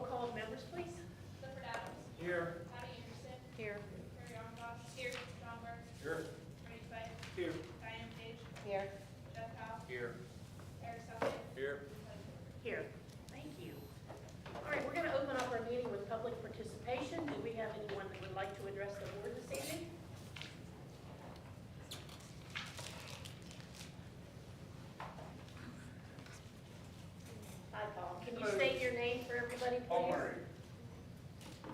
call of members, please. Clifford Adams. Here. Patty Anderson. Here. Terry Armstrong. Here. John Burns. Here. Bernie Spice. Here. Diane Page. Here. Jeff Powell. Here. Eric Saleh. Here. Here. Thank you. All right, we're going to open up our meeting with public participation. Do we have anyone that would like to address the board this evening? Hi, Paul. Can you Hello. state your name for everybody, please? Paul Murray.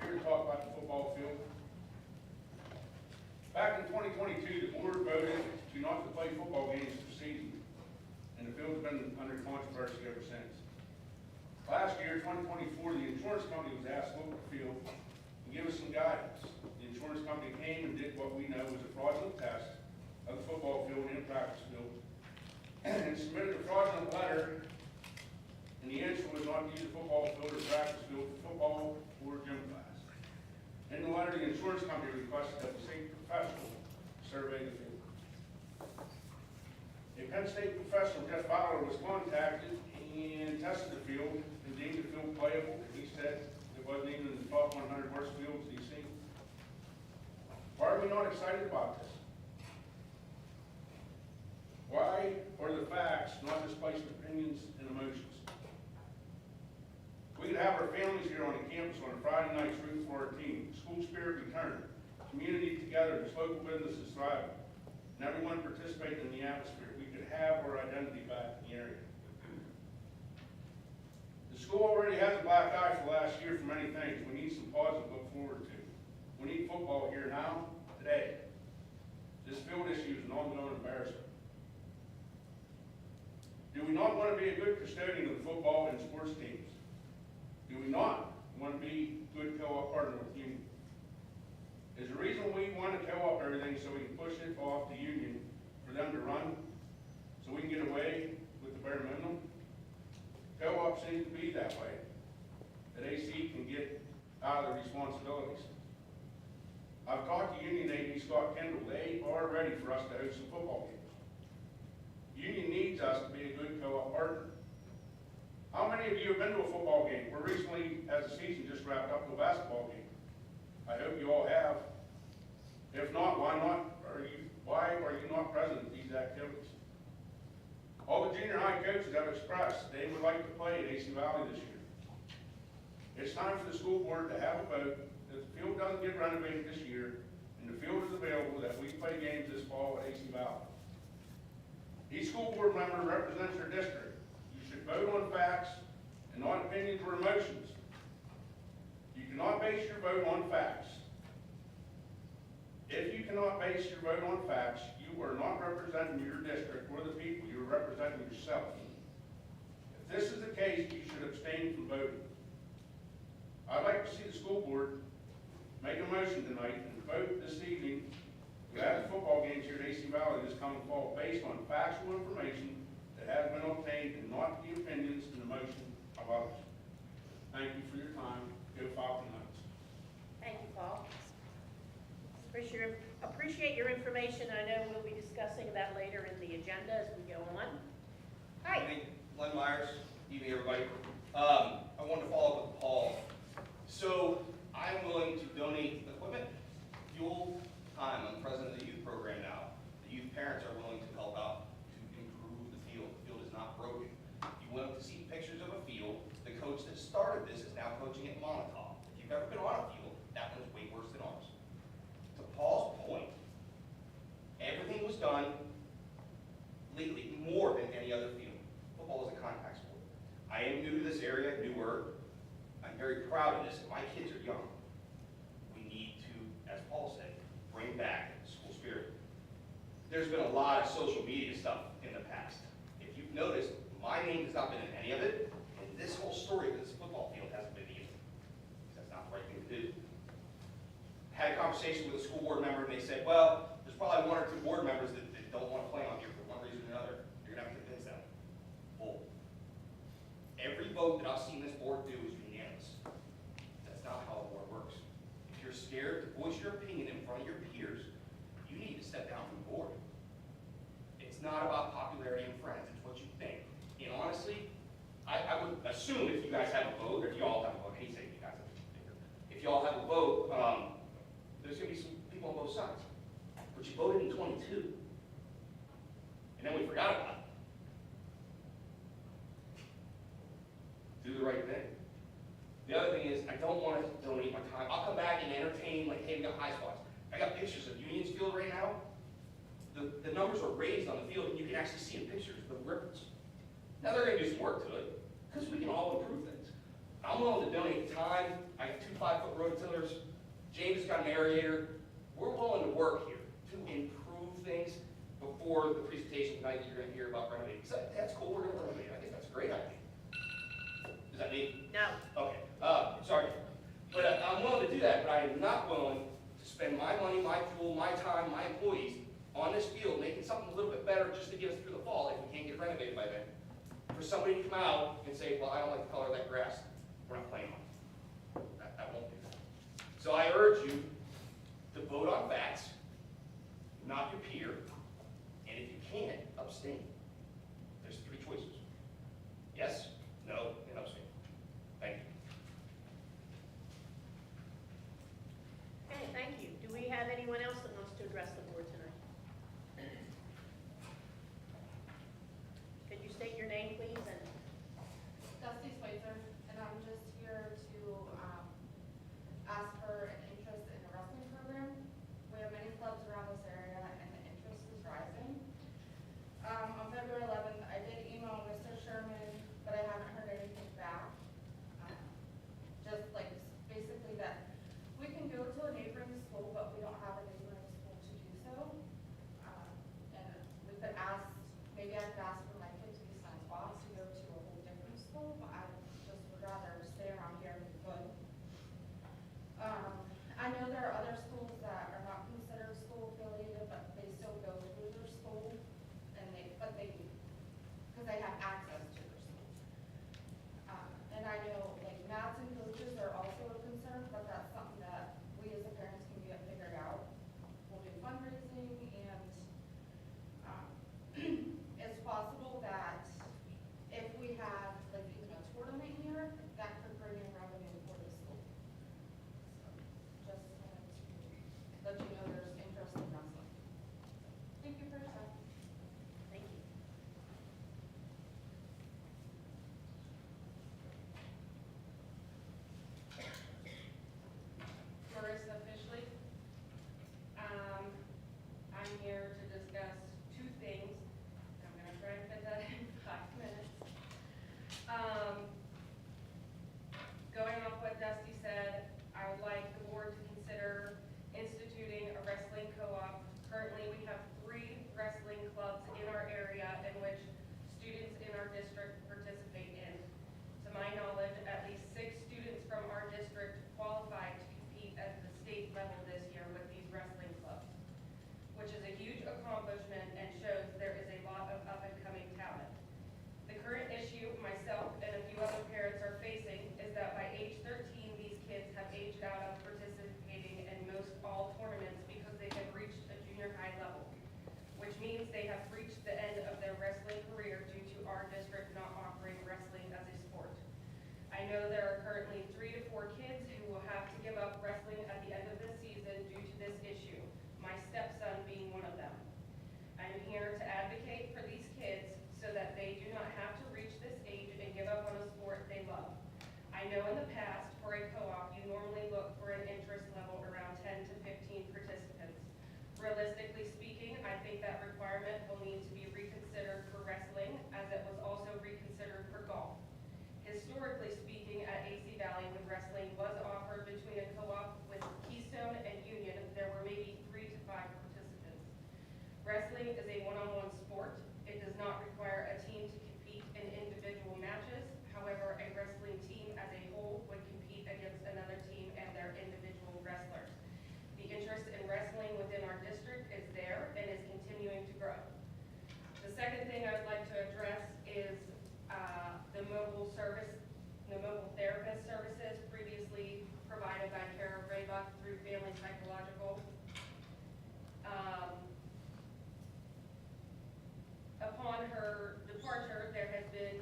Here to talk about the football field. Back in 2022, the board voted to not to play football games this season, and the field's been under controversy ever since. Last year, 2024, the insurance company was asked to look at the field and give us some guidance. The insurance company came and did what we know was a fraudulent test of the football field and practice field, and submitted a fraudulent letter. And the answer was not to use the football field or practice field for football or gym class. In the letter, the insurance company requested that the state professional survey the field. A Penn State professional, Jeff Fowler, was contacted and tested the field and deemed the field playable. He said it wasn't even in the top 100 worst fields he's seen. Why are we not excited about this? Why are the facts not displacing opinions and emotions? We could have our families here on the campus on a Friday night rooting for our team, school spirit returned, community together, as local businesses thriving, and everyone participating in the atmosphere. We could have our identity back in the area. The school already has a black eye for last year for many things. We need some positive to look forward to. We need football here now, today. This field issue is an ongoing embarrassment. Do we not want to be a good custodian of the football and sports teams? Do we not want to be a good co-op partner with the union? Is the reason we want to co-op everything so we can push it off the union for them to run, so we can get away with the bare minimum? Co-op seems to be that way, that AC can get out of the responsibilities. I've talked to Union AD Scott Kendall. They are ready for us to host some football games. Union needs us to be a good co-op partner. How many of you have been to a football game? We're recently, as the season just wrapped up, to a basketball game. I hope you all have. If not, why not? Why are you not present at these activities? All the junior high coaches have expressed they would like to play at AC Valley this year. It's time for the school board to have a vote. If the field doesn't get renovated this year, and the field is available, that we play games this fall at AC Valley. Each school board member represents their district. You should vote on facts and not opinions or emotions. You cannot base your vote on facts. If you cannot base your vote on facts, you are not representing your district or the people. You're representing yourself. If this is the case, you should abstain from voting. I'd like to see the school board make a motion tonight and vote this evening to have the football games here at AC Valley this coming fall based on factual information that has been obtained and not the opinions and emotion of others. Thank you for your time. Go Falcon Knights. Thank you, Paul. Appreciate your information. I know we'll be discussing that later in the agenda as we go on. Hi. Len Myers, evening everybody. I wanted to follow up with Paul. So I'm willing to donate equipment, fuel, time. I'm president of the youth program now. The youth parents are willing to help out to improve the field. The field is not broken. If you went up to see pictures of a field, the coach that started this is now coaching at Montauk. If you've ever been on a field, that one is way worse than ours. To Paul's point, everything was done legally, more than any other field. Football is a contact sport. I am new to this area, newer. I'm very proud of this. My kids are young. We need to, as Paul said, bring back school spirit. There's been a lot of social media stuff in the past. If you've noticed, my name has not been in any of it, and this whole story of this football field hasn't been either. That's not the right thing to do. Had a conversation with a school board member, and they said, well, there's probably one or two board members that don't want to play on here for one reason or another. You're going to have to convince them. Bull. Every vote that I've seen this board do is unanimous. That's not how the board works. If you're scared to voice your opinion in front of your peers, you need to step down from the board. It's not about popularity and friends. It's what you think. And honestly, I would assume if you guys have a vote, or if you all have a vote, I hate saying y'all have a vote, there's gonna be some people on both sides. But you voted in 22. And then we forgot about it. Do the right thing. The other thing is, I don't want to donate my time. I'll come back and entertain, like, hey, we got high spots. I got pictures of Union's Field right now. The numbers are raised on the field, and you can actually see in pictures the ripples. Now they're going to do some work to it, because we can all improve things. I'm willing to donate time. I got 2 5-foot rototillers. James has got an aerator. We're willing to work here to improve things before the presentation tonight that you're going to hear about renovating. So that's cool, we're going to renovate. I think that's a great idea. Is that me? No. Okay, sorry. But I'm willing to do that, but I am not willing to spend my money, my fuel, my time, my employees on this field, making something a little bit better just to get us through the fall if we can't get renovated by then. For somebody to come out and say, well, I don't like the color of that grass, we're not playing on it. I won't do that. So I urge you to vote on facts, not your peer, and if you can't, abstain. There's 3 choices. Yes, no, and abstain. Thank you. Okay, thank you. Do we have anyone else that wants to address the board tonight? Could you state your name, please, and Dusty Switzer, and I'm just here to ask for an interest in a wrestling program. We have many clubs around this area, and the interest is rising. On February 11th, I did email Mr. Sherman, but I haven't heard anything back. Just like basically that we can go to a neighboring school, but we don't have a neighboring school to do so. And we could ask, maybe I could ask for my kid to be sent off to go to a whole different school, but I just would rather stay around here if we could. I know there are other schools that are not considered school affiliated, but they still go through their school, and because they have access to their school. And I know like mats and coaches are also a concern, but that's something that we as the parents can get figured out. We'll do fundraising, and it's possible that if we have like even a tournament here, that could bring in revenue for the school. So just wanted to let you know there's interest in wrestling. Thank you for your time. thank you. Marissa Fishley. I'm here to discuss 2 things. I'm gonna try to fit that in 5 minutes. Going off what Dusty said, I would like the board to consider instituting a wrestling co-op. Currently, we have 3 wrestling clubs in our area in which students in our district participate in. To my knowledge, at least 6 students from our district qualified to compete at the state level this year with these wrestling clubs, which is a huge accomplishment and shows there is a lot of up-and-coming talent. The current issue myself and a few other parents are facing is that by age 13, these kids have aged out of participating in most all tournaments because they have reached a junior high level, which means they have reached the end of their wrestling career due to our district not offering wrestling as a sport. I know there are currently 3 to 4 kids who will have to give up wrestling at the end of this season due to this issue, my stepson being one of them. I'm here to advocate for these kids so that they do not have to reach this age and give up on a sport they love. I know in the past, for a co-op, you normally look for an interest level around 10 to 15 participants. Realistically speaking, I think that requirement will need to be reconsidered for wrestling, as it was also reconsidered for golf. Historically speaking, at AC Valley, when wrestling was offered between a co-op with Keystone and Union, there were maybe 3 to 5 participants. Wrestling is a one-on-one sport. It does not require a team to compete in individual matches. However, a wrestling team as a whole would compete against another team and their individual wrestlers. The interest in wrestling within our district is there and is continuing to grow. The second thing I would like to address is the mobile therapist services previously provided by Kara Raybuck through Family Psychological. Upon her departure, there has been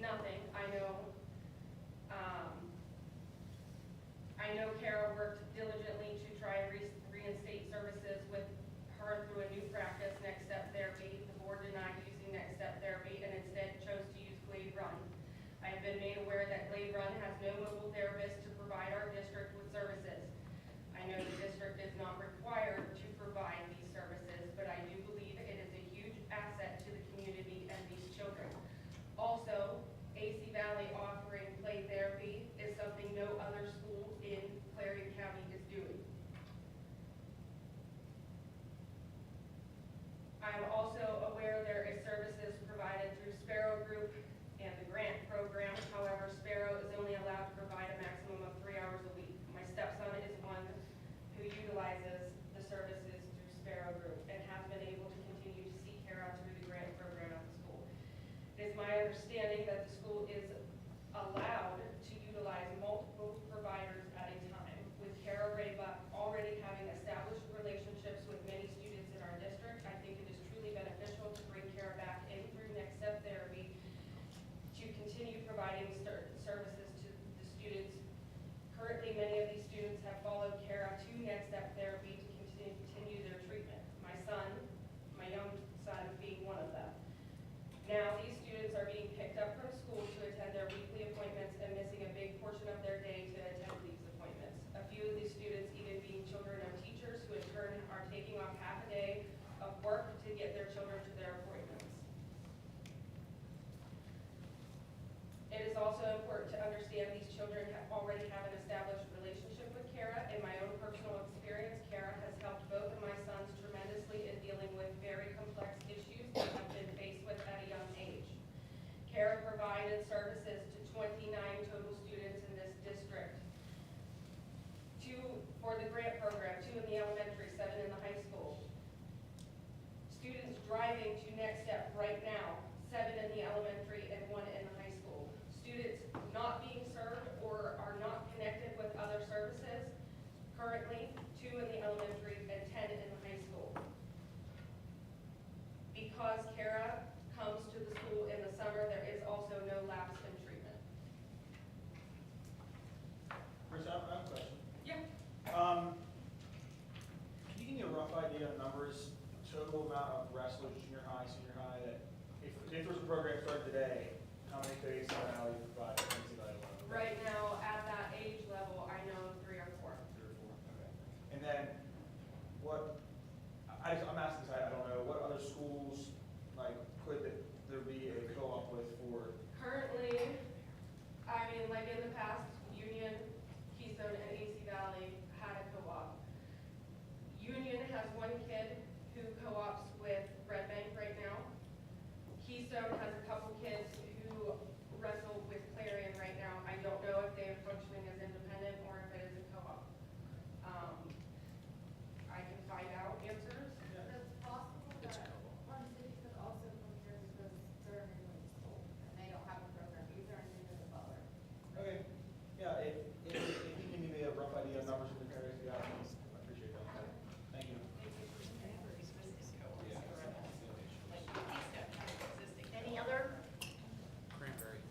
nothing. I know program started today, how many could AC Valley provide? AC Valley alone? Right now, at that age level, I know 3 or 4. 3 or 4, okay. And then, what, I'm asking this, I don't know, what other schools, like, could there be a co-op with for? Currently, I mean, like in the past, Union, Keystone, and AC Valley had a co-op. Union has 1 kid who co-ops with Red Bank right now. Keystone has a couple kids who wrestle with Clarion right now. I don't know if they are functioning as independent or if it is a co-op. I can find out answers. It's possible that one city could also come here because they're in a school and they don't have a program either and neither does Butler. Okay, yeah, if you can give me a rough idea of numbers from the areas you got, I appreciate that. Thank you. Any other Cranberry.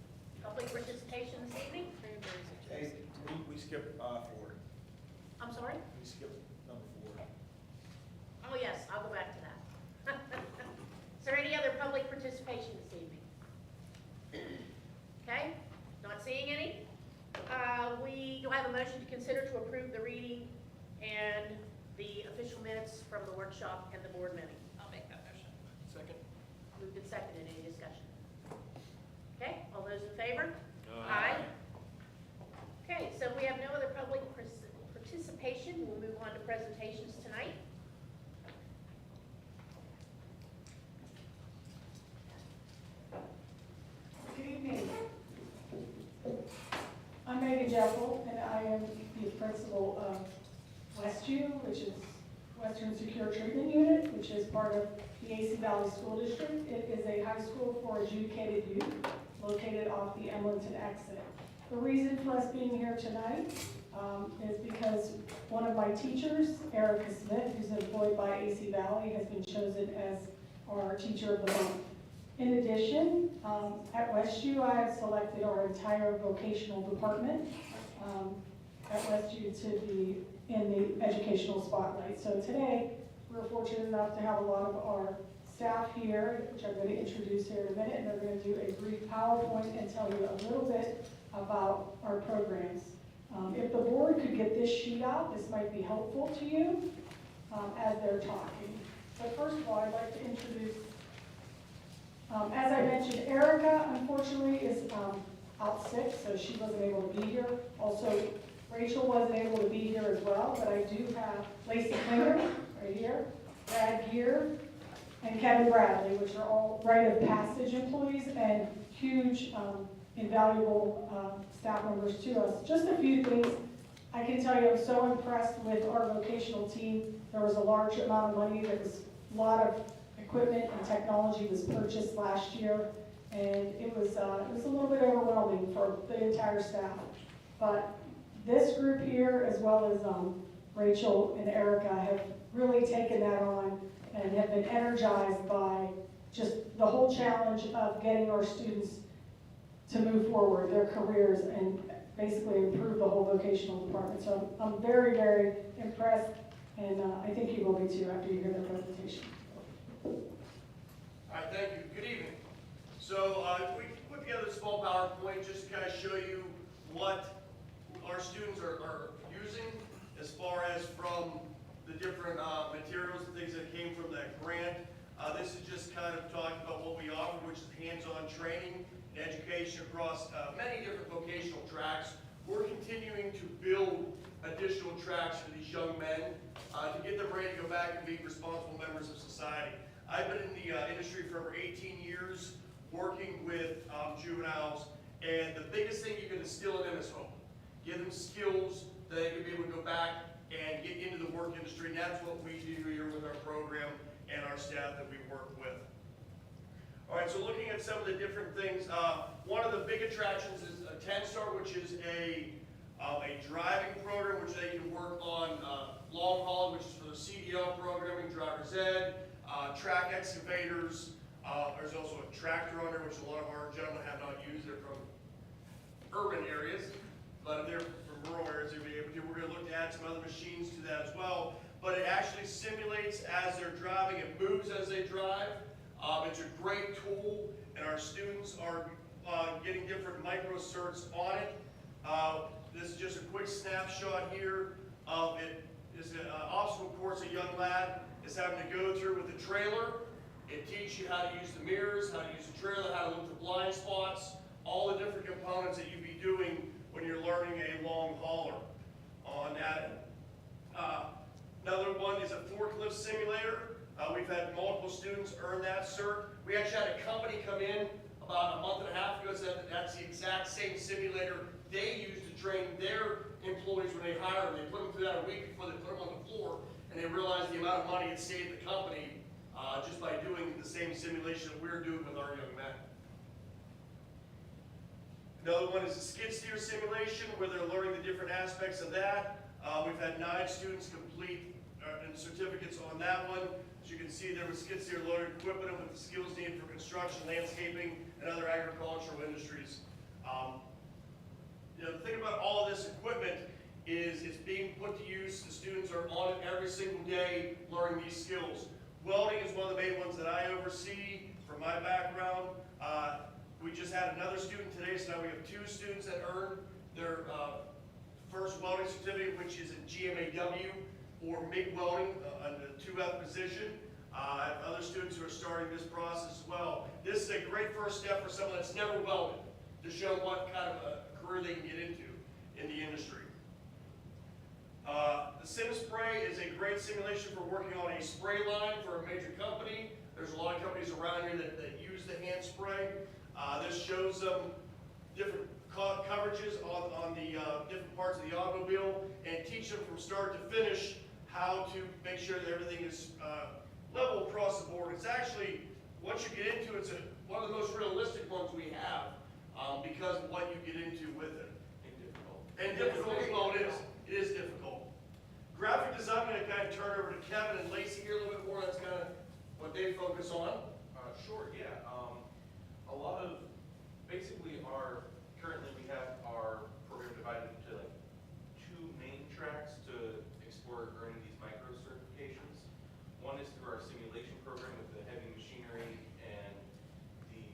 public participation this evening? Hey, we skipped 4. I'm sorry? We skipped number 4. Oh, yes, I'll go back to that. Is there any other public participation this evening? Okay, not seeing any. We do have a motion to consider to approve the reading and the official minutes from the workshop and the board meeting. I'll make that motion. Second. Moved and seconded, any discussion? Okay, all those in favor? Okay, so we have no other public participation. We'll move on to presentations tonight. Good evening. I'm Megan Jeffel, and I am the principal of Westview, which is Western Secure Treatment Unit, which is part of the AC Valley School District. It is a high school for adjudicated youth located off the Emlenton exit. The reason for us being here tonight is because one of my teachers, Erica Smith, who's employed by AC Valley, has been chosen as our Teacher of the Month. In addition, at Westview, I have selected our entire vocational department at Westview to be in the educational spotlight. So today, we're fortunate enough to have a lot of our staff here, which I'm going to introduce here in a minute, and they're going to do a brief PowerPoint and tell you a little bit about our programs. If the board could get this sheet out, this might be helpful to you as they're talking. But first of all, I'd like to introduce, as I mentioned, Erica, unfortunately, is out sick, so she wasn't able to be here. Also, Rachel wasn't able to be here as well, but I do have Lacey Klinger, right here, Brad Gear, and Kevin Bradley, which are all rite of passage employees and huge, invaluable staff members to us. Just a few things I can tell you, I'm so impressed with our vocational team. There was a large amount of money, there was a lot of equipment and technology was purchased last year, and it was a little bit overwhelming for the entire staff. But this group here, as well as Rachel and Erica, have really taken that on and have been energized by just the whole challenge of getting our students to move forward their careers and basically improve the whole vocational department. So I'm very, very impressed, and I think you will be too after you hear the presentation. All right, thank you. Good evening. So we put together a small PowerPoint just to kind of show you what our students are using as far as from the different materials and things that came from that grant. This is just kind of talking about what we offer, which is hands-on training and education across many different vocational tracks. We're continuing to build additional tracks for these young men to get them ready to go back and be responsible members of society. I've been in the industry for over 18 years working with juveniles, and the biggest thing you can instill in them is hope. Give them skills that they can be able to go back and get into the work industry, and that's what we do here with our program and our staff that we work with. All right, so looking at some of the different things, one of the big attractions is a 10-star, which is a driving program, which they can work on long haul, which is for the CDL programming, driver's ed, track excavators. There's also a tractor on there, which a lot of our gentlemen have not used. They're from urban areas, but if they're from rural areas, they'll be able to. We're going to look to add some other machines to that as well. But it actually simulates as they're driving. It moves as they drive. It's a great tool, and our students are getting different microcerts on it. This is just a quick snapshot here of it. It's an obstacle course a young lad is having to go through with the trailer. It teaches you how to use the mirrors, how to use the trailer, how to look for blind spots, all the different components that you'd be doing when you're learning a long hauler on that. Another one is a forklift simulator. We've had multiple students earn that cert. We actually had a company come in about a month and a half ago, said that that's the exact same simulator they use to train their employees when they hire them. They put them through that a week before they put them on the floor, and they realized the amount of money it saved the company just by doing the same simulation that we're doing with our young men. Another one is a skid steer simulation, where they're learning the different aspects of that. We've had 9 students complete and certificates on that one. As you can see, there was skid steer loader equipment with the skills needed for construction, landscaping, and other agricultural industries. The thing about all of this equipment is it's being put to use. The students are on it every single day learning these skills. Welding is one of the main ones that I oversee from my background. We just had another student today, so now we have 2 students that earned their first welding certificate, which is in GMAW or MIG welding, the 2F position. I have other students who are starting this process as well. This is a great first step for someone that's never welded, to show what kind of a career they can get into in the industry. The Sim Spray is a great simulation for working on a spray line for a major company. There's a lot of companies around here that use the hand spray. This shows them different coverages on the different parts of the automobile, and teach them from start to finish how to make sure that everything is level across the board. It's actually, once you get into it, it's one of the most realistic ones we have because of what you get into with it. And difficult as well, it is. It is difficult. Graphic design, I'm going to kind of turn over to Kevin and Lacey here a little bit more. That's kind of what they focus on. Sure, yeah. A lot of, basically currently we have our program divided into like 2 main tracks to explore earning these micro certifications. One is through our simulation program with the heavy machinery and the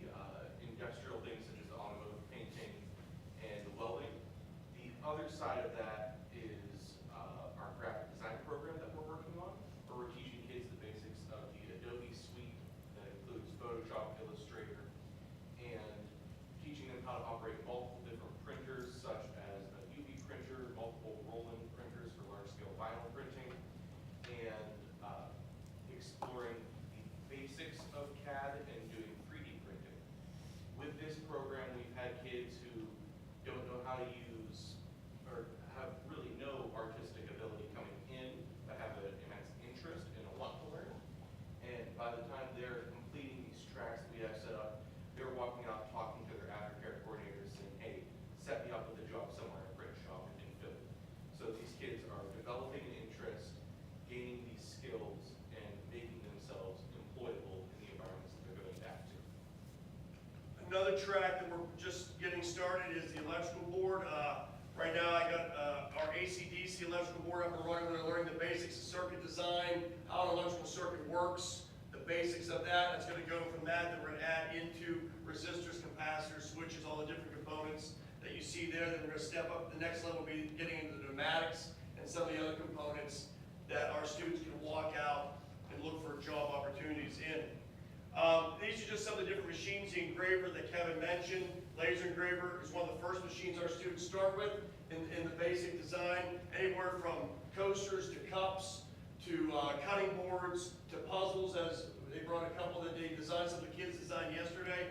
industrial things such as the automotive painting and welding. The other side of that is our graphic design program that we're working on, where we're teaching kids the basics of the Adobe suite that includes Photoshop, Illustrator, and teaching them how to operate multiple different printers, such as a UV printer, multiple roll-in printers for large-scale vinyl printing, and exploring the basics of CAD and doing 3D printing. With this program, we've had kids who don't know how to use or have really no artistic ability coming in, but have an immense interest and a want to learn. And by the time they're completing these tracks that we have set up, they're walking out talking to their aftercare coordinators saying, hey, set me up with a job somewhere in a print shop in Philly. So these kids are developing an interest, gaining these skills, and making themselves employable in the environments that they're going back to. Another track that we're just getting started is the electrical board. Right now I got our ACDC electrical board up and running. We're learning the basics of circuit design, how an electrical circuit works, the basics of that. It's going to go from that we're going to add into resistors, capacitors, switches, all the different components that you see there. Then we're going to step up. The next level will be getting into the pneumatics and some of the other components that our students can walk out and look for job opportunities in. These are just some of the different machines. The engraver that Kevin mentioned, laser engraver, is one of the first machines our students start with in the basic design. Anywhere from coasters to cups to cutting boards to puzzles, as they brought a couple that they designed, some of the kids designed yesterday.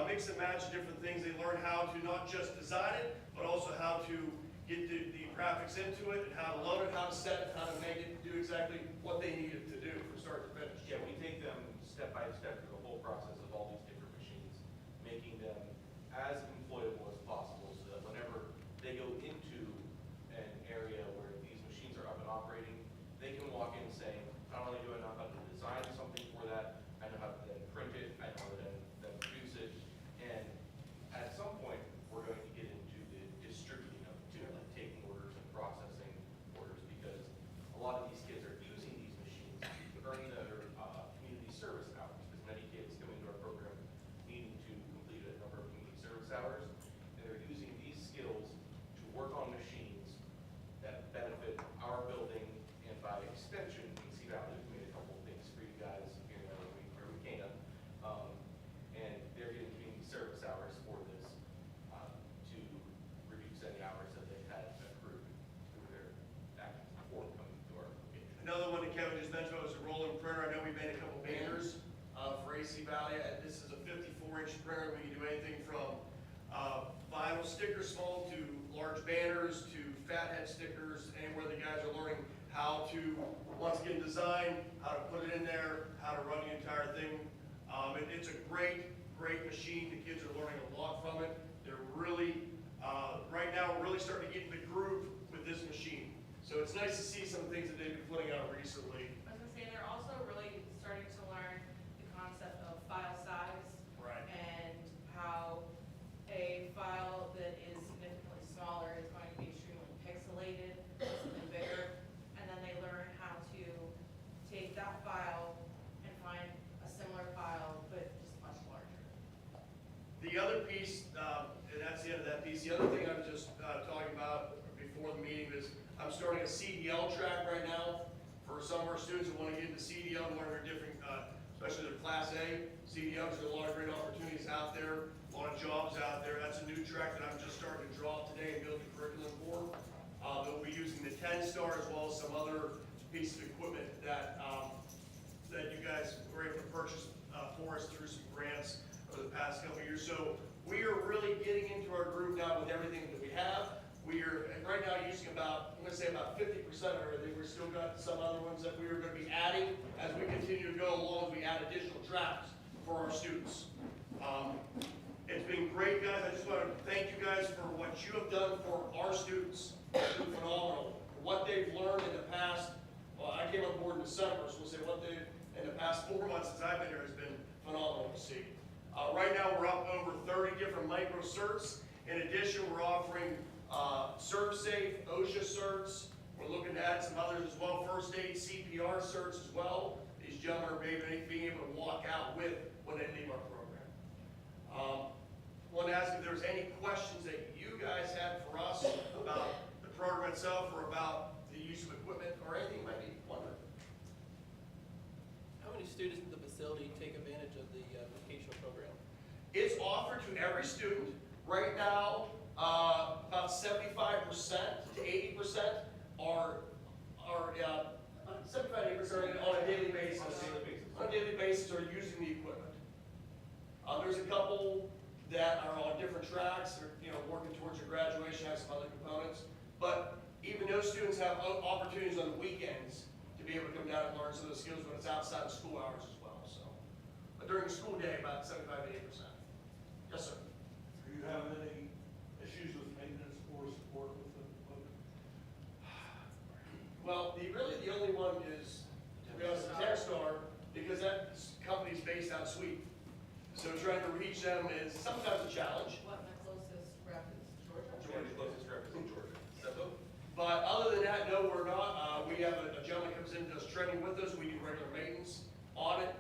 Mix and match different things. They learn how to not just design it, but also how to get the graphics into it, and how to load it, how to set it, how to make it do exactly what they need it to do from start to finish. Yeah, we take them step by step through the whole process of all these different machines, making them as employable as possible, so that whenever they go into an area where these machines are up and operating, they can walk in saying, not only do I know how to design something for that, I know how to then print it, I know how to then produce it, and at some point, we're going to get into the distributing of it too, like taking orders and processing orders, because a lot of these kids are using these machines to earn their community service hours, because many hours, and they're using these skills to work on machines that benefit our building and by extension, ACV Valley. We made a couple of things for you guys, you know, where we can. And they're getting community service hours for this, to reduce any hours that they've had accrued through their act before coming to our location. Another one that Kevin just mentioned was a rolling printer. I know we made a couple banners for AC Valley. This is a 54-inch printer. We can do anything from vinyl stickers small to large banners to fathead stickers, anywhere the guys are learning how to, once again, design, how to put it in there, how to run the entire thing. It's a great machine. The kids are learning a lot from it. They're really, right now, we're really starting to get in the groove with this machine. So it's nice to see some things that they've been putting out recently. I was gonna say, they're also really starting to learn the concept of file size. Right. And how a file that is significantly smaller is going to be extremely pixelated, something bigger. And then they learn how to take that file and find a similar file, but just much larger. The other piece, and that's the end of that piece, the other thing I was just talking about before the meeting is I'm starting a CDL track right now for some of our students who want to get into CDL, one of their different, especially their Class A CDL, because there are a lot of great opportunities out there, a lot of jobs out there. That's a new track that I'm just starting to draw up today and build the curriculum for. They'll be using the 10-star as well as some other pieces of equipment that that you guys were able to purchase for us through some grants over the past couple of years. So we are really getting into our groove now with everything that we have. We are right now using about, I'm going to say about 50% of everything. We've still got some other ones that we are going to be adding as we continue to go along, as we add additional tracks for our students. It's been great, guys. I just want to thank you guys for what you have done for our students. It's been phenomenal. For what they've learned in the past, well, I came on board in December, so we'll say what they've, in the past 4 months since I've been here has been phenomenal to see. Right now, we're up over 30 different micro certs. In addition, we're offering ServSafe, OSHA certs. We're looking to add some others as well, first aid, CPR certs as well. These gentlemen are being able to walk out with when they leave our program. Want to ask if there's any questions that you guys had for us about the program itself or about the use of equipment or anything you might be wondering. How many students in the facility take advantage of the vocational program? It's offered to every student. Right now, about 75% to 80% are 75 to 80% on a daily basis. On a daily basis are using the equipment. There's a couple that are on different tracks, or working towards their graduation, have some other components. But even those students have opportunities on the weekends to be able to come down and learn some of the skills when it's outside of school hours as well. So, but during the school day, about 75 to 80%. Yes, sir. Are you having any issues with maintenance or support with the equipment? Well, really the only one is, to be honest, Techstar, because that company's based out of Sweden. So trying to reach them is sometimes a challenge. What, the closest rep is Georgia? Georgia's closest rep is in Georgia. Seto? But other than that, no, we're not. We have a gentleman comes in and does training with us. We do regular maintenance on it.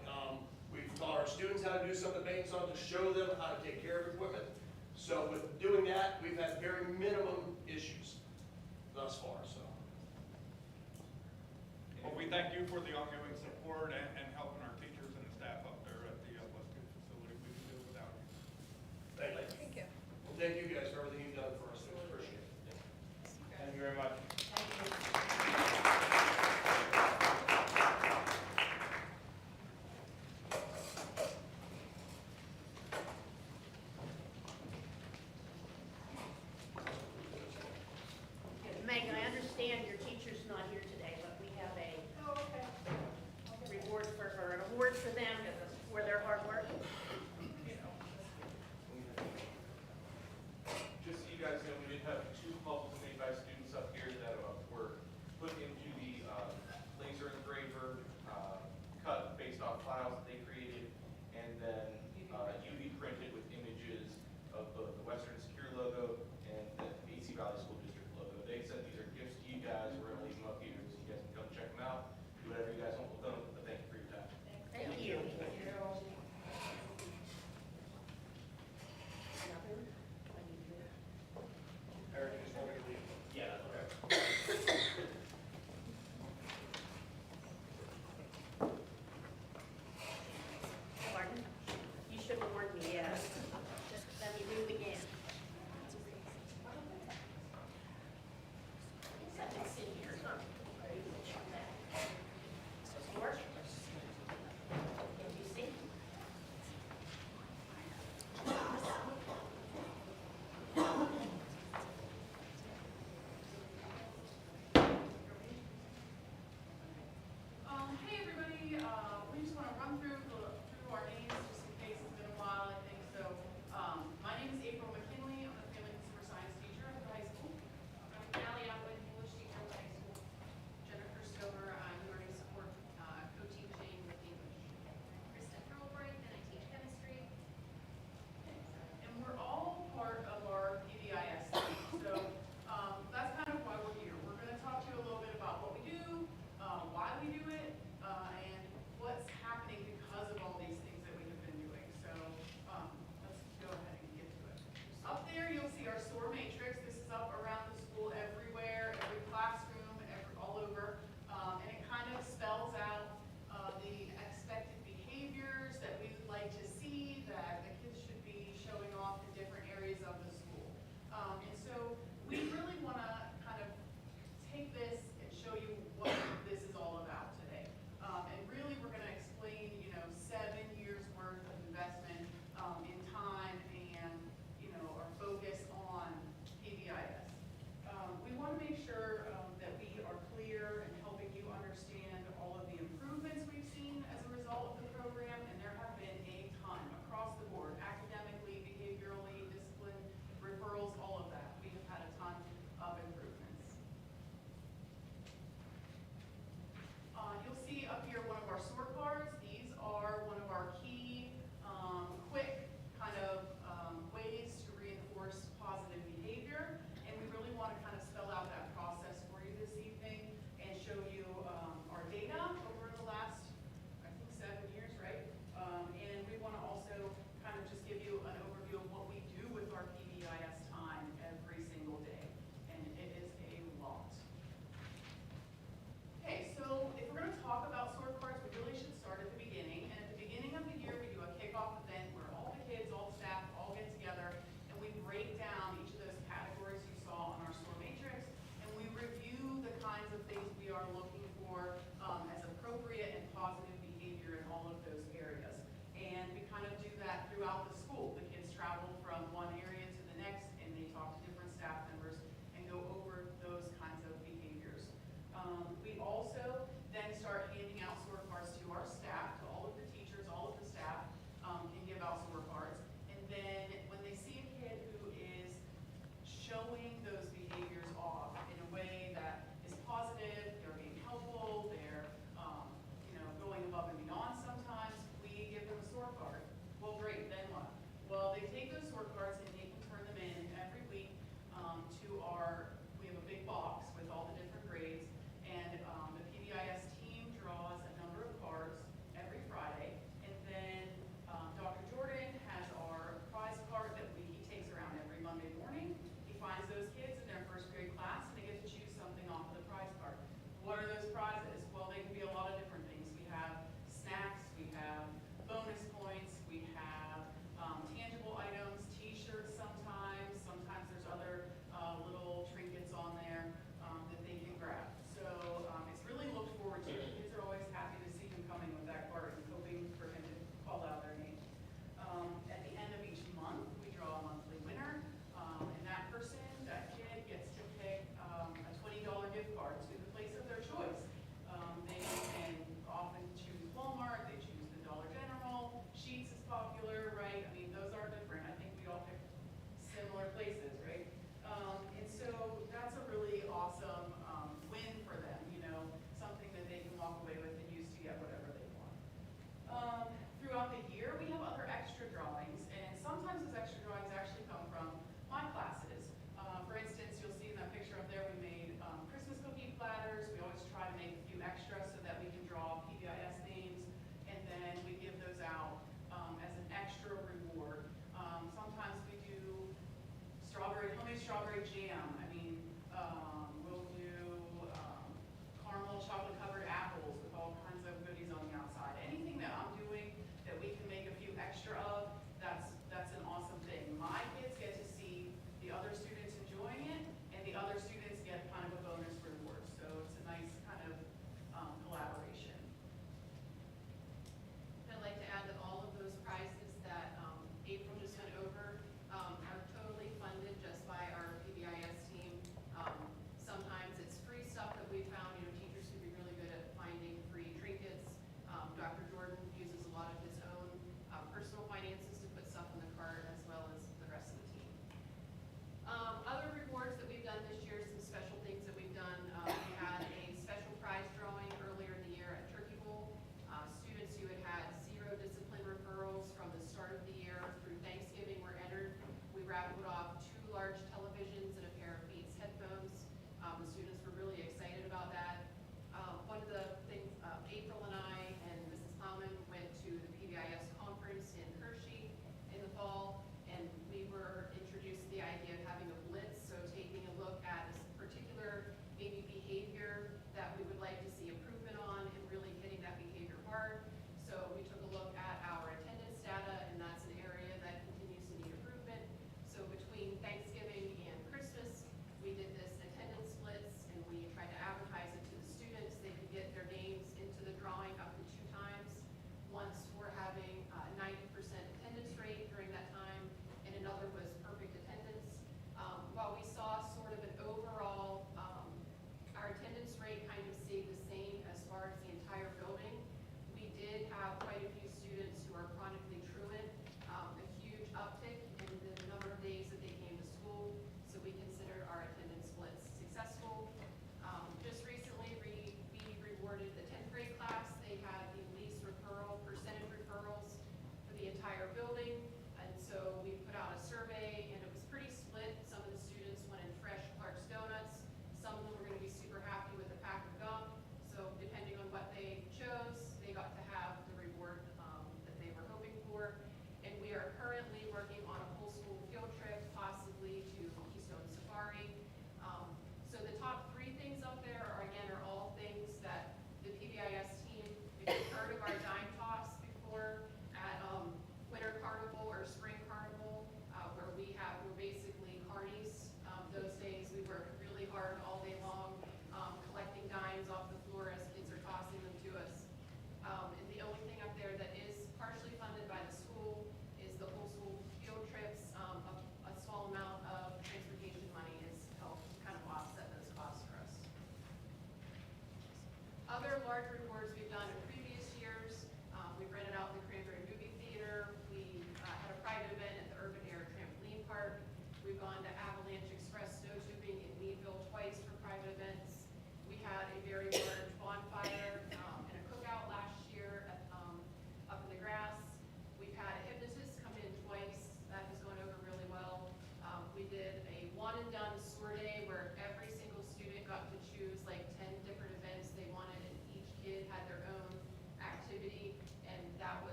We've taught our students how to do some of the maintenance on it to show them how to take care of equipment. So with doing that, we've had very minimum issues thus far. So. Well, we thank you for the ongoing support and helping our teachers and the staff up there at the Western facility. We can do it without you. Thank you. Thank you. Well, thank you guys for everything you've done for us. We appreciate it. Thank you very much. Meg, I understand your teacher's not here today, but we have a reward for her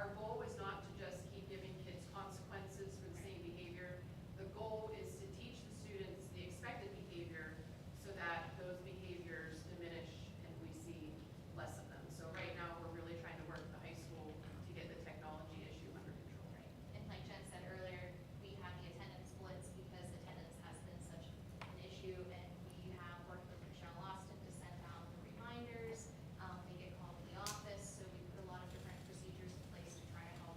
Our goal is not to just keep giving kids consequences for the same behavior. The goal is to teach the students the expected behavior so that those behaviors diminish and we see less of them. So right now, we're really trying to work with the high school to get the technology issue under control. Right. And like Jen said earlier, we have the attendance blitz because attendance has been such an issue, and we have worked with Michelle Austin to send out the reminders. They get called to the office, so we put a lot of different procedures in place to try to help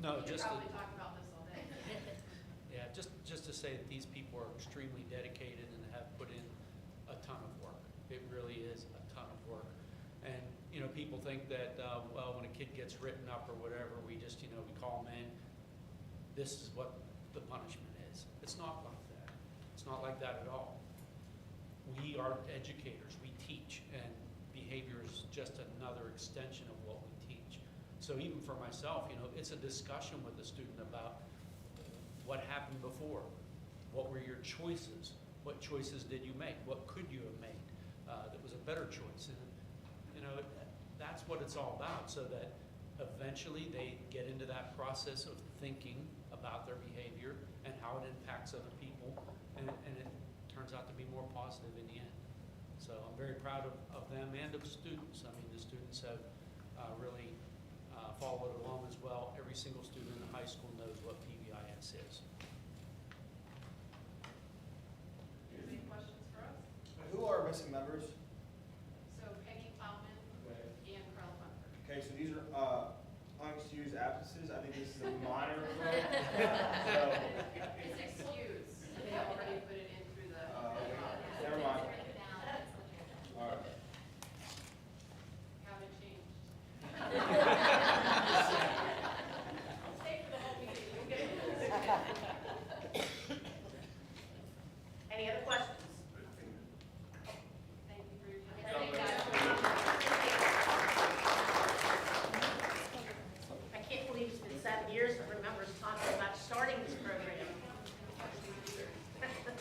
No, We could just to, probably talk about this all day. yeah, just to say that these people are extremely dedicated and have put in a ton of work. It really is a ton of work. And, you know, people think that, well, when a kid gets written up or whatever, we just, you know, we call them in. This is what the punishment is. It's not like that. It's not like that at all. We are educators. We teach, and behavior is just another extension of what we teach. So even for myself, you know, it's a discussion with the student about what happened before. What were your choices? What choices did you make? What could you have made that was a better choice? And, you know, that's what it's all about, so that eventually they get into that process of thinking about their behavior and how it impacts other people, and it turns out to be more positive in the end. So I'm very proud of them and of students. I mean, the students have really followed along as well. Every single student in the high school knows what PBIS is. Any questions for us? Who are missing members? So Peggy Plowman Okay. and Carl Hunter. Okay, so these are unexcused absences. I think this is a minor thing. So, It's excused. They already put it in through the. never mind. Written down, it's legit. All right. Haven't changed. Stay for the whole meeting, you'll get it. Any other questions? Thank you for your time. Thank you. I can't believe it's been 7 years to remember talking about starting this program. Probably.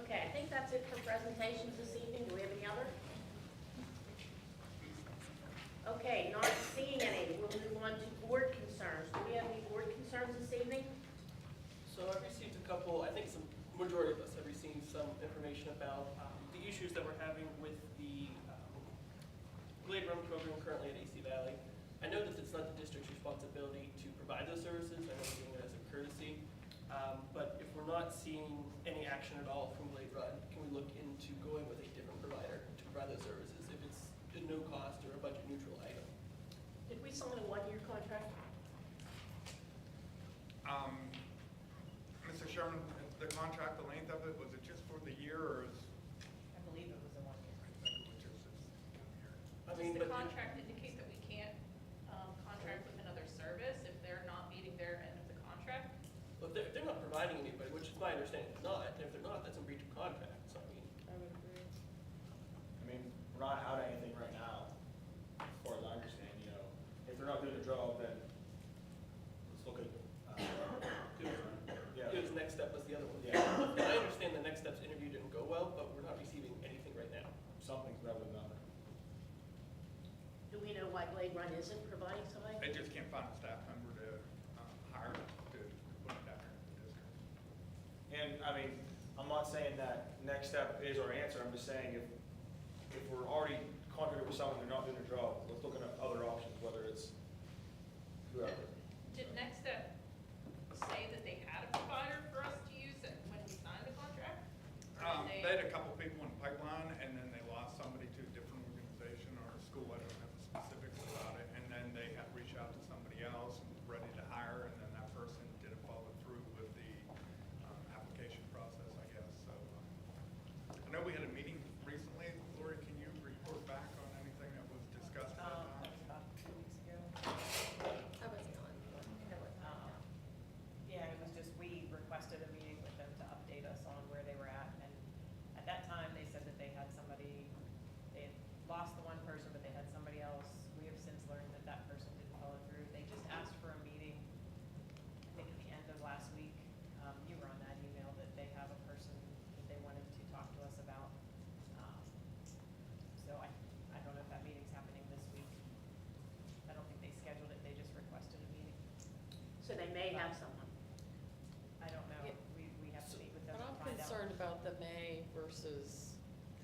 Okay, I think that's it for presentations this evening. Do we have any other? Okay, not seeing any. We'll move on to board concerns. Do we have any board concerns this evening? So I've received a couple, I think some, majority of us have received some information about the issues that we're having with the Glade Run program currently at AC Valley. I know that it's not the district's responsibility to provide those services. I know we're doing it as a courtesy. But if we're not seeing any action at all from Glade Run, can we look into going with a different provider to provide those services if it's a no cost or a budget neutral item? Did we sign a one-year contract? Mr. Sherman, the contract, the length of it, was it just for the year, or is? I believe it was a 1 year. I think it was just this 1 year. I mean, Does the but contract indicate that we can't contract with another service if they're not meeting their end of the contract? well, if they're not providing anybody, which is my understanding they're not, and if they're not, that's a breach of contract, so I mean. I would agree. I mean, we're not out of anything right now, as far as I understand, you know. If they're not doing the job, then let's look at, yeah. It was next step was the other one. Yeah. And I understand the next step's interview didn't go well, but we're not receiving anything right now. Something's better than nothing. Do we know why Glade Run isn't providing somebody? They just can't find a staff member to hire to put it down here in the district. And, I mean, I'm not saying that next step is our answer, I'm just saying if we're already contracted with someone, they're not doing their job, let's look at other options, whether it's whoever. Did Next Step say that they had a provider for us to use when we signed the contract? Or did They had a couple people in the pipeline, and then they lost somebody to a different organization or a school, I don't have the specifics about it, and then they had reached out to somebody else and was ready to hire, and then that person didn't follow through with the application process, I guess, so. I know we had a meeting recently. Lori, can you report back on anything that was discussed at that time? That was about 2 weeks ago. I wasn't on. Yeah, it was just, we requested a meeting with them to update us on where they were at. And at that time, they said that they had somebody, they had lost the one person, but they had somebody else. We have since learned that that person didn't follow through. They just asked for a meeting, I think at the end of last week. You were on that email, that they have a person that they wanted to talk to us about. So I don't know if that meeting's happening this week. I don't think they scheduled it, they just requested a meeting. So they may have someone. I don't know, Yeah. we have to meet with them But to I'm find out. concerned about the May versus,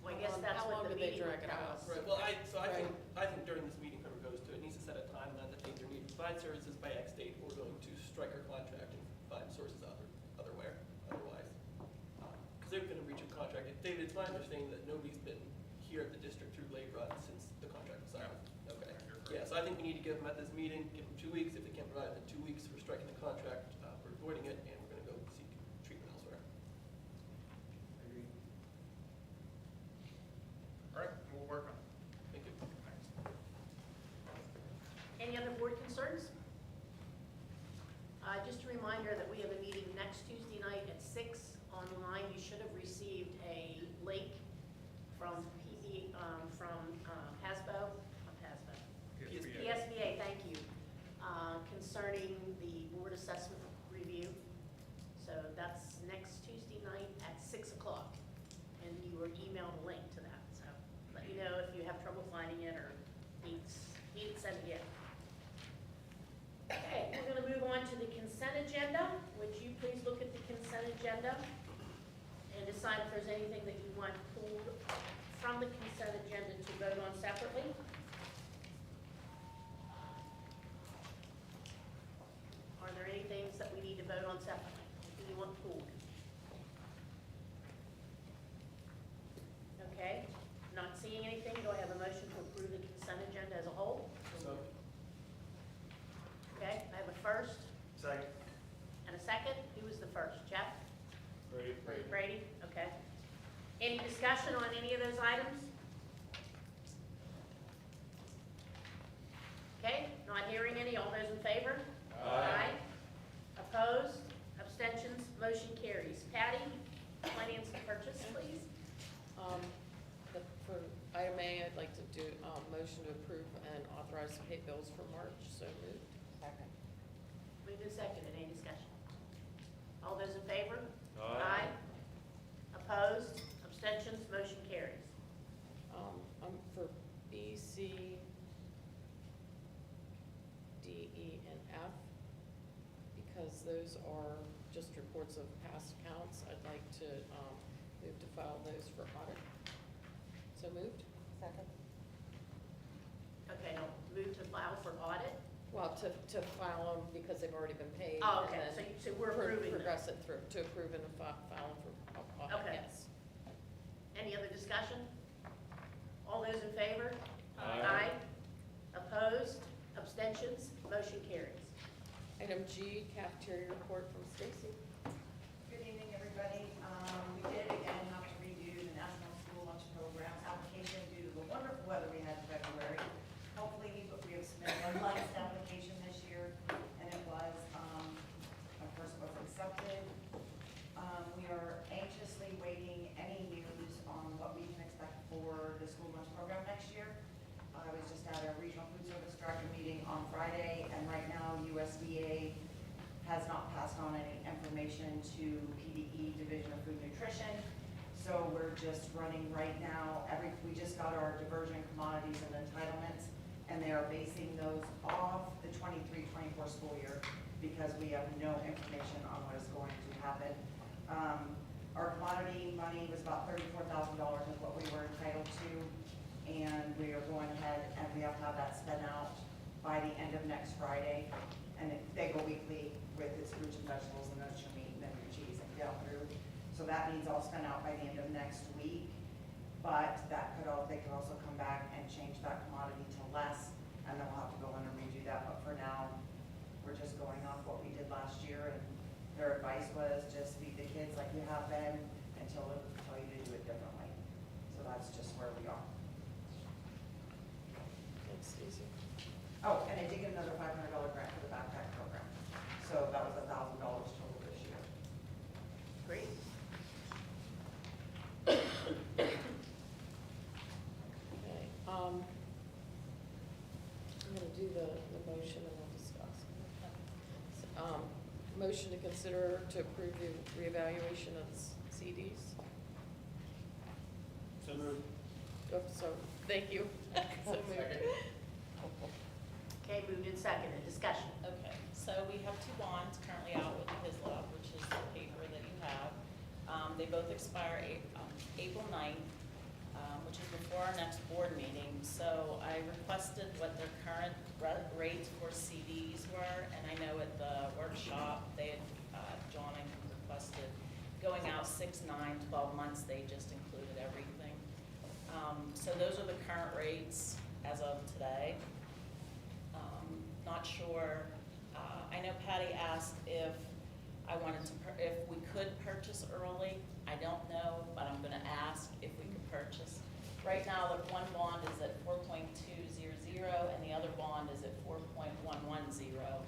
Well, I guess that's how long what the did they meeting drag would it tell out? us. Right, well, I think during this meeting, whoever goes to it needs to set a timeline that they either need to provide services by X date or going to strike our contract and find sources otherwise. Because they've been in breach of contract. David, it's my understanding that nobody's been here at the district through late run since the contract was signed. Okay. Yeah, so I think we need to give them at this meeting, give them 2 weeks. If they can't provide it in 2 weeks, we're striking the contract, we're voiding it, and we're gonna go seek treatment elsewhere. All right, we'll work on it. Thank you. Thanks. Any other board concerns? Just a reminder that we have a meeting next Tuesday night at 6 online. You should have received a link from PSBA, thank you, concerning the board assessment review. So that's next Tuesday night at 6 o'clock, and you were emailed a link to that. So let me know if you have trouble finding it or need it sent again. Okay, we're going to move on to the consent agenda. Would you please look at the consent agenda and decide if there's anything that you want pulled from the consent agenda to vote on separately? Are there any things that we need to vote on separately? Do you want pulled? Okay, not seeing anything, do I have a motion to approve the consent agenda as a whole? So, Okay, I have a first second. and a second. Who was the first? Jeff? Ready? Brady? Okay. Any discussion on any of those items? Okay, not hearing any. All those in favor? Aye. Opposed? Abstentions? Motion carries. Patty, finance and purchase, please. For item A, I'd like to do, motion to approve and authorize to pay bills for March, so moved. Second. Moved and seconded. Any discussion? All those in favor? Aye. Opposed? Abstentions? Motion carries. For B, C, D, E, and F, because those are just reports of past accounts, I'd like to move to file those for audit. So moved? Second. Okay, now move to file for audit. Well, to file them because they've already been paid. Oh, and okay, then so we're approving them. Progress it through, to approve and file them for audit, Okay. yes. Any other discussion? All those in favor? Aye. Opposed? Abstentions? Motion carries. Item G, cafeteria report from Stacy. Good evening, everybody. We did again have to redo the National School Lunch Program application due to the wonderful weather we had in February. Hopefully, we have submitted a licensed application this year, and it was, of course, was accepted. We are anxiously waiting any news on what we can expect for the school lunch program next year. I was just at a regional food service director meeting on Friday, and right now USDA has not passed on any information to PDE, Division of Food Nutrition. So we're just running right now, we just got our diversion commodities and entitlements, and they are basing those off the 23-24 school year because we have no information on what is going to happen. Our commodity money was about $34,000 is what we were entitled to, and we are going ahead and we have to have that spent out by the end of next Friday. And they go weekly with its fruits and vegetables and then your meat and then your cheese and down through. So that means all spent out by the end of next week. But they could also come back and change that commodity to less, and then we'll have to go in and redo that. But for now, we're just going off what we did last year, and their advice was just feed the kids like you have been until they tell you to do it differently. So that's just where we are. Thanks, Stacy. Oh, and I did get another $500 grant for the backpack program. So that was $1,000 total this year. Great. Okay, I'm gonna do the motion and we'll discuss. Motion to consider to approve the reevaluation of CDs. So moved. So, thank you. So moved. Okay, moved and seconded. Discussion. Okay, so we have two bonds currently out with HISLA, which is the paper that you have. They both expire April 9th, which is before our next board meeting. So I requested what their current rates for CDs were, and I know at the workshop, they had, John, I think, requested going out 6, 9, 12 months, they just included everything. So those are the current rates as of today. Not sure, I know Patty asked if I wanted to, if we could purchase early. I don't know, but I'm gonna ask if we could purchase. Right now, the one bond is at 4.200 and the other bond is at 4.110.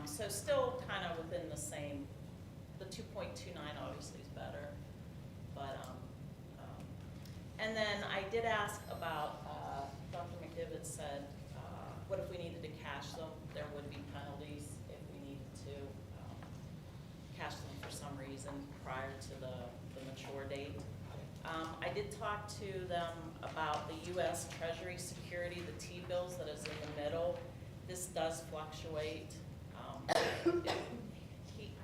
So still kind of within the same, the 2.29 obviously is better. But, and then I did ask about, Dr. McDivitt said, what if we needed to cash them? There would be penalties if we needed to cash them for some reason prior to the mature date. I did talk to them about the U.S. Treasury security, the T-bills that is in the middle. This does fluctuate.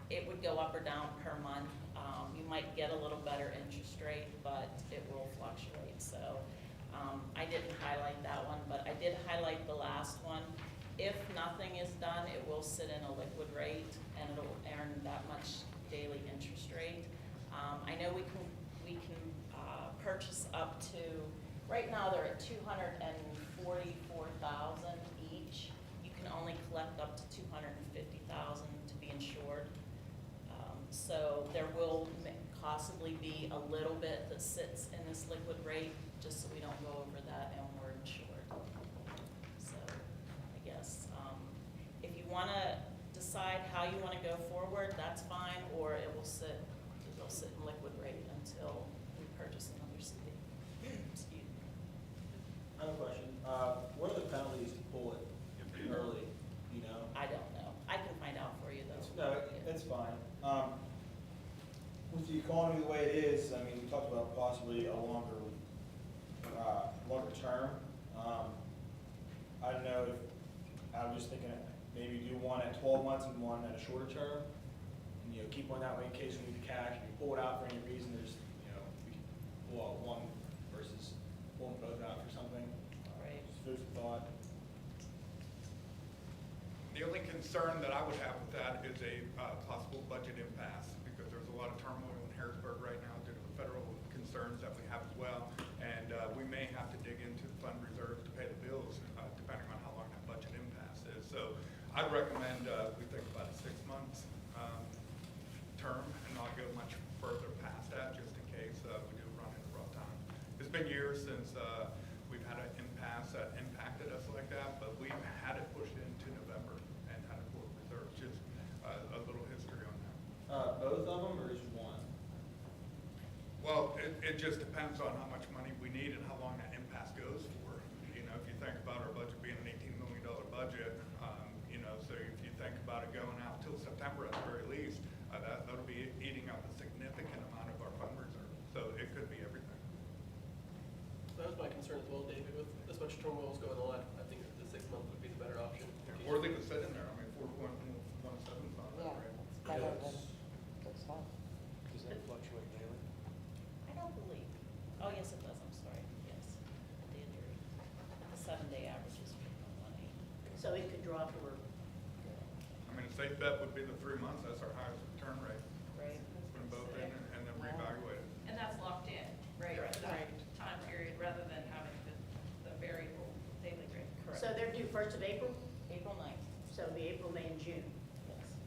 It would go up or down per month. You might get a little better interest rate, but it will fluctuate. So I didn't highlight that one, but I did highlight the last one. If nothing is done, it will sit in a liquid rate and it'll earn that much daily interest rate. I know we can purchase up to, right now they're at $244,000 each. You can only collect up to $250,000 to be insured. So there will possibly be a little bit that sits in this liquid rate, just so we don't go over that and we're insured. So I guess if you want to decide how you want to go forward, that's fine, or it'll sit in liquid rate until we purchase another CD. Excuse me. I have a question. What are the penalties to pull it early, you know? I don't know. I can find out for you though. No, it's fine. With the economy the way it is, I mean, we talked about possibly a longer term. I don't know if, I'm just thinking maybe do one at 12 months and one at a shorter term. And, keep one that way in case we need the cash. If you pull it out for any reason, there's, we can pull out one versus pulling both out for something. Right. Just food for thought. The only concern that I would have with that is a possible budget impasse, because there's a lot of turmoil in Harrisburg right now due to the federal concerns that we have as well. And we may have to dig into the fund reserves to pay the bills, depending on how long that budget impasse is. So I'd recommend we think about a 6 months term and not go much further past that, just in case we do run into rough time. It's been years since we've had an impasse that impacted us like that, but we've had it pushed into November and had it for reserves. Just a little history on that. Both of them, or just one? Well, it just depends on how much money we need and how long that impasse goes for. If you think about our budget being an $18 million budget, so if you think about it going out till September at the very least, that'll be eating up a significant amount of our fund reserve. So it could be everything. That was my concern as well, David, with as much turmoil is going on. I think the 6 months would be the better option. Or they could sit in there. I mean, 4.17 is not that great. That's fine. Does that fluctuate daily? I don't believe. Oh, yes, it does. I'm sorry. Yes. The injury. The 7-day average is 1.18. So it could drop or, I mean, a safe bet would be the 3 months. That's our highest return rate. Right. Put them both in and then reevaluate it. And that's locked in, right, Correct. for that time period, rather than having the variable daily rate. Correct. so they're due 1st of April? April 9th. So it'll be April, May, and June. Yes.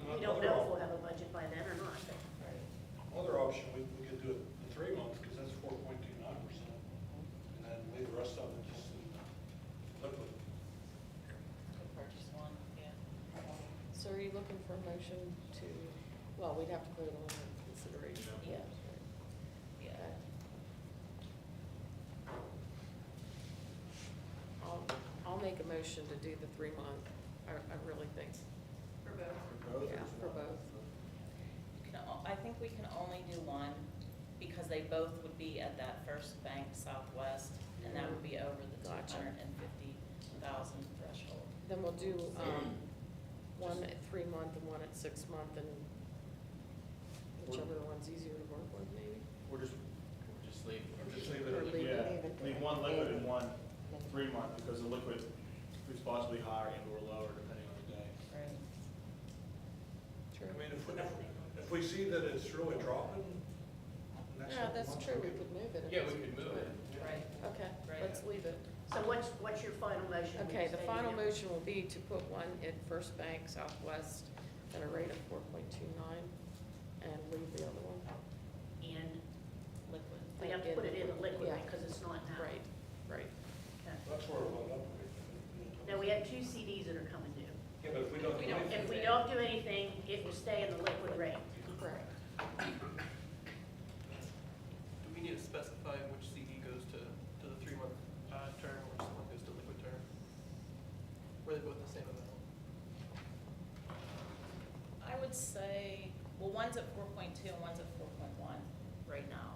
We don't know if we'll have a budget by then or not. Right. Other option, we could do it in 3 months, because that's 4.29%. And then leave the rest of it just in liquid. Could purchase one, yeah. So are you looking for a motion to, well, we'd have to vote on the consideration. Yeah. Yeah. I'll make a motion to do the 3 month. I really think, For both. For both? yeah, for both. I think we can only do one because they both would be at that First Bank Southwest, and that would be over the Gotcha. 250,000 threshold. Then we'll do one at 3 month and one at 6 month, and whichever one's easier to work with, maybe. We're just Just leave Or it. leave Yeah, it even. leave one liquid and one 3-month because the liquid is possibly higher and or lower depending on the day. Right. True. I mean, if we see that it's really dropping, next Yeah, couple that's months, true, we we could move it. if Yeah, we it's- could move it. Right, okay, Right. let's leave it. So what's your final motion? Okay, the Stay final there? motion will be to put one at First Bank Southwest at a rate of 4.29 and leave the other one And liquid. we have to put it in the liquid Yeah. rate because it's not now. Right, right. Okay. that's where it went up. Now, we have 2 CDs that are coming due. Yeah, but if we don't do anything. If we don't do anything, it will stay in the liquid rate. Correct. Do we need to specify which CD goes to the 3-month term, or which one goes to liquid term? Or are they both the same amount? I would say, well, one's at 4.2 and one's at 4.1 right now.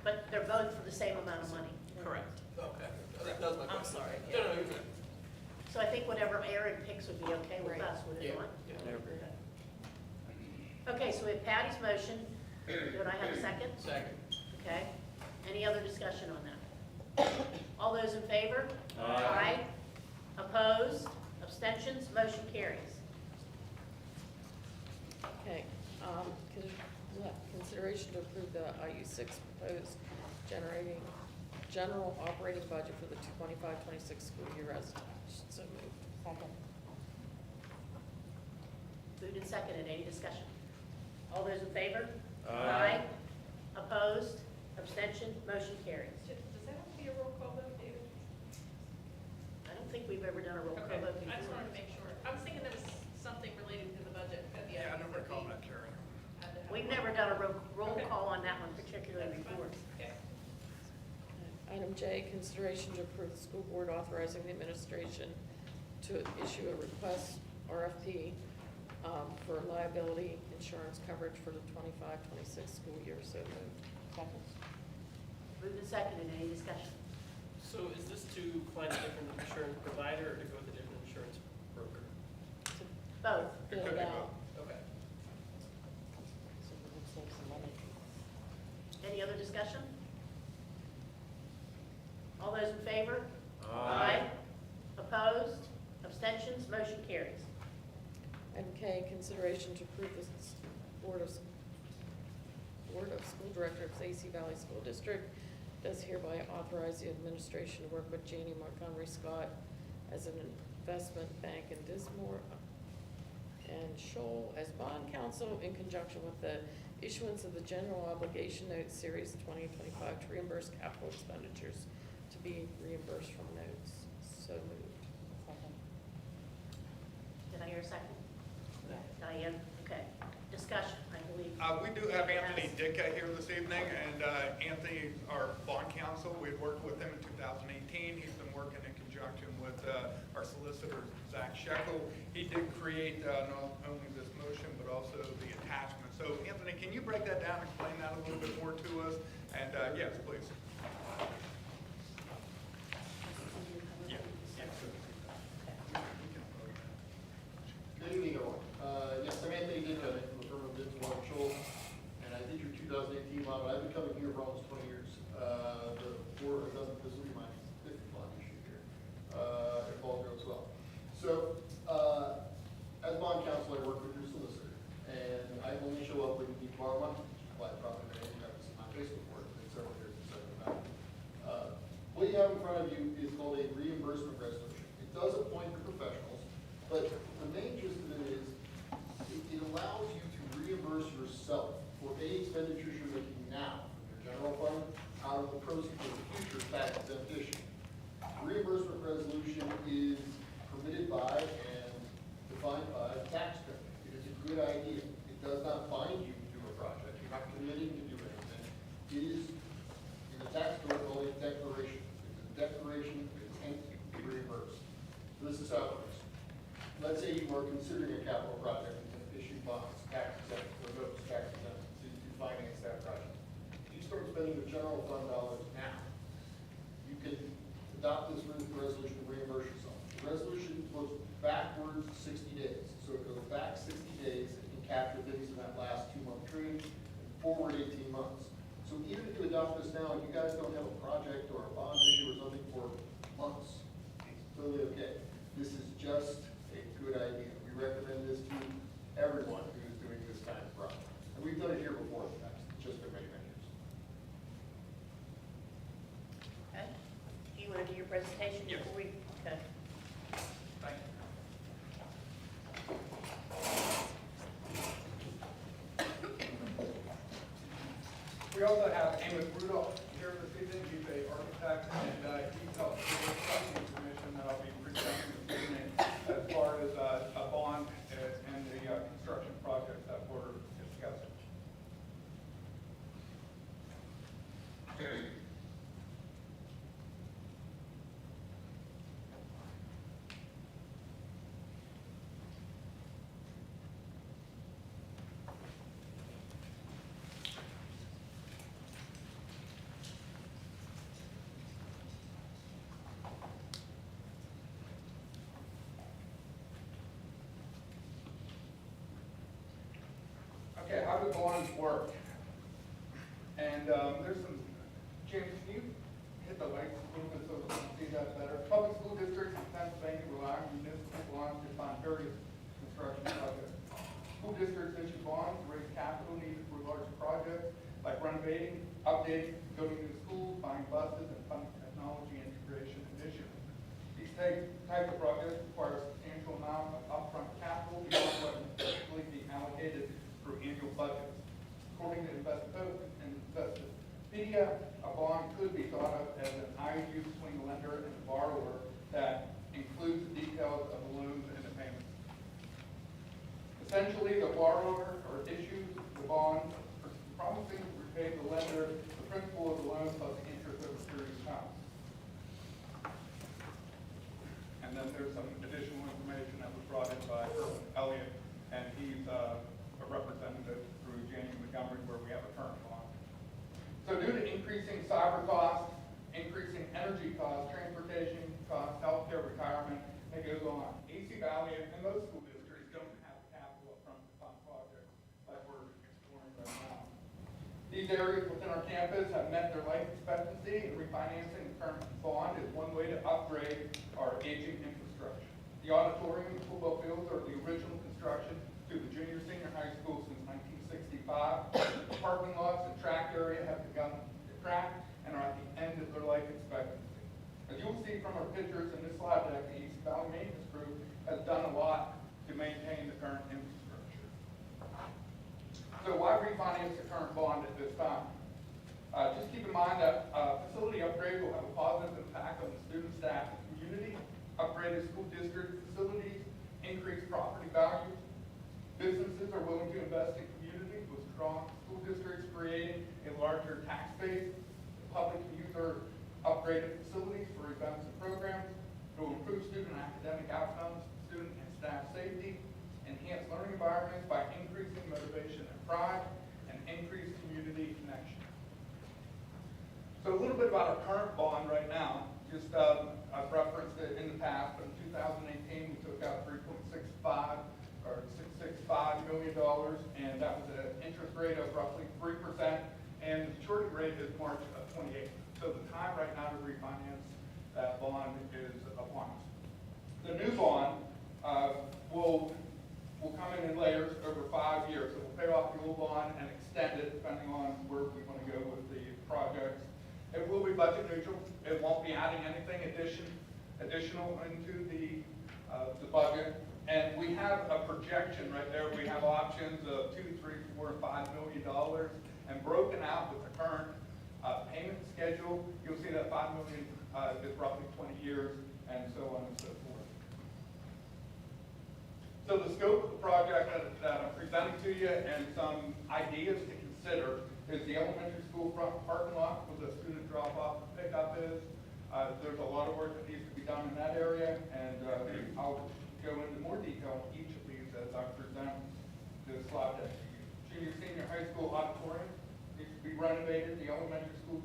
But they're both for the same amount of money. Correct. Okay, that was my I'm question. sorry, No, yeah. no, you're good. So I think whatever Aaron picks would be okay with Right. us, would it Yeah. not? Yeah. Okay, so we have Patty's motion. Do I have a second? Second. Okay. Any other discussion on that? All those in favor? Aye. Opposed? Abstentions? Motion carries. Okay, consideration to approve the IU6 proposed generating general operating budget for the 25-26 school year as so moved. Second. Moved and seconded. Any discussion? All those in favor? Aye. Opposed? Abstention? Motion carries. Does that have to be a roll call vote, David? I don't think we've ever done a roll call Okay, vote before. I just wanted to make sure. I was thinking there was something related to the budget at the end. Yeah, I don't recall that, Terry. We've never done a roll Okay. call on that one particularly That's fine. before. Okay. Item J, consideration to approve the school board authorizing the administration to issue a request RFP for liability insurance coverage for the 25-26 school year, so moved. Second. Moved and seconded. Any discussion? So is this to find a different insurance provider or to go with a different insurance broker? Both. Fill could it be out. Okay. So we can save some money. Any other discussion? All those in favor? Opposed? Abstentions? Motion carries. Item K, consideration to approve the Board of School Director of AC Valley School District does hereby authorize the administration to work with Janie Montgomery Scott as an investment bank in Dismore and Shoal as bond counsel in conjunction with the issuance of the general obligation note series 2025 to reimburse capital expenditures to be reimbursed from notes. So moved. Did I hear a second? Diane? Okay. Discussion, I believe. We do have Anthony Yes. Dicka here this evening, and Anthony, our bond counsel, we had worked with him in 2018. He's been working in conjunction with our solicitor, Zach Shekel. He did create not only this motion, but also the attachment. So Anthony, can you break that down, explain that a little bit more to us? And yes, please. Yeah. Good evening, everyone. Yes, I'm Anthony Dickon from the firm of Dinsmore and Shoal, and I did your 2018 bond, but I've been coming here for almost 20 years. The board has done, this will be my 50th bond issue here, if all goes well. So, as bond counsel, I work with your solicitor, and I only show up when you need to borrow money, which is why probably many of you haven't seen my Facebook for it, it's been several years since I've been back. What you have in front of you is called a reimbursement resolution. It does appoint the professionals, but the main gist of it is, it allows you to reimburse yourself for any expenditures you're making now from your general fund out of the proceeds of the future tax exempt issue. Reimbursement resolution is permitted by and defined by the tax code. It is a good idea. It does not bind you to do a project. You're not committing to do anything. It is, in the tax code, called a declaration. It's a declaration of intent to reimburse. So this is how it works. Let's say you are considering a capital project and issue bonds, tax exempt, or notes, tax exempt, to finance that project. You start spending the general fund dollars now. You can adopt this resolution to reimburse yourself. The resolution looks backwards 60 days. So it goes back 60 days and can capture things in that last 2-month period and forward 18 months. So even if you adopt this now, and you guys don't have a project or a bond issue or something for months, it's totally okay. This is just a good idea. We recommend this to everyone who is doing this kind of project. And we've done it here before, that's just been many, many years. Okay. Do you want to do your presentation Yes. before we, okay. Thank you. We also have Amos Rudolph here this evening. He's a architect, and he helped with the information that I'll be presenting this evening as far as a bond and the construction project that we're discussing. Okay, how do bonds work? And there's some, James, can you hit the lights a little bit so we can see that better? Public school districts in Pennsylvania rely on municipal bonds to fund various construction projects. School districts issue bonds to raise capital needed for large projects like renovating, updating, building new schools, buying buses, and funding technology integration initiatives. These types of projects require a substantial amount of upfront capital beyond what can typically be allocated through annual budgets. According to Investopedia, a bond could be thought of as an IOU between the lender and the borrower that includes the details of the loans and the payments. Essentially, the borrower issues the bond promising to repay the lender the principal of the loan plus the interest over a period of time. And then there's some additional information that was brought in by Irwin Elliott, and he's a representative through Janie Montgomery, where we have a current bond. So due to increasing cyber costs, increasing energy costs, transportation costs, healthcare, retirement, it goes on. AC Valley and most school districts don't have capital upfront to fund projects like we're exploring right now. These areas within our campus have met their life expectancy, and refinancing the current bond is one way to upgrade our aging infrastructure. The auditorium and football fields are the original construction to the junior senior high school since 1965. The parking lots and track area have begun to crack and are at the end of their life expectancy. As you'll see from our pictures in this slide deck, the East Valley Maintenance Group has done a lot to maintain the current infrastructure. So why refinance the current bond at this time? Just keep in mind that facility upgrades will have a positive impact on the student, staff, and community. Upgraded school district facilities increase property values. Businesses are willing to invest in communities with strong school districts, creating a larger tax base. The public can use our upgraded facilities for events and programs. It will improve student and academic outcomes, student and staff safety, enhance learning environments by increasing motivation and pride, and increase community connection. So a little bit about our current bond right now. Just I've referenced it in the past, but in 2018 we took out $665 million, and that was an interest rate of roughly 3%, and the maturity rate is March of 28. So the time right now to refinance that bond is upon us. The new bond will come in layers over 5 years. So we'll pay off the old bond and extend it depending on where we want to go with the projects. It will be budget neutral. It won't be adding anything additional into the budget. And we have a projection right there. We have options of $2, $3, $4, and $5 million, and broken out with the current payment schedule. You'll see that $5 million is roughly 20 years, and so on and so forth. So the scope of the project that I'm presenting to you and some ideas to consider is the elementary school front parking lot where the student drop-off and pickup is. There's a lot of work that needs to be done in that area, and I'll go into more detail on each of these as I present this slide deck to you. Junior senior high school auditorium needs to be renovated. The elementary school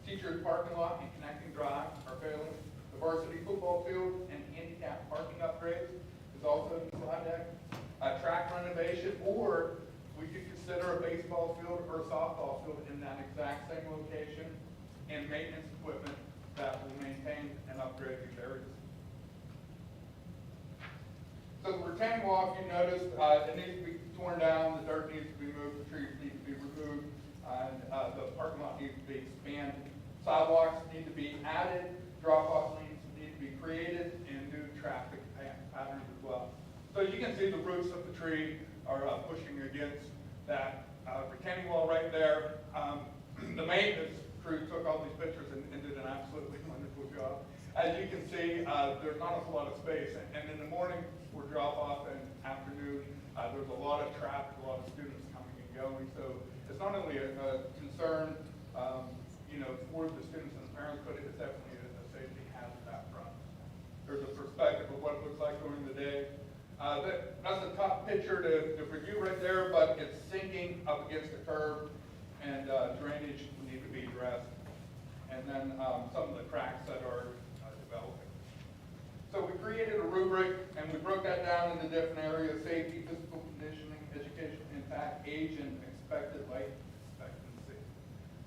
teachers parking lot and connecting drive are failing. The varsity football field and handicap parking upgrades is also in the slide deck. Track renovation or we could consider a baseball field or a softball field in that exact same location and maintenance equipment that will maintain and upgrade these areas. So the retaining wall, if you noticed, it needs to be torn down, the dirt needs to be moved, the trees need to be removed, and the parking lot needs to be expanded. Sidewalks need to be added, drop-off lanes need to be created, and new traffic patterns as well. So you can see the roots of the tree are pushing against that retaining wall right there. The maintenance crew took all these pictures and did an absolutely wonderful job. As you can see, there's not a whole lot of space, and in the morning for drop-off and afternoon, there's a lot of traffic, a lot of students coming and going. So it's not only a concern, for the students and the parents, but it's definitely a safety hazard out front. There's a perspective of what it looks like during the day. That's the top picture to review right there, but it's sinking up against the curb, and drainage need to be addressed. And then some of the cracks that are developing. So we created a rubric, and we broke that down into different areas: safety, physical conditioning, educational impact, age, and expected life expectancy.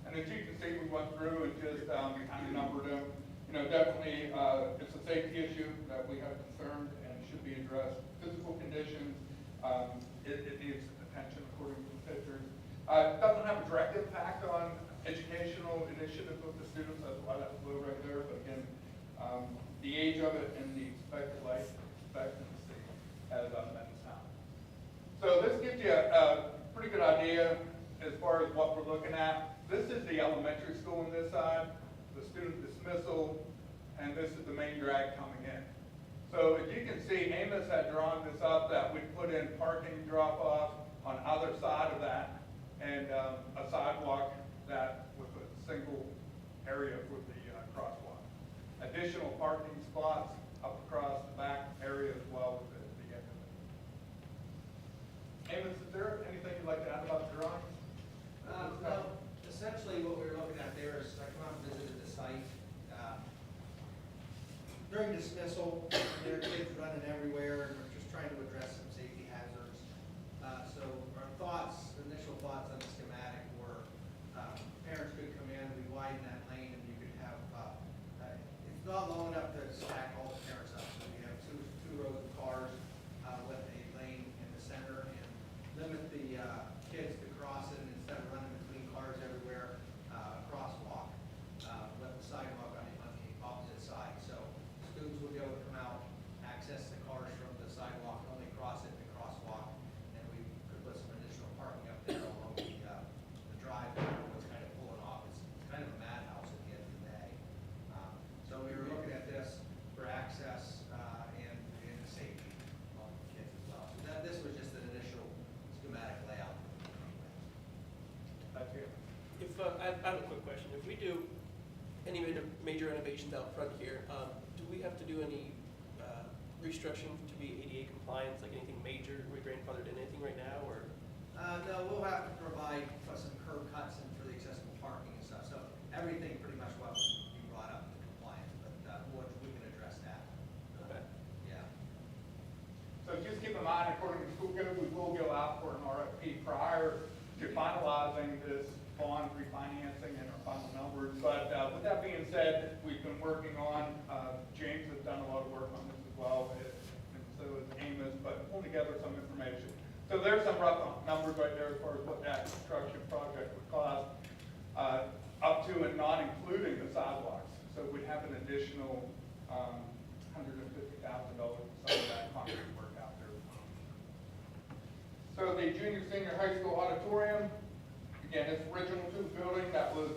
And as you can see, we went through and just kind of numbered them. Definitely it's a safety issue that we have concerned and should be addressed. Physical conditions, it needs attention according to the pictures. It doesn't have a direct impact on educational initiatives with the students. That's why that's blue right there. But again, the age of it and the expected life expectancy has been sound. So this gives you a pretty good idea as far as what we're looking at. This is the elementary school on this side, the student dismissal, and this is the main drag coming in. So as you can see, Amos had drawn this up that we put in parking drop-off on either side of that, and a sidewalk that with a single area for the crosswalk. Additional parking spots up across the back area as well with the end of it. Amos, is there anything you'd like to add about the drawing? No. Essentially, what we were looking at there is I come out and visited the site. During dismissal, there are kids running everywhere, and we're just trying to address some safety hazards. So our initial thoughts on the schematic were parents could come in, we widen that lane, and you could have, it's not long enough to stack all the parents up. So we have two rows of cars with a lane in the center, and limit the kids to crossing instead of running between cars everywhere. Crosswalk, let the sidewalk on the opposite side. So students would be able to come out, access the cars from the sidewalk, only cross it in the crosswalk, and we could put some additional parking up there along the drive that was kind of pulling off. It's kind of a madhouse at the end of the day. So we were looking at this for access and safety on the kids as well. So this was just an initial schematic layout. Back here. If, I have a quick question. If we do any major renovations out front here, do we have to do any restructuring to be ADA compliant, like anything major? Are we grandfathered in anything right now, or? No, we'll have to provide some curb cuts and for the accessible parking and stuff. So everything pretty much will be brought up to compliance, but we can address that. Okay. Yeah. So just keep in mind, according to school code, we will go out for an RFP prior to finalizing this bond refinancing and our final numbers. But with that being said, we've been working on, James has done a lot of work on this as well, and so has Amos, but pulling together some information. So there's some rough numbers right there as far as what that construction project would cost, up to and not including the sidewalks. So we have an additional $150,000 for some of that concrete work out there. So the junior senior high school auditorium, again, it's original to the building that was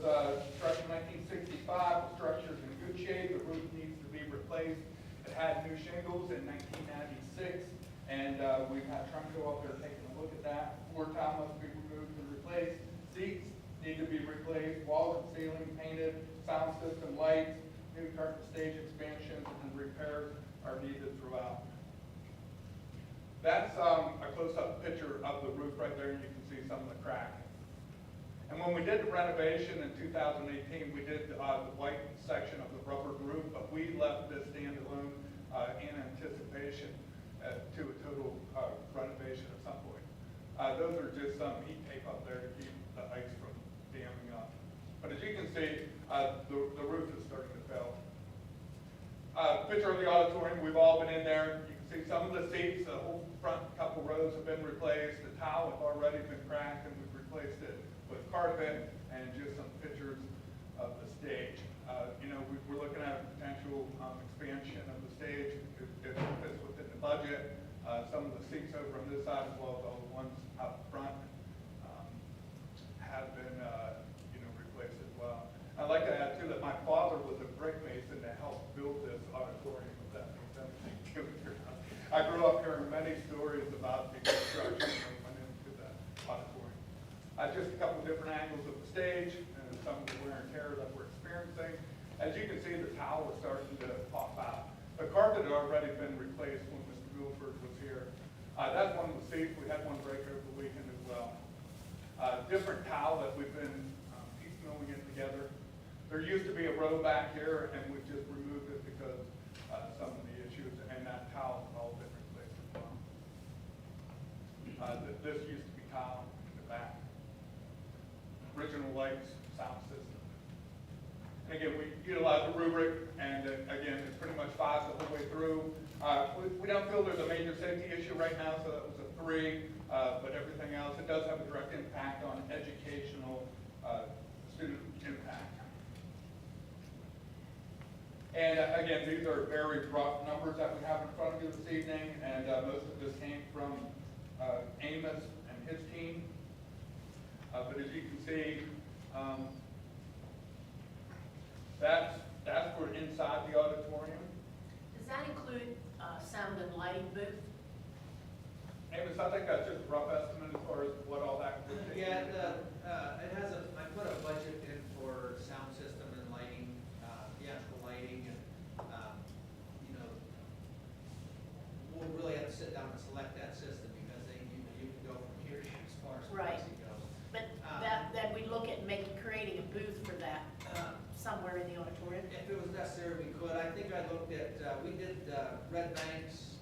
constructed in 1965. The structure's in good shape. The roof needs to be replaced. It had new shingles in 1996, and we've had Trump go up there taking a look at that. Floor tile must be removed and replaced. Seats need to be replaced. Walls and ceiling painted. Sound system, lights, new curtain stage expansions, and repairs are needed throughout. That's a close-up picture of the roof right there, and you can see some of the cracks. And when we did the renovation in 2018, we did the white section of the rubber roof, but we left this standalone in anticipation to a total renovation at some point. Those are just with some heat tape up there to keep the ice from damming up. But as you can see, the roof is starting to fail. Picture of the auditorium, we've all been in there. You can see some of the seats, the whole front couple rows have been replaced. The towel has already been cracked and we've replaced it with carpet and just some pictures of the stage. We're looking at a potential expansion of the stage if it fits within the budget. Some of the seats over on this side as well as all the ones up front have been replaced as well. I'd like to add too that my father was a brick mason to help build this auditorium, if that makes anything to it. I grew up hearing many stories about the construction that went into the auditorium. Just a couple different angles of the stage and some of the wear and tear that we're experiencing. As you can see, the towel is starting to pop out. The carpet had already been replaced when Mr. Milford was here. That's one of the seats. We had one break over the weekend as well. Different towel that we've been piecemealing it together. There used to be a row back here, and we've just removed it because some of the issues, and that towel has all been replaced as well. This used to be tile in the back. Original lights, sound system. And again, we utilize the rubric, and again, it's pretty much 5 the whole way through. We don't feel there's a major safety issue right now, so that was a 3, but everything else, it does have a direct impact on educational student impact. And again, these are very rough numbers that we have in front of you this evening, and most of this came from Amos and his team. But as you can see, that's for inside the auditorium. Does that include sound and lighting booth? Amos, I think that's just a rough estimate as far as what all that would take. Yeah, it has I put a budget in for sound system and lighting, theatrical lighting, and, we'll really have to sit down and select that system because you can go from here to as far as Right. pricing goes. But then we look at creating a booth for that somewhere in the auditorium? If it was necessary, we could. I think I looked at, we did Red Bank's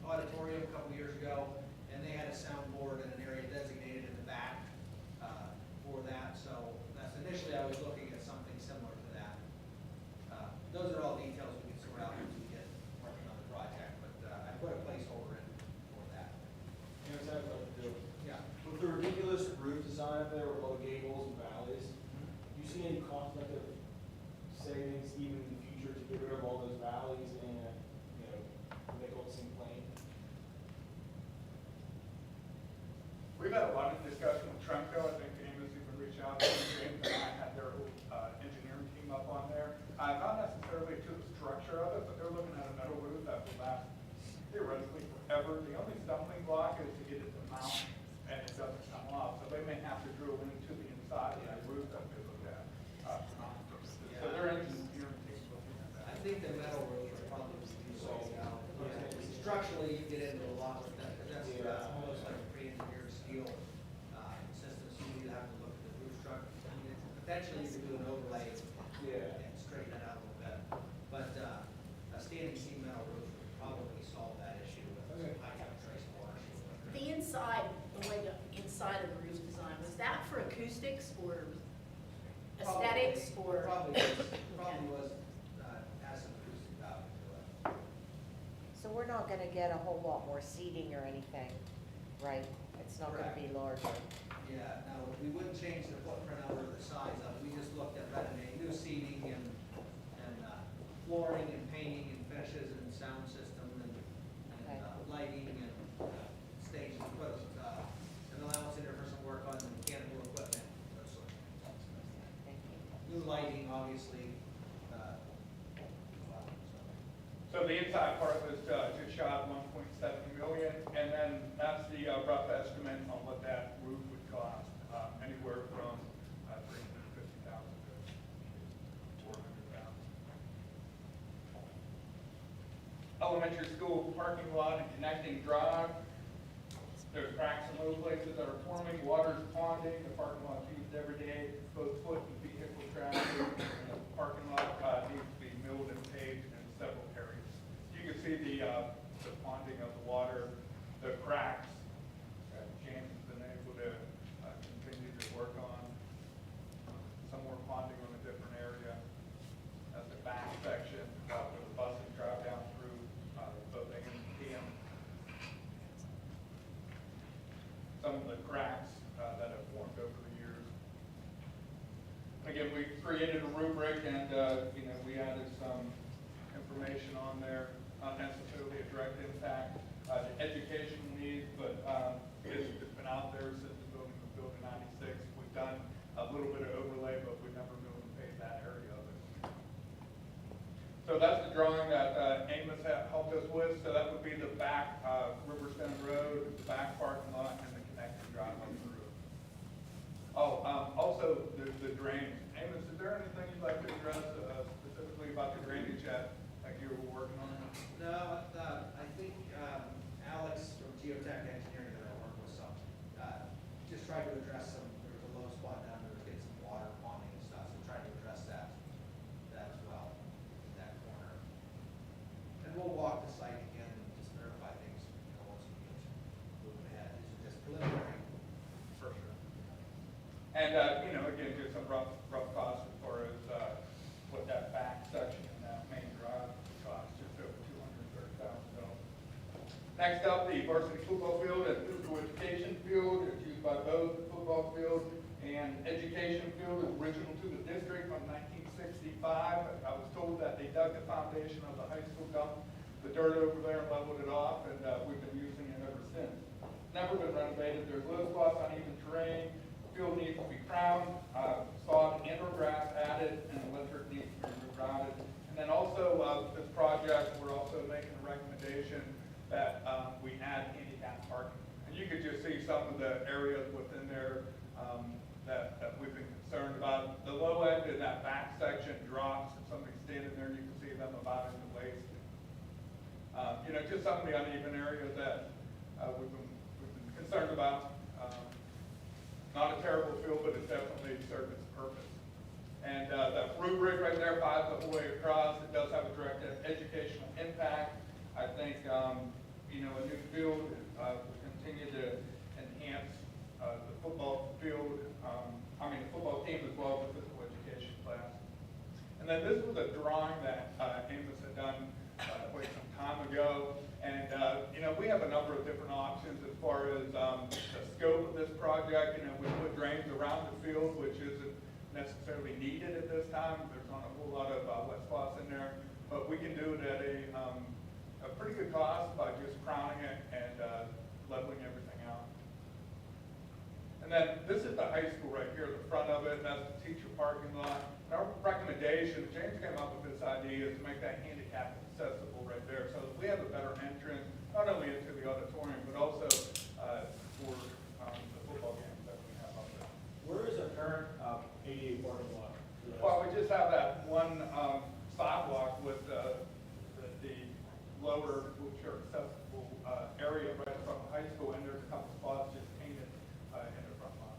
auditorium a couple years ago, and they had a soundboard in an area designated in the back for that. So that's initially I was looking at something similar to that. Those are all details we can sort out as we get working on the project, but I put a placeholder in for that. Yeah. With the ridiculous roof design up there with all the gables and valleys, do you see any cost-effective savings even in the future to get rid of all those valleys and, make all the same plane? We've had a lot of discussion with Tremco. I think Amos even reached out to them. James and I had their whole engineering team up on there. Not necessarily to the structure of it, but they're looking at a metal roof that will last theoretically forever. The only stumbling block is to get it to mount, and it doesn't come off. So they may have to drill into the inside of that roof that they look at. So their engineering team is looking at that. I think the metal roof would probably be solved out. Structurally, you get into a lot with that, because that's almost like a pre-engineered steel system, so you have to look at the roof structure. I mean, potentially you could do an overlay and straighten that out a little bit. But a standing seam metal roof would probably solve that issue with high trace water. The inside, inside of the roof design, was that for acoustics or aesthetics or? Probably was, has some acoustic value to it. So we're not gonna get a whole lot more seating or anything, right? It's not gonna be larger. Yeah, no, we wouldn't change the footprint or the size of it. We just looked at renovating new seating and flooring and painting and finishes and sound system and lighting and stage. We put an allowance in there for some work on the mechanical equipment. Those sorts of things. Thank you. New lighting, obviously. So the inside part was just shot 1.7 million, and then that's the rough estimate on what that roof would cost, anywhere from 350,000 to 400,000. Elementary school parking lot and connecting drive. There's cracks in those places that are forming, water's ponding, the parking lot's used every day, both foot and vehicle traffic. The parking lot needs to be milled and paved in several areas. You can see the ponding of the water, the cracks, jams in some of the cracks that have formed over the years. Again, we created a rubric and, we added some information on there, not necessarily a direct impact to educational needs, but it's been out there since the building was built in '96. We've done a little bit of overlay, but we've never really paid that area of it. So that's the drawing that Amos helped us with. So that would be the back Riverstone Road, the back parking lot, and the connecting drive up the road. Oh, also the drainage. Amos, is there anything you'd like to address specifically about the drainage that you were working on? No, I think Alex from Geotech Engineering that I work with some, just tried to address some, there was a low spot down there, getting some water ponding and stuff, so trying to address that as well, in that corner. And we'll walk the site again and just verify things, once we get moving ahead. These are just preliminary. For sure. And, again, just some rough costs as far as what that back section and that main drive costs, just over $230,000. Next up, the varsity football field and physical education field. It's used by both the football field and education field, original to the district from 1965. I was told that they dug the foundation of the high school, dumped the dirt over there and leveled it off, and we've been using it ever since. Never been renovated. There's low spots, uneven terrain. Field needs to be crowned, sod and or grass added, and electric needs to be rerouted. And then also, this project, we're also making a recommendation that we add handicap parking. And you could just see some of the areas within there that we've been concerned about. The low end in that back section drops. If somebody's standing there, you can see them about in the waist. Just some of the uneven areas that we've been concerned about. Not a terrible field, but it definitely served its purpose. And that rubric right there, 5 the whole way across, it does have a direct educational impact. I think, a new field will continue to enhance the football field, the football team as well as the physical education class. And then this was a drawing that Amos had done quite some time ago. And, we have a number of different options as far as the scope of this project. We put drains around the field, which isn't necessarily needed at this time. There's not a whole lot of wet spots in there. But we can do it at a pretty good cost by just crowning it and leveling everything out. And then this is the high school right here, the front of it, and that's the teacher parking lot. And our recommendation, James came up with this idea, is to make that handicap accessible right there so that we have a better entrance, not only into the auditorium, but also for the football games that we have up there. Where is our current ADA parking lot? Well, we just have that one sidewalk with the lower, wheelchair accessible area right in front of high school, and there's a couple spots just painted in the front lawn.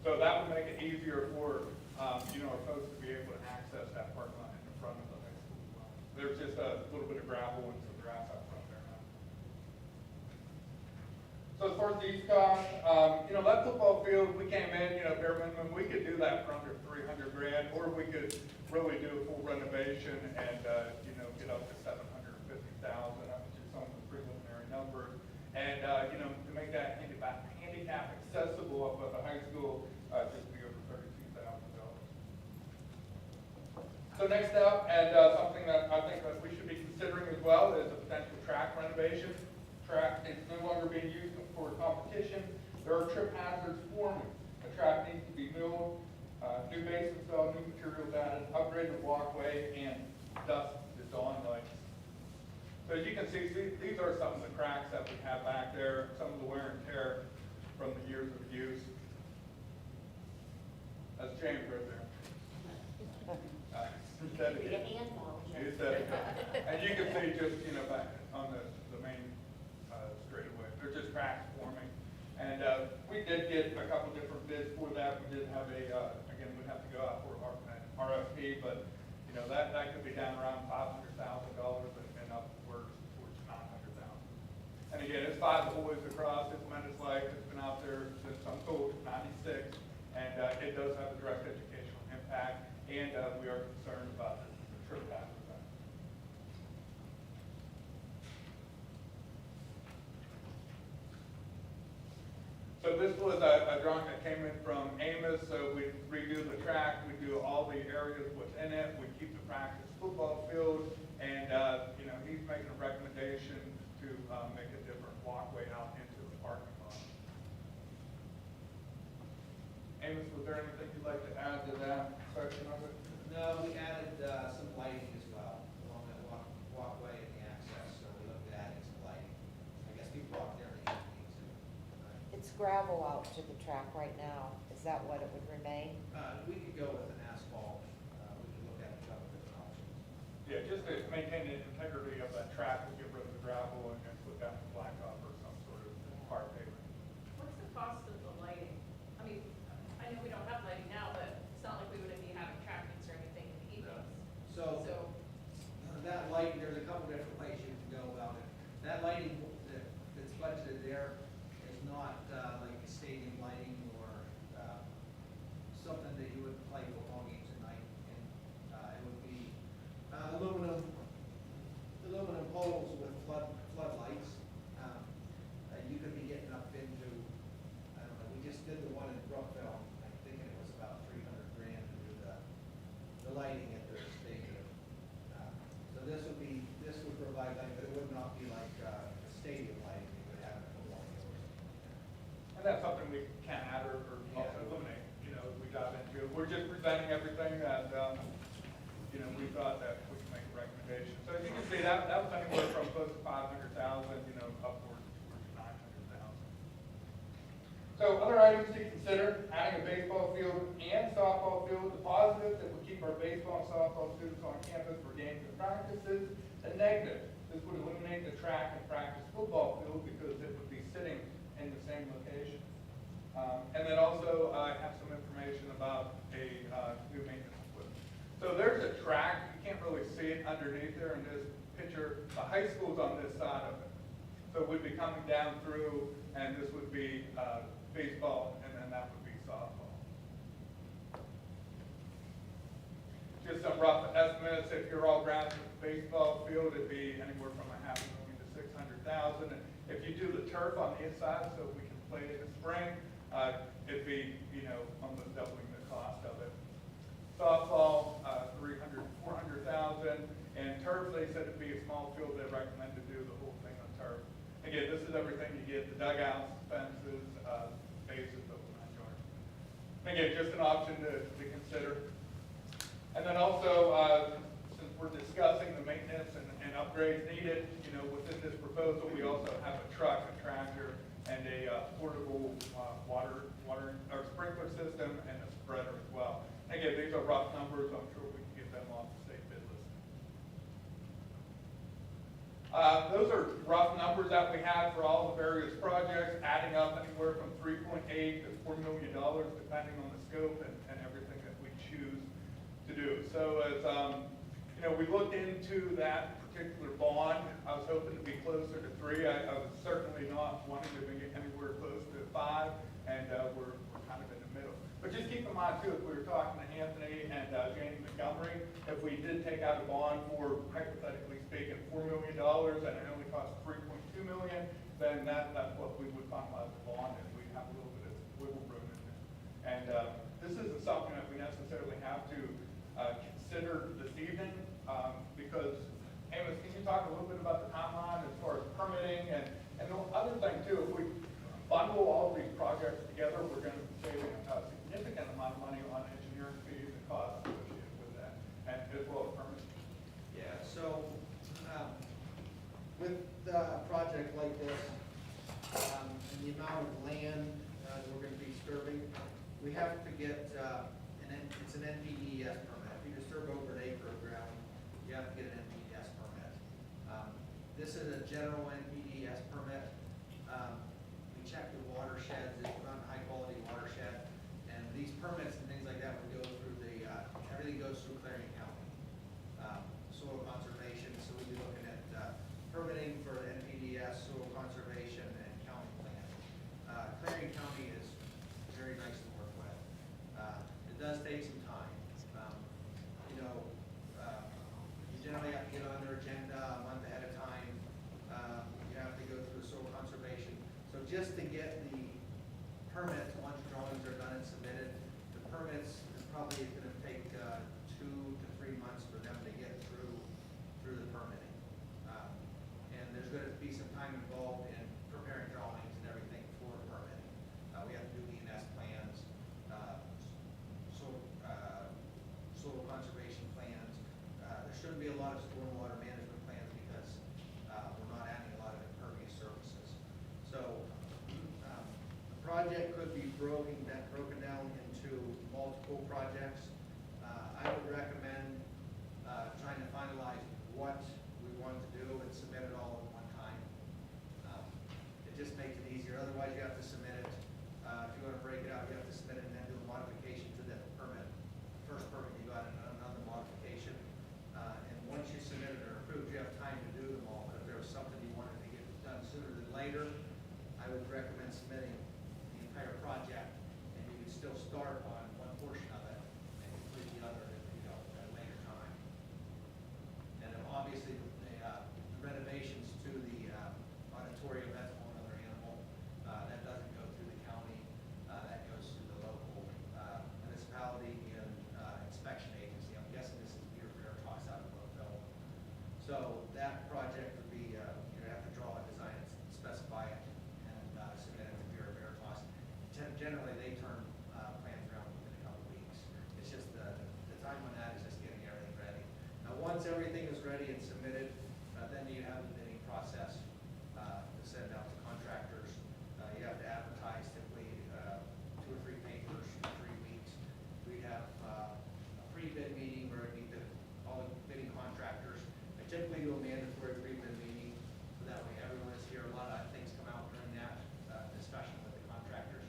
So that would make it easier for our folks to be able to access that parking lot in the front of the high school as well. There's just a little bit of gravel and some grass out front there now. So as far as these costs, that football field, we came in, bare minimum, we could do that for under $300,000, or we could really do a full renovation and, get up to $750,000, which is some of the preliminary numbers. And, to make that handicap accessible up at the high school, just be over $32,000. So next up, and something that I think that we should be considering as well, is a potential track renovation. Track is no longer being used for competition. There are trip hazards forming. The track needs to be milled, new base installed, new materials added, upgraded walkway, and dust to dawn lights. So as you can see, these are some of the cracks that we have back there, some of the wear and tear from the years of use. That's James right there. He said it. He said it. And you can see just, back on the main straightaway, there's just cracks forming. And we did get a couple different bids for that. We did have again, we'd have to go out for an RFP, but, that could be down around $500,000 and upwards towards $900,000. And again, it's 5 boys across. It's tremendous life. It's been out there since I'm told 96, and it does have a direct educational impact, and we are concerned about the trip hazard. So this was a drawing that came in from Amos, so we redo the track, we do all the areas within it, we keep the practice football field, and, you know, he's making a recommendation to make a different walkway out into the parking lot. Amos, was there anything you'd like to add to that section of it? No, we added some lighting as well along that walkway and the access, so we looked at adding some lighting. I guess people walk there in the evenings. It's gravel out to the track right now. Is that what it would remain? We could go with an asphalt. We could look at a couple different options. Yeah, just to maintain the integrity of that track, we'll get rid of the gravel and put down the blacktop or some sort of hard pavement. What's the cost of the lighting? I mean, I know we don't have lighting now, but it's not like we wouldn't be having traffics or anything in the evenings. So that lighting, there's a couple different ways you can go about it. That lighting that's budgeted there is not like a stadium lighting or something that you would play football games at night. And it would be aluminum poles with floodlights. You could be getting up into, I don't know, we just did the one in Brookville. I'm thinking it was about $300,000 to do the lighting at their stadium. So this would provide light, but it would not be like a stadium lighting you would have at a football game or something like that. And that's something we can add or also eliminate, you know, as we dive into it. We're just presenting everything that, you know, we thought that we could make a recommendation. So as you can see, that was anywhere from close to 500,000, you know, upwards towards 900,000. So other items to consider, adding a baseball field and softball field. The positives, it would keep our baseball and softball students on campus for games and practices. The negative, this would eliminate the track and practice football field because it would be sitting in the same location. And then also, I have some information about a new maintenance equipment. So there's a track, you can't really see it underneath there in this picture. The high school's on this side of it. So we'd be coming down through, and this would be baseball, and then that would be softball. Just some rough estimates, if you're all ground to the baseball field, it'd be anywhere from $500,000 to $600,000. And if you do the turf on the inside, so we can play in the spring, it'd be, you know, almost doubling the cost of it. Softball, $300,000 to $400,000, and turf, they said it'd be a small field. They recommend to do the whole thing on turf. Again, this is everything you get: the dugouts, fences, bases, those 9 yards. Again, just an option to consider. And then also, since we're discussing the maintenance and upgrades needed, you know, within this proposal, we also have a truck, a tractor, and a portable water or sprinkler system and a spreader as well. Again, these are rough numbers. I'm sure we can get them off the state bid list. Those are rough numbers that we have for all the various projects, adding up anywhere from $3.8 to $4 million, depending on the scope and everything that we choose to do. So as you know, we looked into that particular bond. I was hoping to be closer to 3. I was certainly not wanting to be anywhere close to 5, and we're kind of in the middle. But just keep in mind too, if we were talking to Anthony and Jane Montgomery, if we did take out a bond for, hypothetically speaking, $4 million and it only cost $3.2 million, then that's what we would finalize the bond, and we'd have a little bit of wiggle room in there. And this isn't something that we necessarily have to consider this evening, because Amos, can you talk a little bit about the timeline as far as permitting and the other thing too? If we bundle all of these projects together, we're going to be saving a significant amount of money on engineering fees and costs associated with that, and as well as permitting. Yeah, so with a project like this, and the amount of land that we're going to be disturbing, we have to get it's an NPDES permit. If you disturb over an acre of ground, you have to get an NPDES permit. This is a general NPDES permit. We check the watersheds, it's not a high quality watershed, and these permits and things like that would go through everything goes through Clarion County. Soil conservation, so we'd be looking at permitting for NPDES, soil conservation, and county plan. Clarion County is very nice to work with. It does take some time. You know, you generally have to get on their agenda a month ahead of time. You have to go through the soil conservation. So just to get the permits, once drawings are done and submitted, the permits is probably gonna take 2 to 3 months for them to get through the permitting. And there's gonna be some time involved in preparing drawings and everything for permitting. We have to do E&S plans, soil conservation plans. There shouldn't be a lot of stormwater management plans because we're not adding a lot of impervious surfaces. So the project could be broken down into multiple projects. I would recommend trying to finalize what we want to do and submit it all at one time. It just makes it easier. Otherwise, you have to submit it. If you want to break it out, you have to submit it and then do a modification to the permit. First permit you got, and another modification. And once you submit it or approved, you have time to do them all. But if there was something you wanted to get done sooner than later, I would recommend submitting the entire project, and you can still start on one portion of it and complete the other, at a later time. And then obviously, the renovations to the auditorium, that's a whole other animal. That doesn't go through the county, that goes through the local municipality and inspection agency. I'm guessing this is Bureau Veritas out of Louisville. So that project would be, you'd have to draw a design and specify it and submit it to Bureau Veritas. Generally, they turn plans around within a couple weeks. It's just the time on that is just getting everything ready. Now, once everything is ready and submitted, then you have the bidding process to send out to contractors. You have to advertise typically 2 or 3 papers for 3 weeks. We have a pre-bid meeting where we meet all the bidding contractors. I typically do a mandatory pre-bid meeting, so that way everyone is here. A lot of things come out during that discussion with the contractors.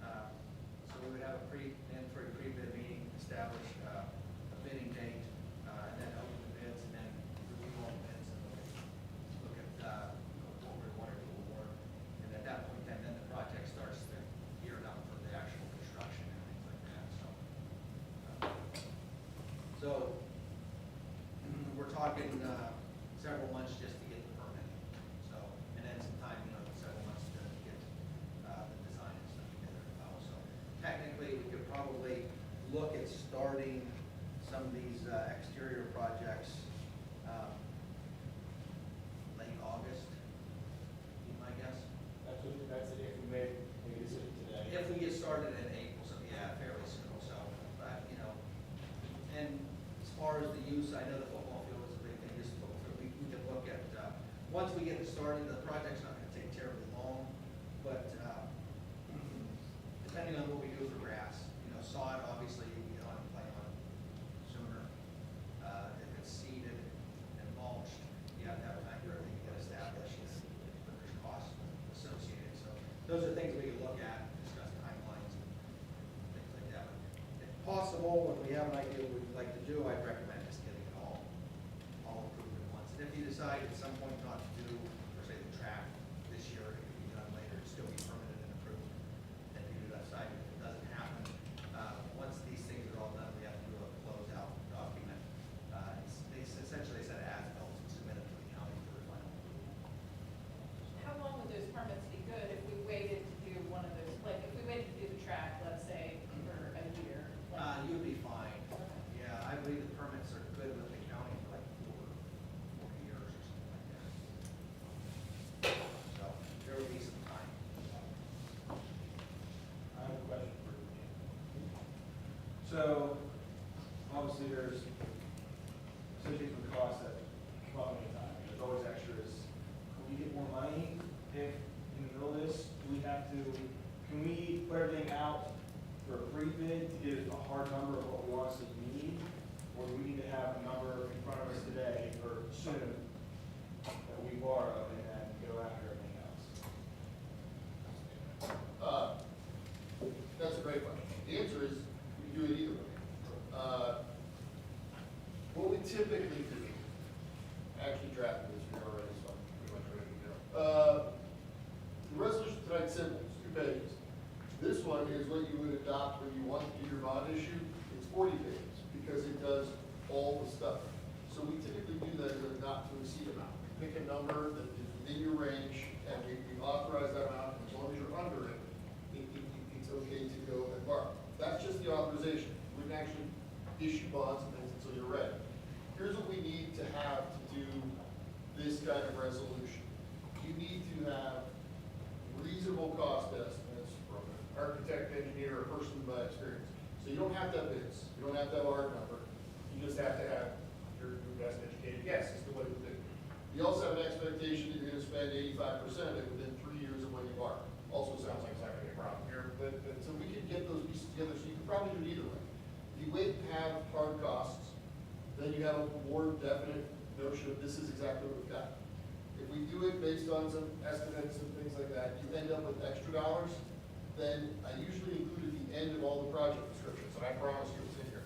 So we would have a mandatory pre-bid meeting, establish a bidding date, and then open the bids, and then review all the bids and look at what we wanted to award. And at that point, then the project starts to gear up for the actual construction and things like that. So we're talking several months just to get the permit. So, and then some time, several months to get the design and stuff together as well. So technically, we could probably look at starting some of these exterior projects late August, be my guess. That's it, if we make a decision today. If we get started in April, so yeah, fairly soon, so, and as far as the use, I know the football field is a big thing, just football field, we can look at, once we get it started, the project's not gonna take terribly long, but, depending on what we do for grass, sod, obviously, you can get on and play on sooner. If it's seeded and mulched, you have to have time for everything to get established, but there's costs associated, so those are things we can look at, discuss timelines and things like that. But if possible, when we have an idea what we'd like to do, I'd recommend just getting it all approved at once. And if you decide at some point not to do, or say the track this year, it can be done later, it'll still be permitted and approved, then you do that side. If it doesn't happen, once these things are all done, we have to do a closeout document. They essentially set as-built and submit it to the county for the final approval. How long would those permits be good if we waited to do one of those, like if we waited to do the track, let's say, for a year? You'd be fine. Yeah, I believe the permits are good with the county for like 4 years or something like that. So there will be some time. I have a question for you. So, obviously there's associated with costs that come up anytime. There's always extras. Can we get more money if in the middle of this, do we have to, can we put everything out for a pre-bid to get a hard number of what we honestly need? Or do we need to have a number in front of us today or soon that we borrow and then go after everything else? That's a great question. The answer is we can do it either way. What we typically do, actually drafted this here already, so I'm pretty much ready to go. The resolution tonight's simple, it's 2 pages. This one is what you would adopt when you want to do your bond issue. It's 40 pages because it does all the stuff. So we typically do that as a not to exceed amount. We pick a number that is within your range and we authorize that amount, and as long as you're under it, it issue bonds and things until you're ready. Here's what we need to have to do this kind of resolution. You need to have reasonable cost estimates from an architect, engineer, or person by experience. So you don't have to have bids, you don't have to have a hard number, you just have to have your best educated guess as to what it would do. You also have an expectation that you're gonna spend 85% of it within 3 years of when you borrow. Also sounds like it's not gonna be a problem here, but so we can get those pieces together, so you can probably do it either way. If you wait and have hard costs, then you have a more definite notion of this is exactly what we've got. If we do it based on some estimates and things like that, you end up with extra dollars, then I usually include at the end of all the project descriptions, and I promise you it's in here.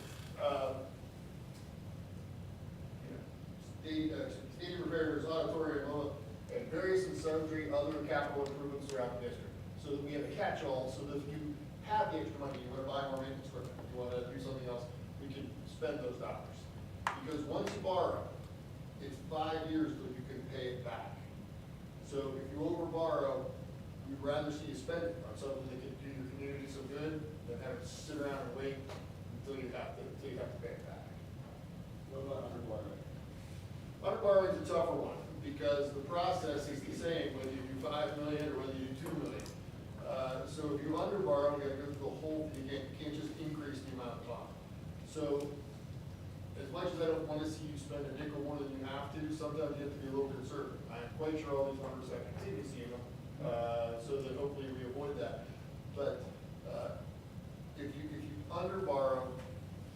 Stadium repairs, auditorium, and various and sundry other capital improvements throughout the district. So that we have a catch-all, so that if you have the extra money, you want to buy more maintenance equipment, you want to do something else, we can spend those dollars. Because once you borrow, it's 5 years till you can pay it back. So if you over borrow, we'd rather see you spend it on something that can do your community some good than have it sit around and wait until you have to pay it back. What about under borrowing? Under borrowing is a tougher one because the process is the same whether you do 5 million or whether you do 2 million. So if you under borrow, you got to go through the whole thing again. You can't just increase the amount of bond. So as much as I don't want to see you spend a nickel more than you have to, sometimes you have to be a little conservative. I'm quite sure all these numbers I continue seeing them, so that hopefully we avoid that. But if you under borrow,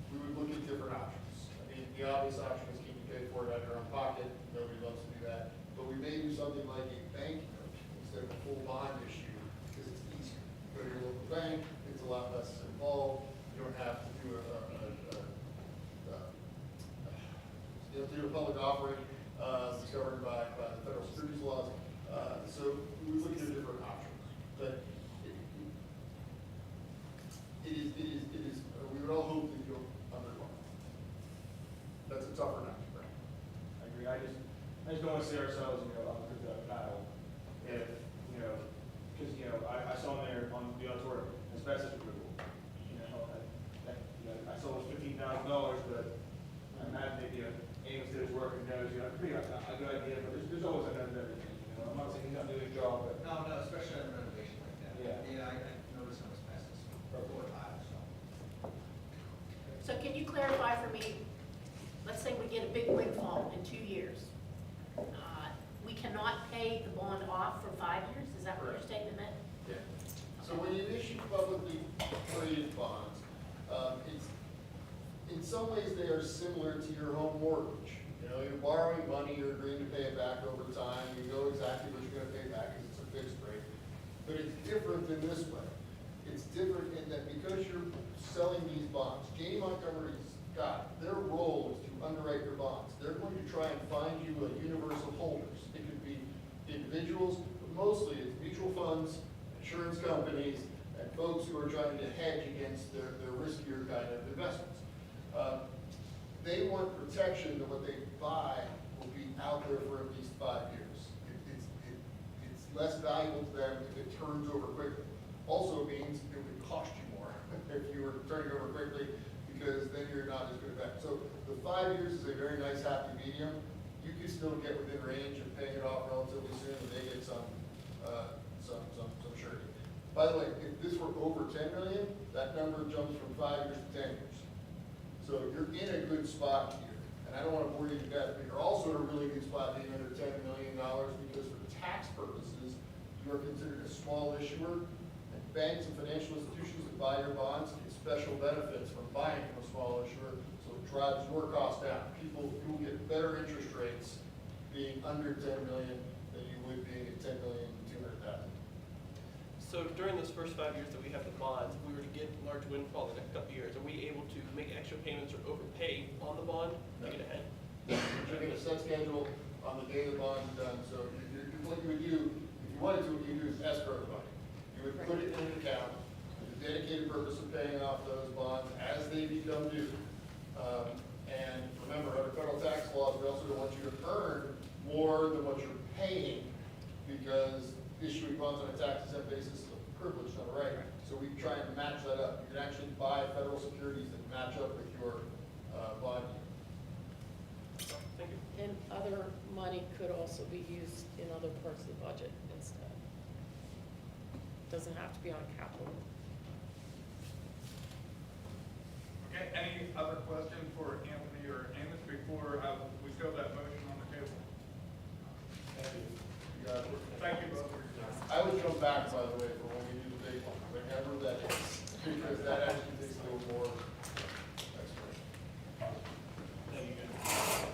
we would look at different options. I mean, the obvious option is can you pay for it out of your own pocket? Nobody loves to do that. But we may do something like a bank note instead of a full bond issue because it's easier. Go to your local bank, it's a lot less involved. You don't have to do a public offering, it's governed by the federal securities laws. So we look at different options. But it is, we would all hope that you don't underborrow. That's a tougher nut to crack. I agree. I just don't want to see ourselves, on the battle. If, because, I saw in there on the auditorium, asbestos removal. I saw it was $15,000, but I imagine that, Amos did his work and knows, a good idea, but there's always a note of everything, I'm not saying he's not doing his job, but. No, especially on a renovation like that. Yeah. I noticed some asbestos for a while, so. So can you clarify for me, let's say we get a big windfall in 2 years. We cannot pay the bond off for 5 years? Is that what your statement meant? Yeah. So when you issue publicly traded bonds, in some ways they are similar to your home mortgage. You're borrowing money, you're agreeing to pay it back over time, you know exactly what you're going to pay back because it's a fixed rate. But it's different in this way. It's different in that because you're selling these bonds, Janie Montgomery Scott, their role is to underwrite your bonds. They're going to try and find you a universe of holders. It could be individuals, but mostly it's mutual funds, insurance companies, and folks who are trying to hedge against their riskier kind of investments. They want protection that what they buy will be out there for at least 5 years. It's less valuable to them if it turns over quickly. Also means it would cost you more if you were turning over quickly because then you're not as good a bet. So the 5 years is a very nice happy medium. You can still get within range of paying it off relatively soon and they get some surety. By the way, if this were over 10 million, that number jumps from 5 years to 10 years. So you're in a good spot here. And I don't want to bore you to death, but you're also in a really good spot being under $10 million because for tax purposes, you are considered a small issuer. And banks and financial institutions that buy your bonds get special benefits from buying from a small issuer. So it drives your cost down. People get better interest rates being under 10 million than you would being at 10 million and 200,000. So during those first 5 years that we have the bonds, if we were to get a large windfall the next couple of years, are we able to make extra payments or overpay on the bond to get ahead? You're going to set schedule on the day the bond is done. So what you would do, if you wanted to, what you do is escrow the money. You would put it in an account with a dedicated purpose of paying off those bonds as they become due. And remember, under federal tax laws, we also don't want you to earn more than what you're paying because issuing bonds on a tax-exempt basis is a privilege, not a right. So we try and match that up. You can actually buy federal securities that match up with your bond. Thank you. And other money could also be used in other parts of the budget instead. Doesn't have to be on capital. Okay, any other questions for Anthony or Amos before we throw that motion on the table? Thank you. You got it. Thank you both for your time. I would come back, by the way, for when we do the big one, whenever that is, because that actually takes a little more explanation. Thank you, guys.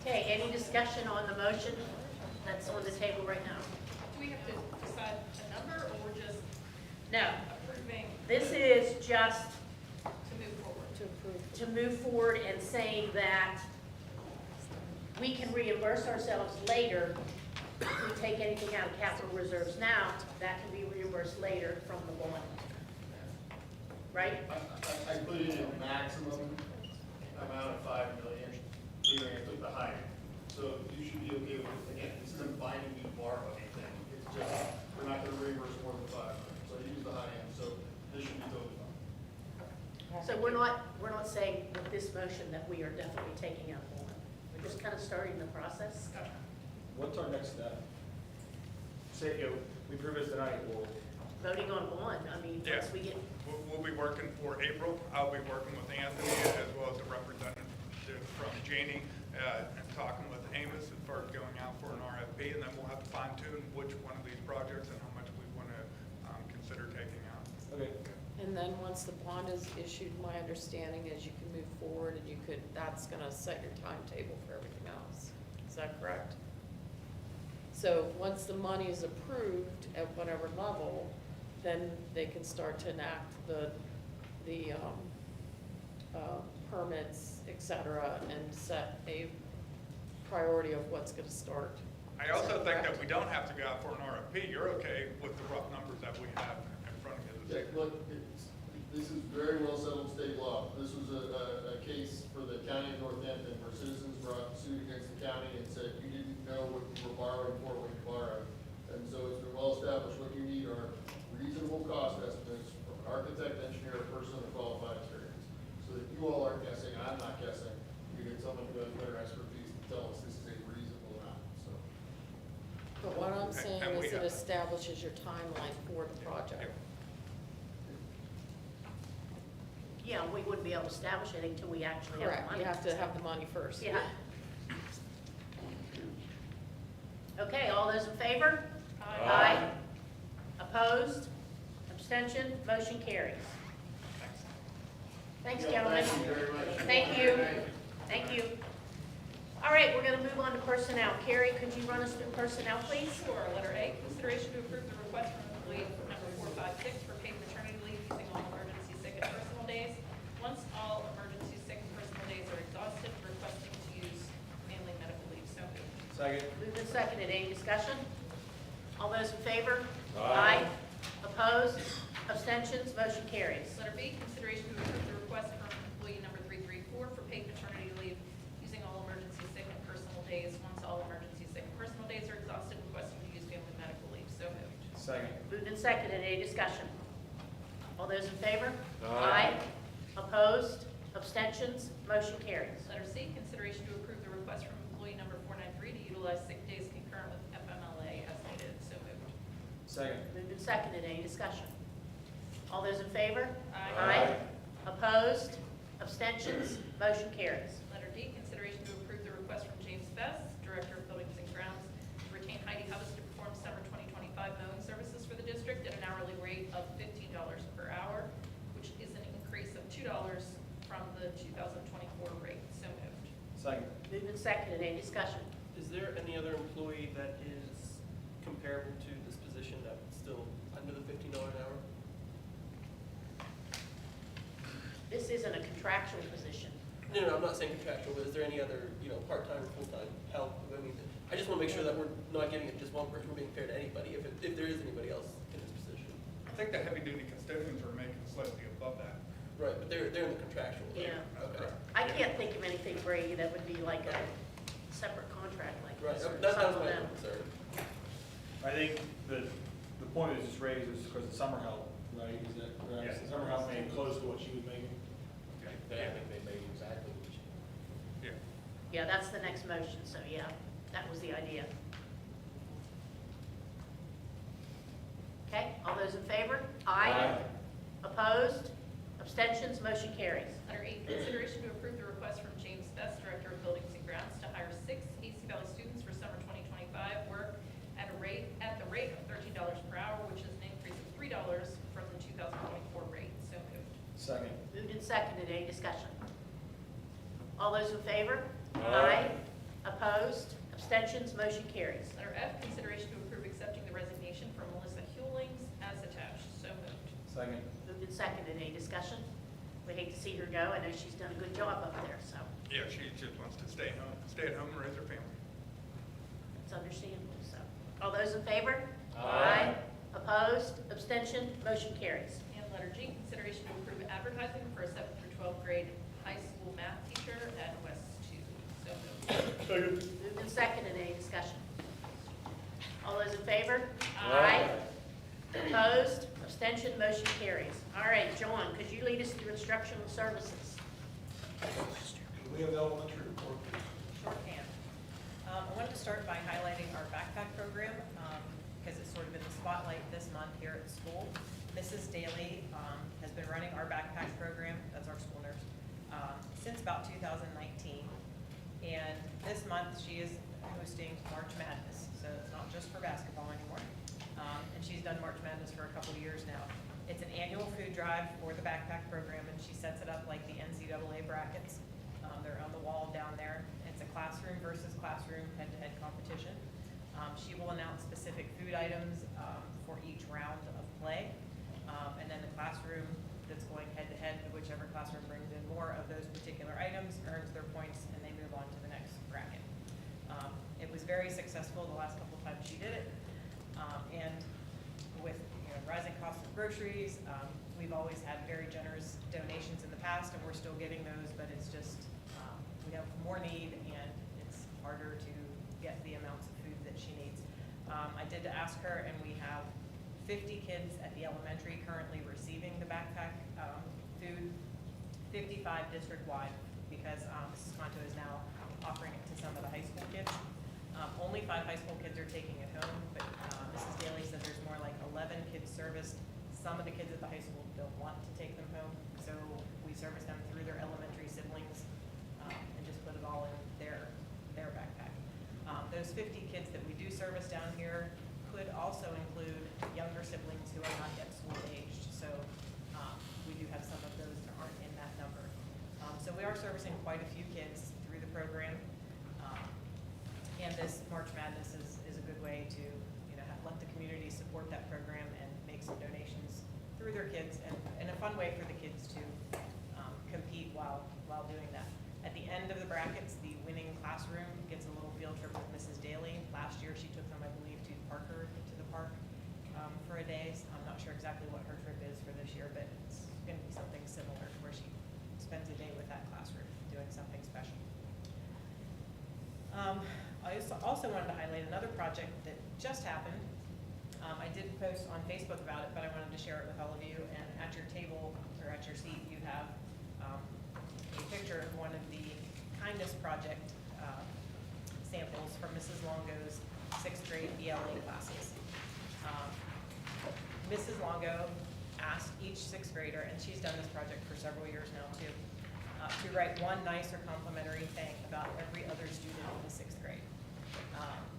Okay, any discussion on the motion that's on the table right now? Do we have to decide a number, or we're just No, approving this is just to move forward? To approve. to move forward and saying that we can reimburse ourselves later. If we take anything out of capital reserves now, that can be reimbursed later from the bond. Right? I put in a maximum amount of 5 million, even if I took the high end. So you should be okay with it. Again, this isn't binding you to borrow anything. It's just, we're not gonna reimburse more than 5 million. So use the high end, so this should be totally fine. So we're not saying with this motion that we are definitely taking out bond. We're just kind of starting the process. What's our next step? Say, we prove this tonight, we'll. Voting on bond, I mean, Yeah. once we get, We'll be working for April. I'll be working with Anthony as well as the representative from Janie and talking with Amos as far as going out for an RFP, and then we'll have to fine tune which one of these projects and how much we want to consider taking out. Okay. And then once the bond is issued, my understanding is you can move forward and you could, that's gonna set your timetable for everything else. Is that correct? So once the money is approved at whatever level, then they can start to enact the permits, et cetera, and set a priority of what's gonna start. I also think that we don't have to go out for an RFP. You're okay with the rough numbers that we have in front of you. Yeah, look, this is very well settled state law. This was a case for the county of Northampton where citizens brought suit against the county and said you didn't know what you were borrowing for when you borrowed. And so it's been well established what you need are reasonable cost estimates from an architect, engineer, or person with qualified experience. So that you all aren't guessing, and I'm not guessing, we get someone who has better expertise to tell us this is a reasonable amount, so. But what I'm saying And we is it have- establishes your timeline for the project. yeah, we wouldn't be able to establish it until we actually have the Correct, money. you have to have the money first. Yeah. Okay, all those in favor? Aye. Opposed? Abstention? Motion carries. Thanks, Yeah, gentlemen. Thank you very much. Thank you. Thank you. All right, we're gonna move on to personnel. Carrie, could you run us through personnel, please? Sure. Letter A, consideration to approve the request from employee number 456 for paid maternity leave using all emergency sick and personal days. Once all emergency sick and personal days are exhausted, requesting to use family medical leave. So moved. Second. Moved and seconded. Any discussion? All those in favor? Aye. Opposed? Abstentions? Motion carries. Letter B, consideration to approve the request from employee number 334 for paid maternity leave using all emergency sick and personal days. Once all emergency sick and personal days are exhausted, requesting to use family medical leave. So moved. Second. Moved and seconded. Any discussion? All those in favor? Aye. Opposed? Abstentions? Motion carries. Letter C, consideration to approve the request from employee number 493 to utilize sick days concurrent with FMLA as needed. So moved. Second. Moved and seconded. Any discussion? All those in favor? Aye. Opposed? Abstentions? Motion carries. Letter D, consideration to approve the request from James Best, Director of Buildings and Grounds, to retain Heidi Hubbs to perform summer 2025 mowing services for the district at an hourly rate of $15 per hour, which is an increase of $2 from the 2024 rate. So moved. Second. Moved and seconded. Any discussion? Is there any other employee that is comparable to this position that's still under the $15 an hour? This isn't a contractual position. No, I'm not saying contractual, but is there any other, part-time or full-time help? I mean, I just want to make sure that we're not giving it just one person, we're being fair to anybody, if there is anybody else in this position. I think the heavy-duty custodians are making slightly above that. Right, but they're in the contractual. right? Yeah. Okay. I can't think of anything, Brady, that would be like a separate contract like Right, this. or that was some of my them. concern. I think the point that was just raised is because of summer help, right? Is that correct? Yeah. Summer help made close to what she was making. They, I think they made exactly what you. Yeah. Yeah, that's the next motion, so yeah, that was the idea. Okay, all those in favor? Aye. Opposed? Abstentions? Motion carries. Under eight, consideration to approve the request from James Best, Director of Buildings and Grounds, to hire 6 AC Valley students for summer 2025 work at the rate of $13 per hour, which is an increase of $3 from the 2024 rate. So moved. Second. Moved and seconded. Any discussion? All those in favor? Aye. Opposed? Abstentions? Motion carries. Letter F, consideration to approve accepting the resignation from Melissa Hewlings as attached. So moved. Second. Moved and seconded. Any discussion? We hate to see her go. I know she's done a good job up there, so Yeah, she just wants to stay at home and raise her family. it's understandable. So, all those in favor? Aye. Opposed? Abstention? Motion carries. And letter G, consideration to approve advertising for a 7th through 12th grade high school math teacher at West 2. So moved. Second. Moved and seconded. Any discussion? All those in favor? Aye. Opposed? Abstention? Motion carries. All right, John, could you lead us through instructional services? Could we have the elementary report, please? Sure can. I wanted to start by highlighting our backpack program, because it's sort of in the spotlight this month here at school. Mrs. Daly has been running our backpack program, that's our school nurse, since about 2019. And this month, she is hosting March Madness, so it's not just for basketball anymore. And she's done March Madness for a couple of years now. It's an annual food drive for the backpack program, and she sets it up like the NCAA brackets. They're on the wall down there. It's a classroom versus classroom head-to-head competition. She will announce specific food items for each round of play. And then the classroom that's going head-to-head, whichever classroom brings in more of those particular items, earns their points, and they move on to the next bracket. It was very successful the last couple of times she did it. And with rising costs of groceries, we've always had very generous donations in the past, and we're still getting those, but it's just, we have more need, and it's harder to get the amounts of food that she needs. I did ask her, and we have 50 kids at the elementary currently receiving the backpack food, 55 district-wide, because Mrs. Conto is now offering it to some of the high school kids. Only 5 high school kids are taking it home, but Mrs. Daly said there's more like 11 kids serviced. Some of the kids at the high school don't want to take them home, so we service them through their elementary siblings and just put it all in their backpack. Those 50 kids that we do service down here could also include younger siblings who are not yet school-aged, so we do have some of those that aren't in that number. So we are servicing quite a few kids through the program. And this March Madness is a good way to, let the community support that program and make some donations through their kids, and a fun way for the kids to compete while doing that. At the end of the brackets, the winning classroom gets a little field trip with Mrs. Daly. Last year, she took them, I believe, to Parker, to the park for a day. So I'm not sure exactly what her trip is for this year, but it's going to be something similar where she spends a day with that classroom doing something special. I also wanted to highlight another project that just happened. I did post on Facebook about it, but I wanted to share it with all of you. And at your table, or at your seat, you have a picture of one of the Kindness Project samples from Mrs. Longo's 6th grade ELA classes. Mrs. Longo asked each 6th grader, and she's done this project for several years now too, to write one nice or complimentary thing about every other student in the 6th grade.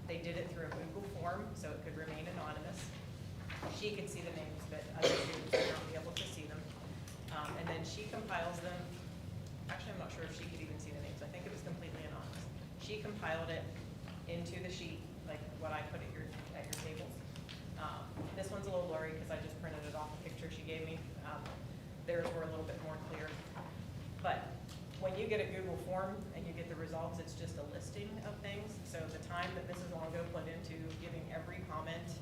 They did it through a Google form, so it could remain anonymous. She could see the names, but other students would not be able to see them. And then she compiles them. Actually, I'm not sure if she could even see the names. I think it was completely anonymous. She compiled it into the sheet, like what I put at your tables. This one's a little blurry because I just printed it off a picture she gave me. Theirs were a little bit more clear. But when you get a Google form and you get the results, it's just a listing of things. So the time that Mrs. Longo put into giving every comment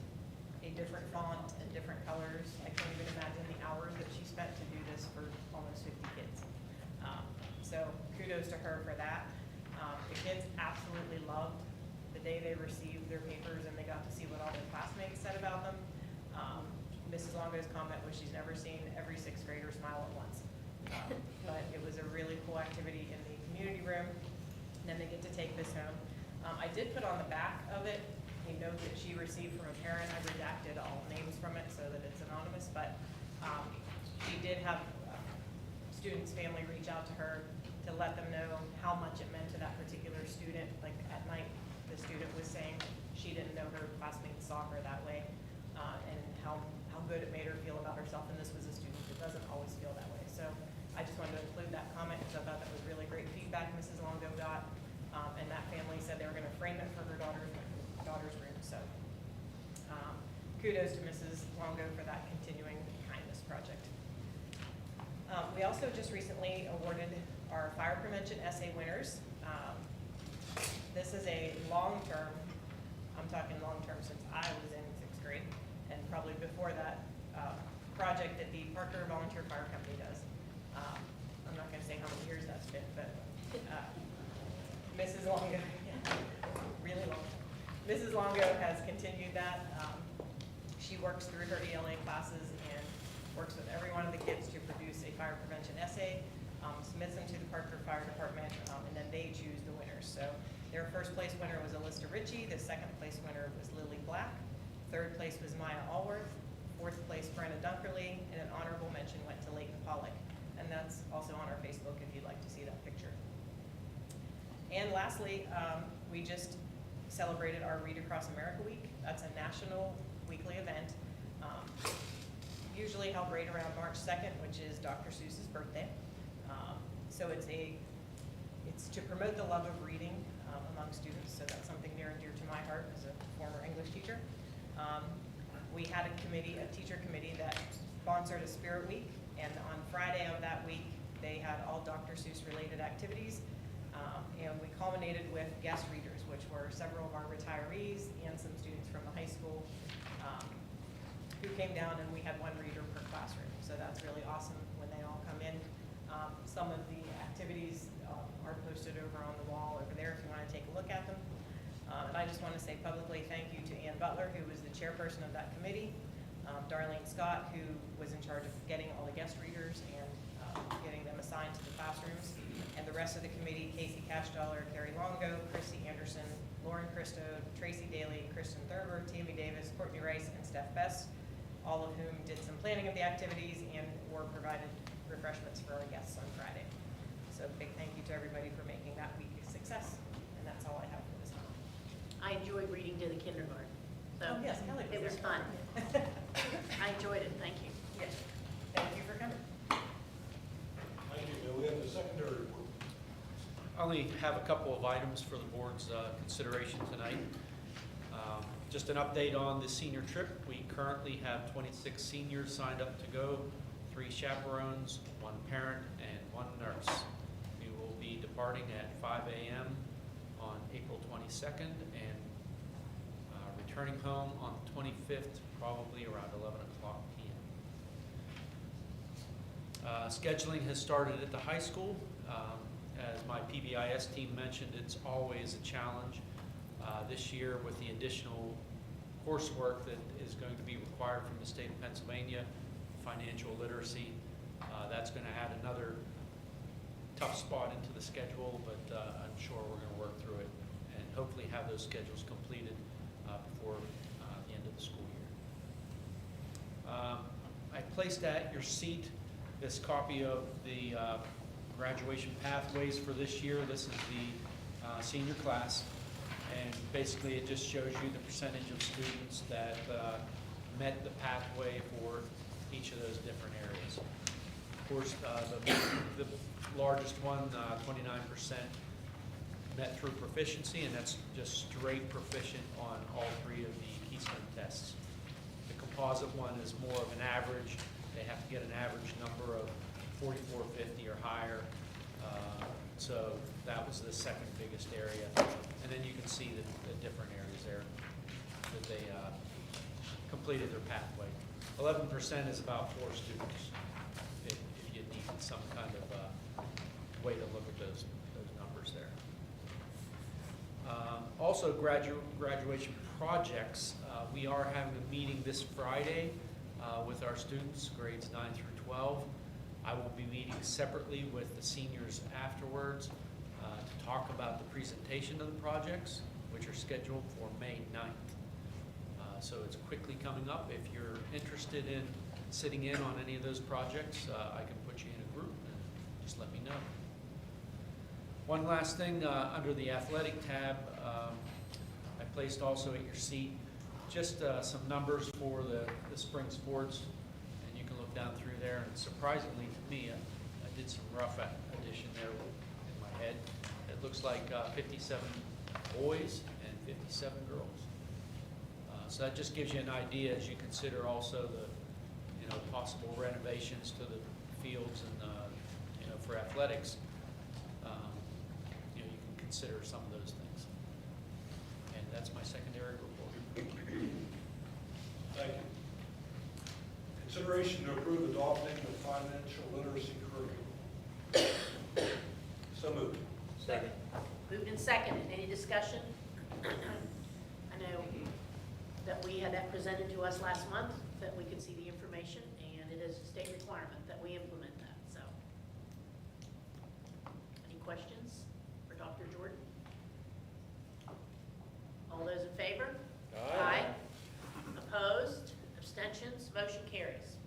a different font and different colors, I can't even imagine the hours that she spent to do this for almost 50 kids. So kudos to her for that. The kids absolutely loved the day they received their papers and they got to see what all their classmates said about them. Mrs. Longo's comment was she's never seen every sixth grader smile at once. But it was a really cool activity in the community room. And then they get to take this home. I did put on the back of it a note that she received from a parent. I redacted all names from it so that it's anonymous, but she did have a student's family reach out to her to let them know how much it meant to that particular student. Like at night, the student was saying she didn't know her classmates saw her that way, and how good it made her feel about herself. And this was a student that doesn't always feel that way. So I just wanted to include that comment because I thought that was really great feedback Mrs. Longo got. And that family said they were going to frame it for her daughter's room. So kudos to Mrs. Longo for that continuing kindness project. We also just recently awarded our fire prevention essay winners. This is a long-term, I'm talking long-term since I was in sixth grade, and probably before that, project that the Parker Volunteer Fire Company does. I'm not going to say how many years that's been, but Mrs. Longo, really long. Mrs. Longo has continued that. She works through her ELA classes and works with every one of the kids to produce a fire prevention essay, submits them to the Parker Fire Department, and then they choose the winners. So their first place winner was Alyssa Ritchie, the second place winner was Lily Black, third place was Maya Allworth, fourth place Brenna Dunkerley, and an honorable mention went to Leighton Pollock. And that's also on our Facebook if you'd like to see that picture. And lastly, we just celebrated our Read Across America Week. That's a national weekly event, usually held right around March 2nd, which is Dr. Seuss's birthday. So it's to promote the love of reading among students, so that's something near and dear to my heart as a former English teacher. We had a teacher committee that sponsored a Spirit Week, and on Friday of that week, they had all Dr. Seuss related activities. And we culminated with guest readers, which were several of our retirees and some students from the high school who came down, and we had one reader per classroom. So that's really awesome when they all come in. Some of the activities are posted over on the wall over there if you want to take a look at them. And I just want to say publicly thank you to Ann Butler, who was the chairperson of that committee, Darlene Scott, who was in charge of getting all the guest readers and getting them assigned to the classrooms, and the rest of the committee, Casey Cashdollar, Carrie Longo, Chrissy Anderson, Lauren Christo, Tracy Daly, Kristen Thurber, Tammy Davis, Courtney Rice, and Steph Best, all of whom did some planning of the activities and were provided refreshments for our guests on Friday. So big thank you to everybody for making that week a success, and that's all I have for this month. I enjoyed reading to the kindergarten. So Oh, yes, Kelly was it was there. fun. I enjoyed it, thank you. Yes, thank you for coming. Thank you. Now we have the secondary report. I only have a couple of items for the board's consideration tonight. Just an update on the senior trip. We currently have 26 seniors signed up to go, 3 chaperones, 1 parent, and 1 nurse. We will be departing at 5 a.m. on April 22nd and returning home on the 25th, probably around 11 o'clock p.m. Scheduling has started at the high school. As my PBIS team mentioned, it's always a challenge. This year, with the additional coursework that is going to be required from the state of Pennsylvania, financial literacy, that's going to add another tough spot into the schedule, but I'm sure we're going to work through it and hopefully have those schedules completed before the end of the school year. I placed at your seat this copy of the graduation pathways for this year. This is the senior class, and basically it just shows you the percentage of students that met the pathway for each of those different areas. Of course, the largest one, 29%, met through proficiency, and that's just straight proficient on all 3 of the Keystone tests. The composite one is more of an average. They have to get an average number of 4450 or higher. So that was the second biggest area. And then you can see the different areas there that they completed their pathway. 11% is about 4 students, if you need some kind of way to look at those numbers there. Also, graduation projects, we are having a meeting this Friday with our students, grades 9 through 12. I will be meeting separately with the seniors afterwards to talk about the presentation of the projects, which are scheduled for May 9th. So it's quickly coming up. If you're interested in sitting in on any of those projects, I can put you in a group and just let me know. One last thing, under the athletic tab, I placed also at your seat just some numbers for the spring sports, and you can look down through there. And surprisingly to me, I did some rough addition there in my head. It looks like 57 boys and 57 girls. So that just gives you an idea as you consider also the possible renovations to the fields and for athletics. You can consider some of those things. And that's my secondary report. Thank you. Consideration to approve adopting the financial literacy curriculum. So moved. Second. Moved and seconded. Any discussion? I know that we had that presented to us last month, that we could see the information, and it is a state requirement that we implement that, so. Any questions for Dr. Jordan? All those in favor? Aye. Opposed? Abstentions? Motion carries.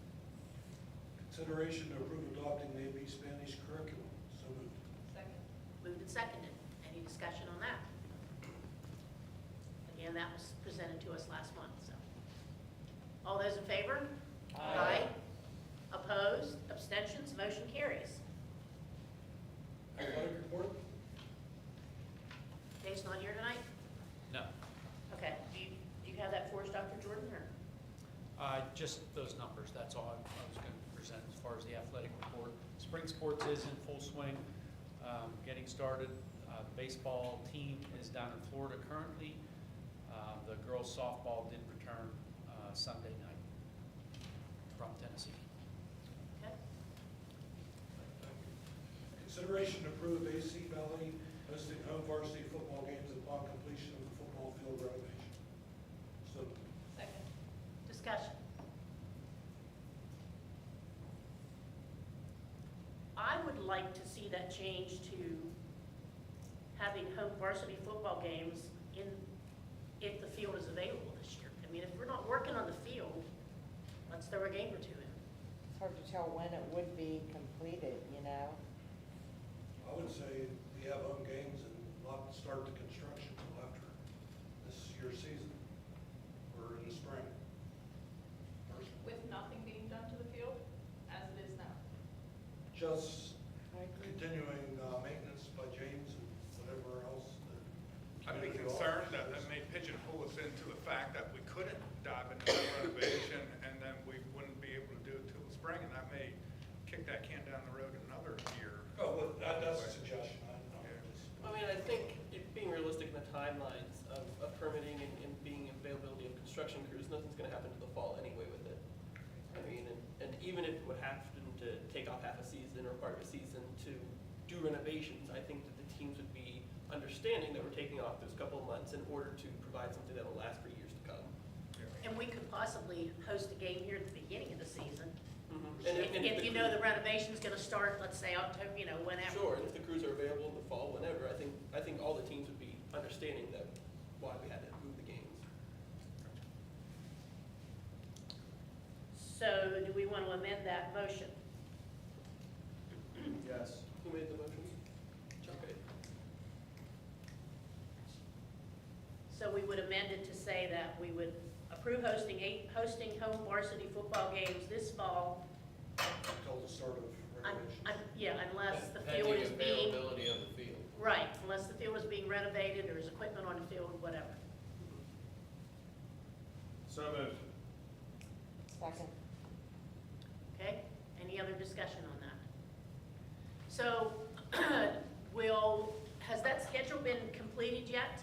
Consideration to approve adopting the AP Spanish curriculum. So moved. Second. Moved and seconded. Any discussion on that? Again, that was presented to us last month, so. All those in favor? Aye. Opposed? Abstentions? Motion carries. Athletic report? Dave's not here tonight? No, Okay. Do you have that for us, Dr. Jordan, or? just those numbers. That's all I was going to present as far as the athletic report. Spring sports is in full swing, getting started. The baseball team is down in Florida currently. The girls softball did return Sunday night from Tennessee. Okay. Consideration to approve AC Valley hosting home varsity football games upon completion of the football field renovation. So moved. Second. Discussion. I would like to see that change to having home varsity football games if the field is available this year. I mean, if we're not working on the field, let's throw a game or two in. It's hard to tell when it would be completed, I would say we have home games and not start the construction until after this year's season or in the spring. Personally. With nothing being done to the field as it is now. Just continuing maintenance by James and whatever else. I'd be concerned that that may pigeonhole us into the fact that we couldn't dive into the renovation and then we wouldn't be able to do it till the spring, and that may kick that can down the road another year. Oh, well, that's a suggestion. I mean, I think being realistic in the timelines of permitting and being availability of construction crews, nothing's gonna happen to the fall anyway with it. I mean, and even if it would happen to take off half a season or part of a season to do renovations, I think that the teams would be understanding that we're taking off those couple of months in order to provide something that will last for years to come. And we could possibly host a game here at the beginning of the season. And If you know the renovation's gonna start, let's say October, whenever. Sure, and if the crews are available in the fall, whenever, I think all the teams would be understanding that why we had to move the games. So do we want to amend that motion? Yes. Who made the motion? Okay. So we would amend it to say that we would approve hosting home varsity football games this fall. Until the start of renovations. Yeah, unless the field is being. Availability of the field. Right, unless the field is being renovated, or there's equipment on the field, whatever. So moved. Second. Okay, any other discussion on that? So, has that schedule been completed yet?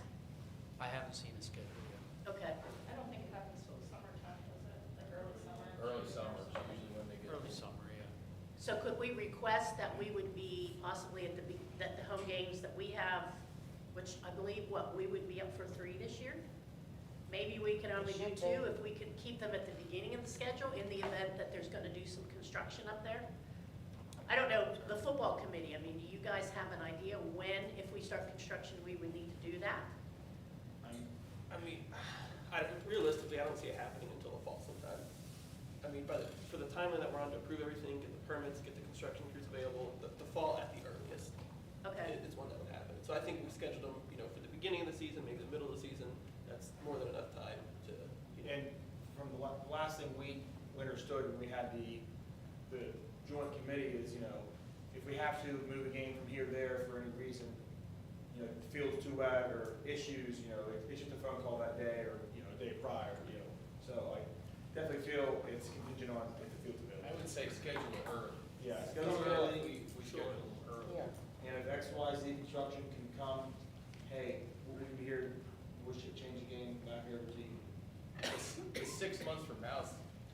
I haven't seen the schedule yet. Okay. I don't think it happens till the summertime, does it? Like early summer? Early summer is usually when they get. Early summer, yeah. So could we request that we would be possibly that the home games that we have which I believe, we would be up for 3 this year? Maybe we can only do Should 2 be. if we could keep them at the beginning of the schedule in the event that there's gonna do some construction up there. I don't know, the football committee, I mean, do you guys have an idea when, if we start construction, we would need to do that? I mean, realistically, I don't see it happening until the fall sometime. I mean, for the timeline that we're on to approve everything, get the permits, get the construction crews available, the fall at the earliest Okay. is when that would happen. So I think we scheduled them, for the beginning of the season, maybe the middle of the season. That's more than enough time to, And from the last thing we understood when we had the joint committee is, if we have to move a game from here to there for any reason, the field's too wet or issues, it's just a phone call that day or, a day prior, So I definitely feel it's contingent on if the field's available. I would say schedule it early. Yeah, schedule it early. We schedule them early. Yeah. And if X, Y, Z construction can come, hey, we'll be here, we should change the game back here to you. It's 6 months from now, it's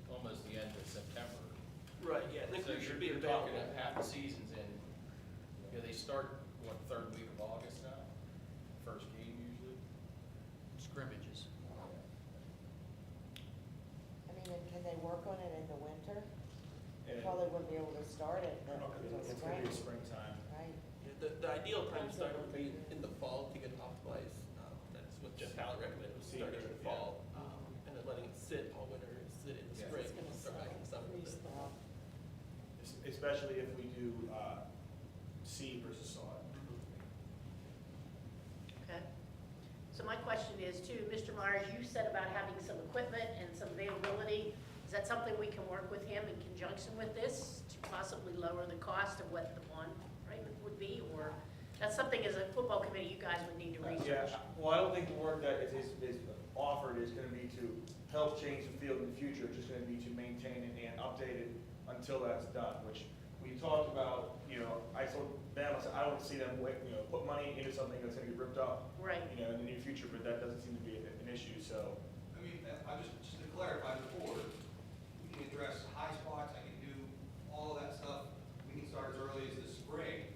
almost the end of September. right, yeah, and the So crew should be you're available. talking that half the season's in, they start, third week of August now? First game usually? Scrimmages. I mean, and can they work on it in the winter? And Probably wouldn't be able to start it until It's gonna be spring, springtime. right? Yeah, the ideal time to start would be in the fall to get optimized. That's what Jeff Hallett recommended, was starting in the fall, and then letting it sit all winter, and sit in the Yeah. spring, It's gonna and start back in the summer. freeze thaw. Especially if we do seed versus sod. Okay. So my question is too, Mr. Myers, you said about having some equipment and some availability. Is that something we can work with him in conjunction with this to possibly lower the cost of what the bond payment would be? Or that's something as a football committee you guys would need to research? Yeah, well, I don't think the work that is offered is gonna be to help change the field in the future, it's just gonna be to maintain it and update it until that's done, which we talked about, I told them, I said, I don't see them, put money into something that's gonna get ripped up, Right. in the near future, but that doesn't seem to be an issue, so. I mean, just to clarify the board, we can address high spots, I can do all of that stuff. We can start as early as the spring.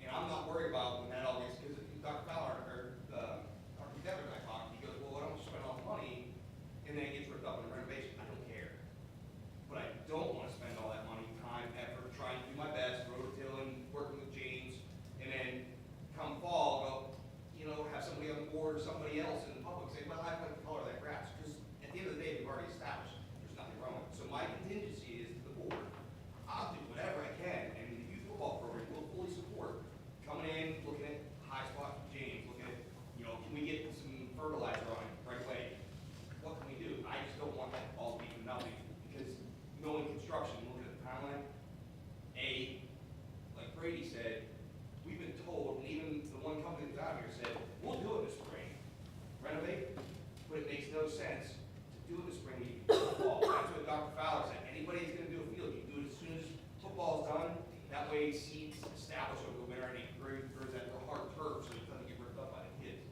And I'm not worried about when that all gets, because Dr. Fowler, or Dr. Devin and I talked, he goes, well, why don't you spend all the money, and then it gets ripped up in renovation? I don't care. But I don't want to spend all that money, time, effort, trying to do my best, rototilling, working with James, and then come fall, go, have somebody on the board or somebody else in the public say, well, I'd like to color that grass, because at the end of the day, we've already established there's nothing wrong with it. So my contingency is to the board, I'll do whatever I can, and the youth football program will fully support coming in, looking at high spots with James, looking at, can we get some fertilizer on it right away? What can we do? I just don't want that all to be for nothing, because knowing construction, looking at the timeline, like Brady said, we've been told, and even the one company that's out here said, we'll do it in the spring, renovate, but it makes no sense to do it in the spring, you can do it in the fall. That's what Dr. Fowler said, anybody that's gonna do a field, you can do it as soon as football's done, that way seeds established over the winter, and it grows that hard turf, so it doesn't get ripped up by the kids.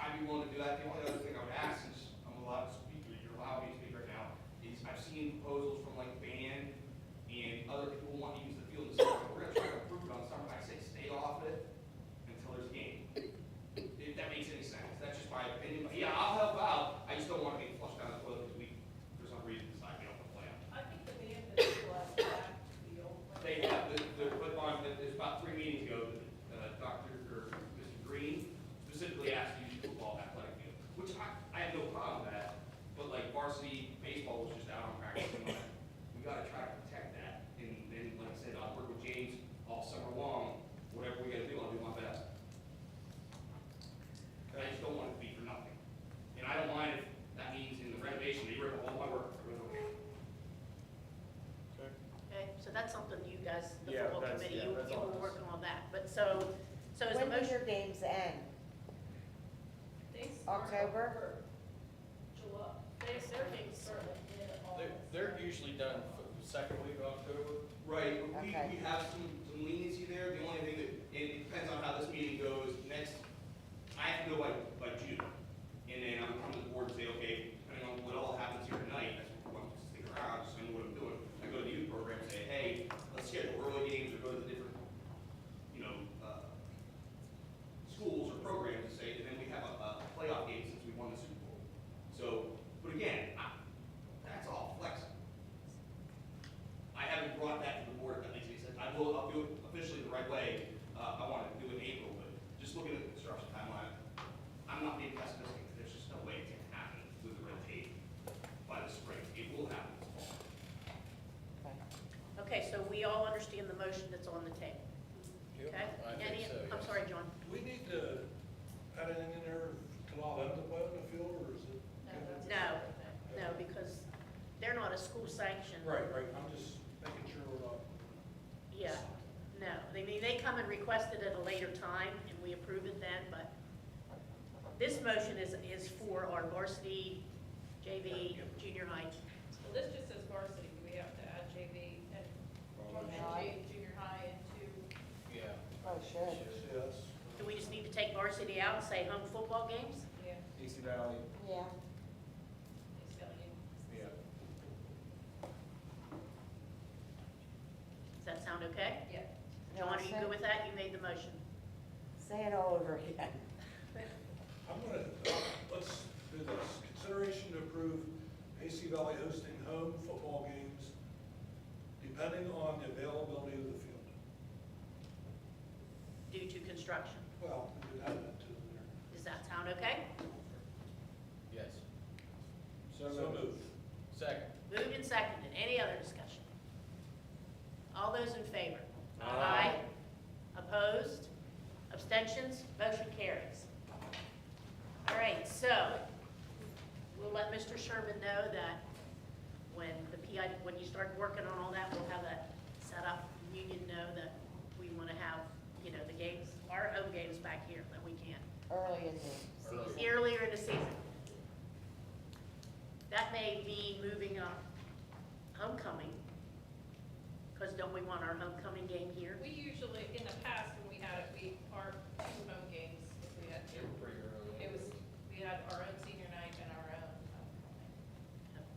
I'd be willing to do that. The only other thing I would ask, since I'm allowed to speak, or you're allowing me to speak right now, is I've seen proposals from like band and other people want to use the field in the summer. We're gonna try to improve it on summer. I say stay off it until there's a game. If that makes any sense. That's just my opinion. But yeah, I'll help out. I just don't want to get flushed down the toilet because for some reason, decide we don't want to play out. I think the band is less back to the old one. They have, there's about 3 meetings ago, Mr. Green specifically asked to use football athletic field, which I have no problem with that, but like varsity baseball was just out on practice. We gotta try to protect that, and then, like I said, I'll work with James all summer long, whatever we gotta do, I'll do my best. I just don't want it to be for nothing, and I don't mind if that means in the renovation, they rip all my work. Okay, so that's something you guys, the Yeah, football that's- committee, yeah, you that's will on us. work on that. But so is the When do motion? your games end? They start October? July. Their games start in August. They're usually done for the second week of October. Right, but we Okay. have some leniency there, the only thing that, it depends on how this meeting goes, next, I have to know by June. And then I'm coming to the board and say, okay, depending on what all happens here tonight, that's what I want to stick around, just so I know what I'm doing. I go to the youth program and say, hey, let's schedule early games or go to the different, schools officially the right way, I want to do it in April, but just looking at the construction timeline, I'm not being pessimistic. There's just no way it's going to happen with the red tape by the spring. It will happen this fall. Okay, so we all understand the motion that's on the table. Okay? I think so, I'm yes. sorry, John. Do we need to add it in there to allow them to play on the field, or is it? No, because they're not a school sanctioned. Right, I'm just making sure we're not. Yeah, no, I mean, they come and request it at a later time, and we approve it then, but this motion is for our varsity, JV, junior high. Well, this just says varsity, do we have to add JV and junior high into? Yeah. Oh, should. Yes. Do we just need to take varsity out and say home football games? Yeah. AC Valley, Yeah. yeah. Does that sound okay? Yeah. John, are you good with that? You made the motion. Say it all over again. I'm gonna, let's do this. Consideration to approve AC Valley hosting home football games depending on the availability of the field. Due to construction. Well, we could add that to in there. Does that sound okay? Yes. So moved. Second. Moved and seconded. Any other discussion? All those in favor? Aye. Opposed? Abstentions? Motion carries. All right, so we'll let Mr. Sherman know that when the PI, when you start working on all that, we'll have that set up. Union know that we want to have, you know, the games, our home games back here that we can. Early in the season. Earlier in the season. That may mean moving up homecoming, because don't we want our homecoming game here? We usually, in the past, when we had it, our two home games, if we had They two. were pretty early. It was, we had our own senior night and our own homecoming.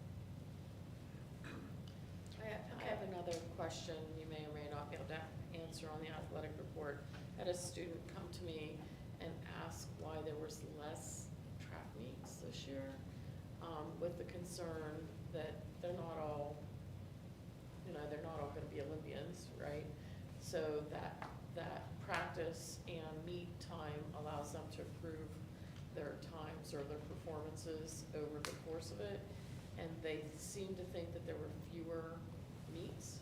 I have another question you may or may not be able to answer on the athletic report. I had a student come to me and ask why there was less track meets this year, with the concern that they're not all, they're not all gonna be Olympians, right? So that practice and meet time allows them to improve their times or their performances over the course of it. And they seem to think that there were fewer meets,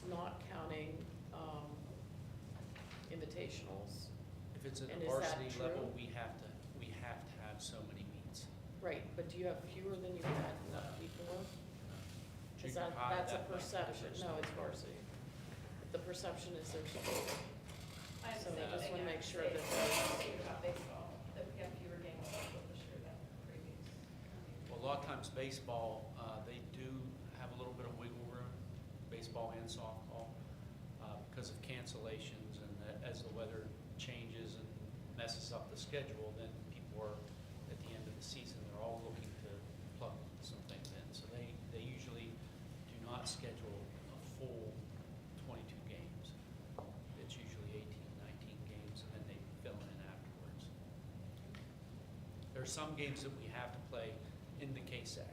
not counting invitationals. If it's at And the is that varsity true? level, we have to have so many meets. Right, but do you have fewer than you had before? Is Junior that, high, that's a that might be perception, different. no, it's varsity. The perception is there's fewer. I So they understand, just wanna again, make sure they- that they about baseball, that we have fewer games this year than previous. Well, a lot of times baseball, they do have a little bit of wiggle room, baseball and softball, because of cancellations and as the weather changes and messes up the schedule, then people are, at the end of the season, they're all looking to plug some things in. So they usually do not schedule a full 22 games. It's usually 18, 19 games, and then they fill in afterwards. There are some games that we have to play in the KSAC.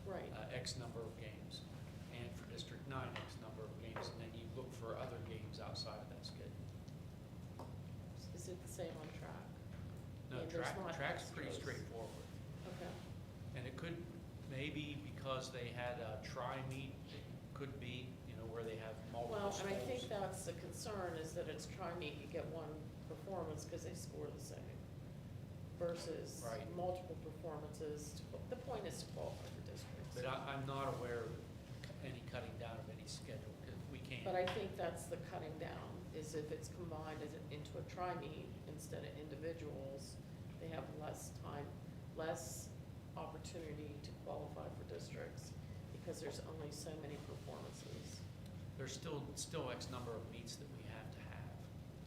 Right. X number of games, and for District 9, X number of games, and then you look for other games outside of that schedule. Is it the same on track? No, Yeah, there's not track's pretty extras. straightforward. Okay. And it could, maybe because they had a tri-meet, it could be, where they have multiple Well, schools. and I think that's the concern, is that it's tri-meet, you get one performance because they score the same, versus Right. multiple performances. The point is to qualify for districts. But I'm not aware of any cutting down of any schedule, because we can't. But I think that's the cutting down, is if it's combined into a tri-meet instead of individuals, they have less time, less opportunity to qualify for districts, because there's only so many performances. There's still X number of meets that we have,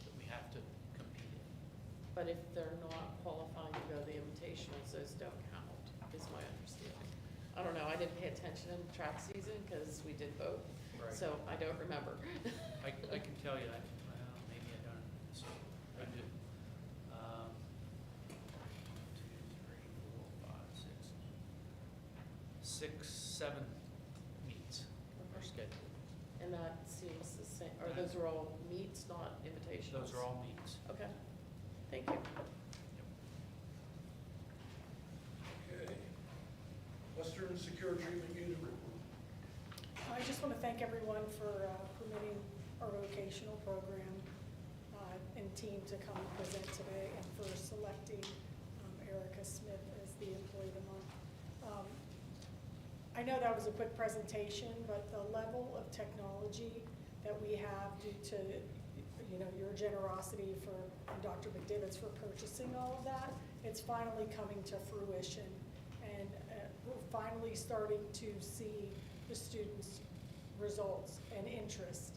that we have to compete in. But if they're not qualifying to go to the invitationals, those don't count, is my understanding. I don't know, I didn't pay attention in track season, because we did both, Right. so I don't remember. I can tell you, well, maybe I don't, so, I do. 1, 2, 3, 4, 5, 6, 7 meets are scheduled. And that seems the same, are And those those are all meets, not invitations? Those are all meets. Okay, thank you. Okay. Western Secure Treatment Unit report. I just want to thank everyone for permitting our vocational program and team to come and present today, and for selecting Erica Smith as the Employee of the Month. I know that was a quick presentation, but the level of technology that we have due to your generosity for Dr. McDivitt's for purchasing all of that, it's finally coming to fruition, and we're finally starting to see the students' results and interest.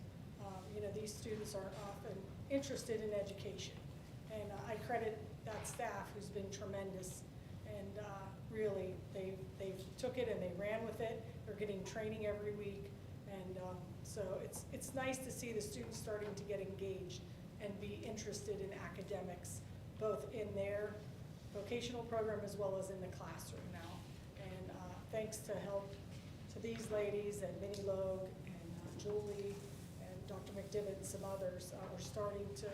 These students are often interested in education, and I credit that staff who's been tremendous, and really they've took it and they ran with it. They're getting training every week, and so it's nice to see the students starting to get engaged and be interested in academics, both in their vocational program as well as in the classroom now. And thanks to help to these ladies and Minnie Logue and Julie and Dr. McDivitt and some others, we're starting to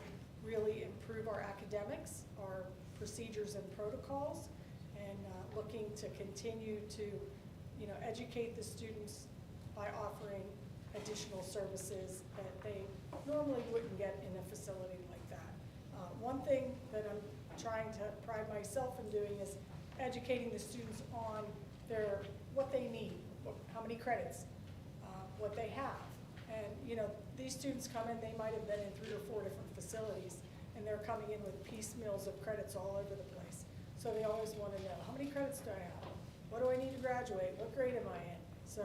really improve our academics, our procedures and protocols, and looking to continue to educate the students by offering additional services that they normally wouldn't get in a facility like that. One thing that I'm trying to pride myself in doing is educating the students on what they need, how many credits, what they have. And these students come in, they might have been in 3 or 4 different facilities, and they're coming in with piecemeals of credits all over the place. So they always want to know, how many credits do I have? What do I need to graduate? What grade am I in? So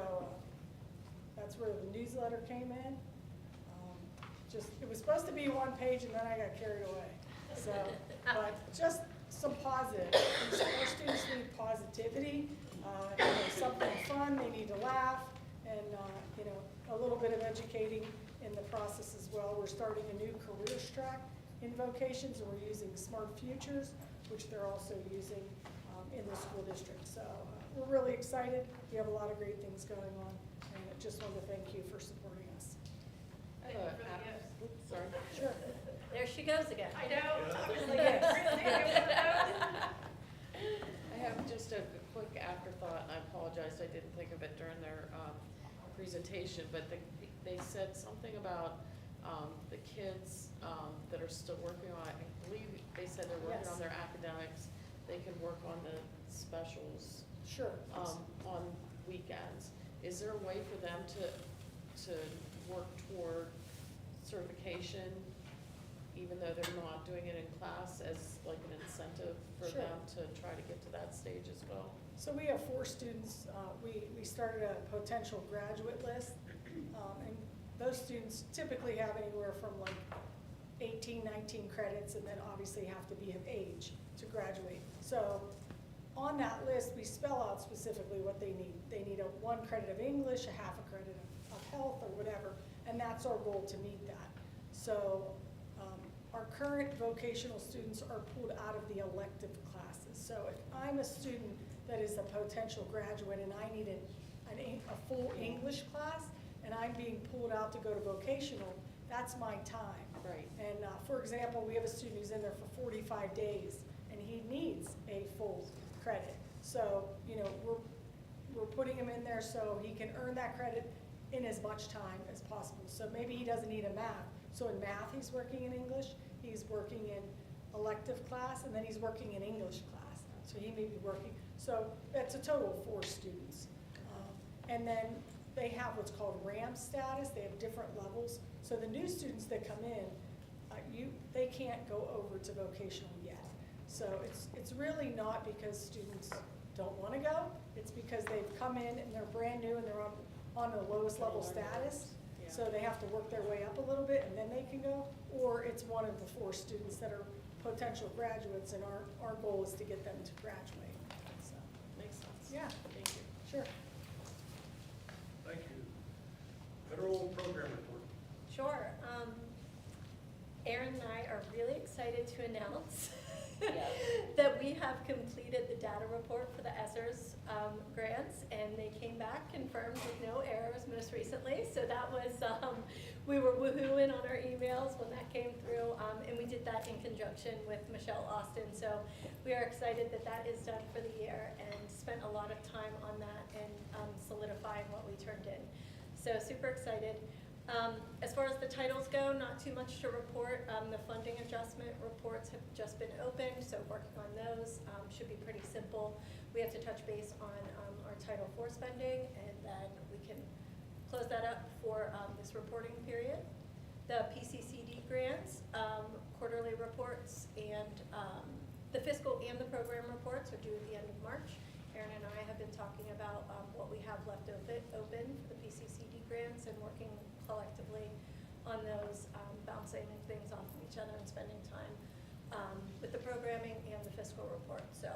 that's where the newsletter came in. It was supposed to be 1 page, and then I got carried away. So, but just some positive. Our students need positivity, something fun. They need to laugh, and a little bit of educating in the process as well. We're starting a new careers track in vocations, and we're using Smart Futures, which they're also using in the school district. So we're really excited. We have a lot of great things going on, and I just wanted to thank you for supporting us. Sorry. Sure. There she goes again. I know. I have just a quick afterthought, and I apologize, I didn't think of it during their presentation, but they said something about the kids that are still working on, I believe they said they're working on their academics, they can work on the specials. Sure. On weekends. Is there a way for them to work toward certification, even though they're not doing it in class, as like an incentive for Sure. them to try to get to that stage as well? So we have 4 students. We started a potential graduate list, and those students typically have anywhere from like 18, 19 credits, and then obviously have to be of age to graduate. So on that list, we spell out specifically what they need. They need a 1 credit of English, a half a credit of health, or whatever, and that's our goal to meet that. So our current vocational students are pulled out of the elective classes. So if I'm a student that is a potential graduate and I need a full English class, and I'm being pulled out to go to vocational, that's my time. Right. And for example, we have a student who's in there for 45 days, and he needs a full credit. So, we're putting him in there so he can earn that credit in as much time as possible. So maybe he doesn't need a math. So in math, he's working in English, he's working in elective class, and then he's working in English class. So he may be working, so that's a total of 4 students. And then they have what's called RAM status. They have different levels. So the new students that come in, they can't go over to vocational yet. So it's really not because students don't want to go. It's because they've come in and they're brand new and they're on the lowest level status. Yeah. So they have to work their way up a little bit and then they can go. Or it's one of the 4 students that are potential graduates, and our goal is to get them to graduate. So, Makes sense. yeah. Thank you. Sure. Thank you. Federal program report. Sure. Aaron and I are really excited to announce that we have completed the data report for the ESSERS grants, and they came back confirmed with no errors most recently. So that was, we were woohooing on our emails when that came through, and we did that in conjunction with Michelle Austin. So we are excited that that is done for the year, and spent a lot of time on that and solidifying what we turned in. So super excited. As far as the titles go, not too much to report. The funding adjustment reports have just been opened, so working on those should be pretty simple. We have to touch base on our Title IV spending, and then we can close that up for this reporting period. The PCCD grants, quarterly reports, and the fiscal and the program reports are due at the end of March. Erin and I have been talking about what we have left open for the PCCD grants and working collectively on those, bouncing things off of each other and spending time with the programming and the fiscal report. So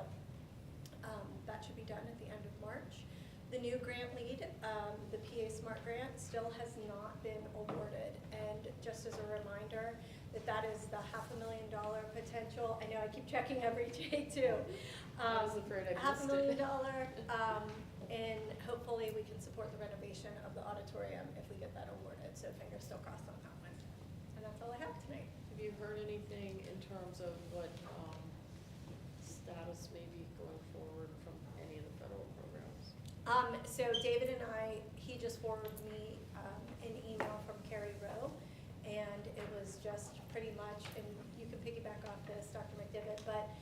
that should be done at the end of March. The new grant lead, the PA Smart Grant, still has not been awarded. And just as a reminder, that is the $500,000 potential. I know I keep checking every day too. I was afraid I missed it. $500,000, and hopefully we can support the renovation of the auditorium if we get that awarded. So fingers still crossed on that one. And that's all I have tonight. Have you heard anything in terms of what status may be going forward from any of the federal programs? So David and I, he just forwarded me an email from Carrie Rowe, and it was just pretty much, and you can piggyback off this, Dr. McDivitt, but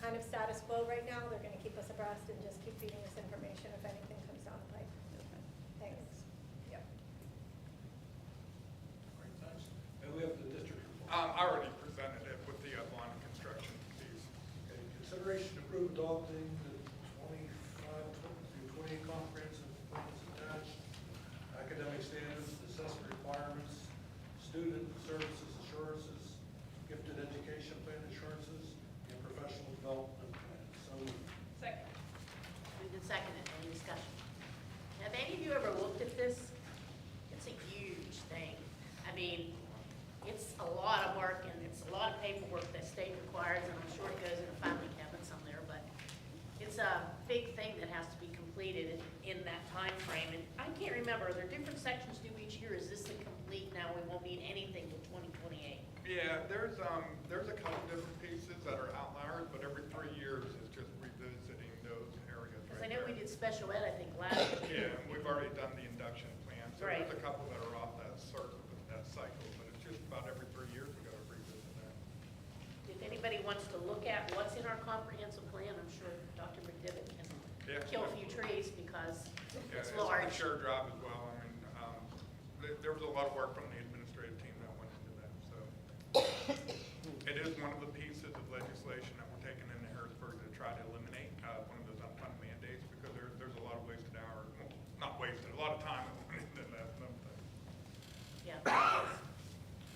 kind of status quo right now. They're going to keep us abreast and just keep feeding us information if anything comes down the pipe. Okay. Thanks. Yep. Great, thanks. And we have the district report. I already presented it with the lawn construction piece. Okay, consideration to approve adopting the 25-28 comprehensive plans attached, academic standards, assessment requirements, student services assurances, gifted education plan assurances, and professional development plan. So Second. Moved and seconded, any discussion? Have any of you ever looked at this? It's a huge thing. I mean, it's a lot of work and it's a lot of paperwork that state requires, and I'm sure it goes in a filing cabinet somewhere, but it's a big thing that has to be completed in that time frame. And I can't remember, are there different sections due each year? Is this the complete now? We won't need anything till 2028. Yeah, there's a couple different pieces that are outliers, but every 3 years is just revisiting those areas Because right I know there. we did special ed, I think, last year. Yeah, and we've already done the induction plan, so Right. there's a couple that are off that circle, that cycle, but it's just about every 3 years we gotta revisit that. If anybody wants to look at what's in our comprehensive plan, I'm sure Dr. McDivitt can Yeah. kill a few trees because Yeah, it's on large. the shared drive as well. I mean, there was a lot of work from the administrative team that went into that, so. It is one of the pieces of legislation that we're taking into Harrisburg to try to eliminate, one of those unfunded mandates, because there's a lot of wasted hours, well, not wasted, a lot of time that went into that. Yeah.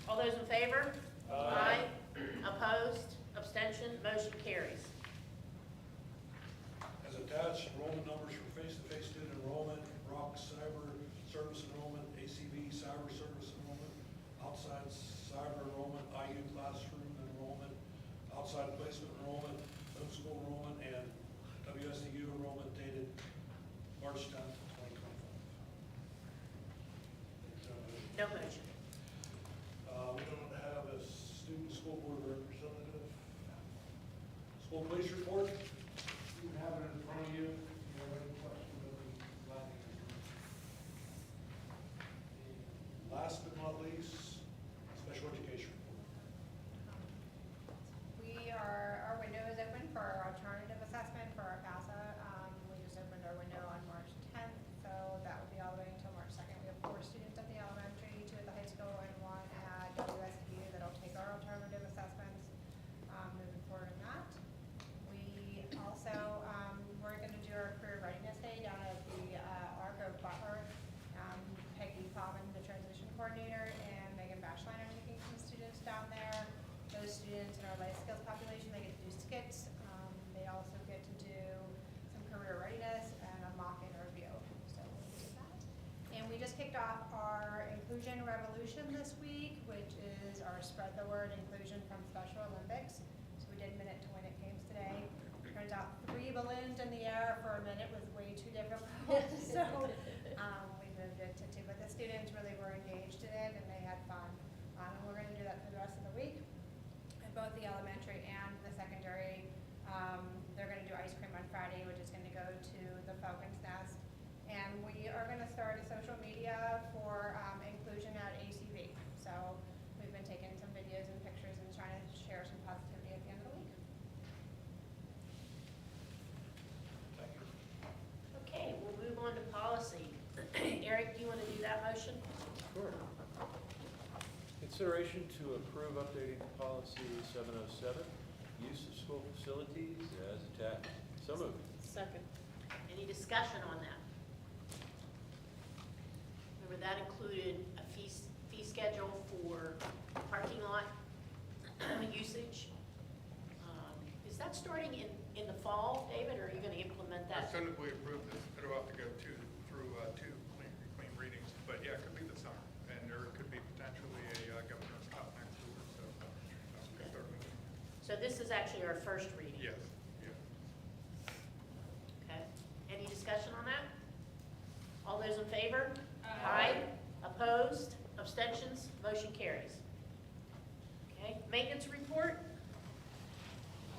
All those in favor? Aye. Opposed? Abstention? Motion carries. as attached, enrollment numbers for face-to-face student enrollment, Rock Cyber Service enrollment, ACV Cyber Service enrollment, outside cyber enrollment, IU classroom enrollment, outside placement enrollment, homeschool enrollment, and WSEU enrollment dated March 10th, 2025. No motion. We don't have a student school board representative. School police report? You have it in front of you. If you have any questions, I'll be glad to answer. Last but not least, special education report. Our window is open for our alternative assessment for our FAFSA. We just opened our window on March 10th, so that will be all the way until March 2nd. We have 4 students at the elementary, 2 at the high school, and 1 at WSU that'll take our alternative assessments moving forward in that. We also, we're going to do our career readiness day down at the ARC of Butler. Peggy Poppin, the transition coordinator, and Megan Bashline are taking some students down there. Those students in our life skills population, they get to do skits. They also get to do some career readiness and a mock interview. So we'll do that. And we just kicked off our Inclusion Revolution this week, which is our Spread the Word Inclusion from Special Olympics. So we did Minute to Win It today. Turns out 3 balloons in the air for a minute was way too difficult, so we moved it to 2. But the students really were engaged in it and they had fun. And we're going to do that for the rest of the week. At both the elementary and the secondary, they're going to do ice cream on Friday, which is going to go to the Falcon's Nest. And we are going to start a social media for inclusion at ACV. So we've been taking some videos and pictures and trying to share some positivity at the end of the week. Okay, we'll move on to policy. Eric, do you want to do that motion? Sure. Consideration to approve updating policy 707, use of school facilities as attached. So moved. Second. Any discussion on that? Remember, that included a fee schedule for parking lot usage. Is that starting in the fall, David, or are you going to implement that? As soon as we approve this, it'll have to go through two clean readings, but yeah, it could be the summer, and there could be potentially a governor's cut next year, so we'll start moving. So this is actually our first reading? Yes, yes. Okay. Any discussion on that? All those in favor? Aye. Opposed? Abstentions? Motion carries. Okay. Maintenance report?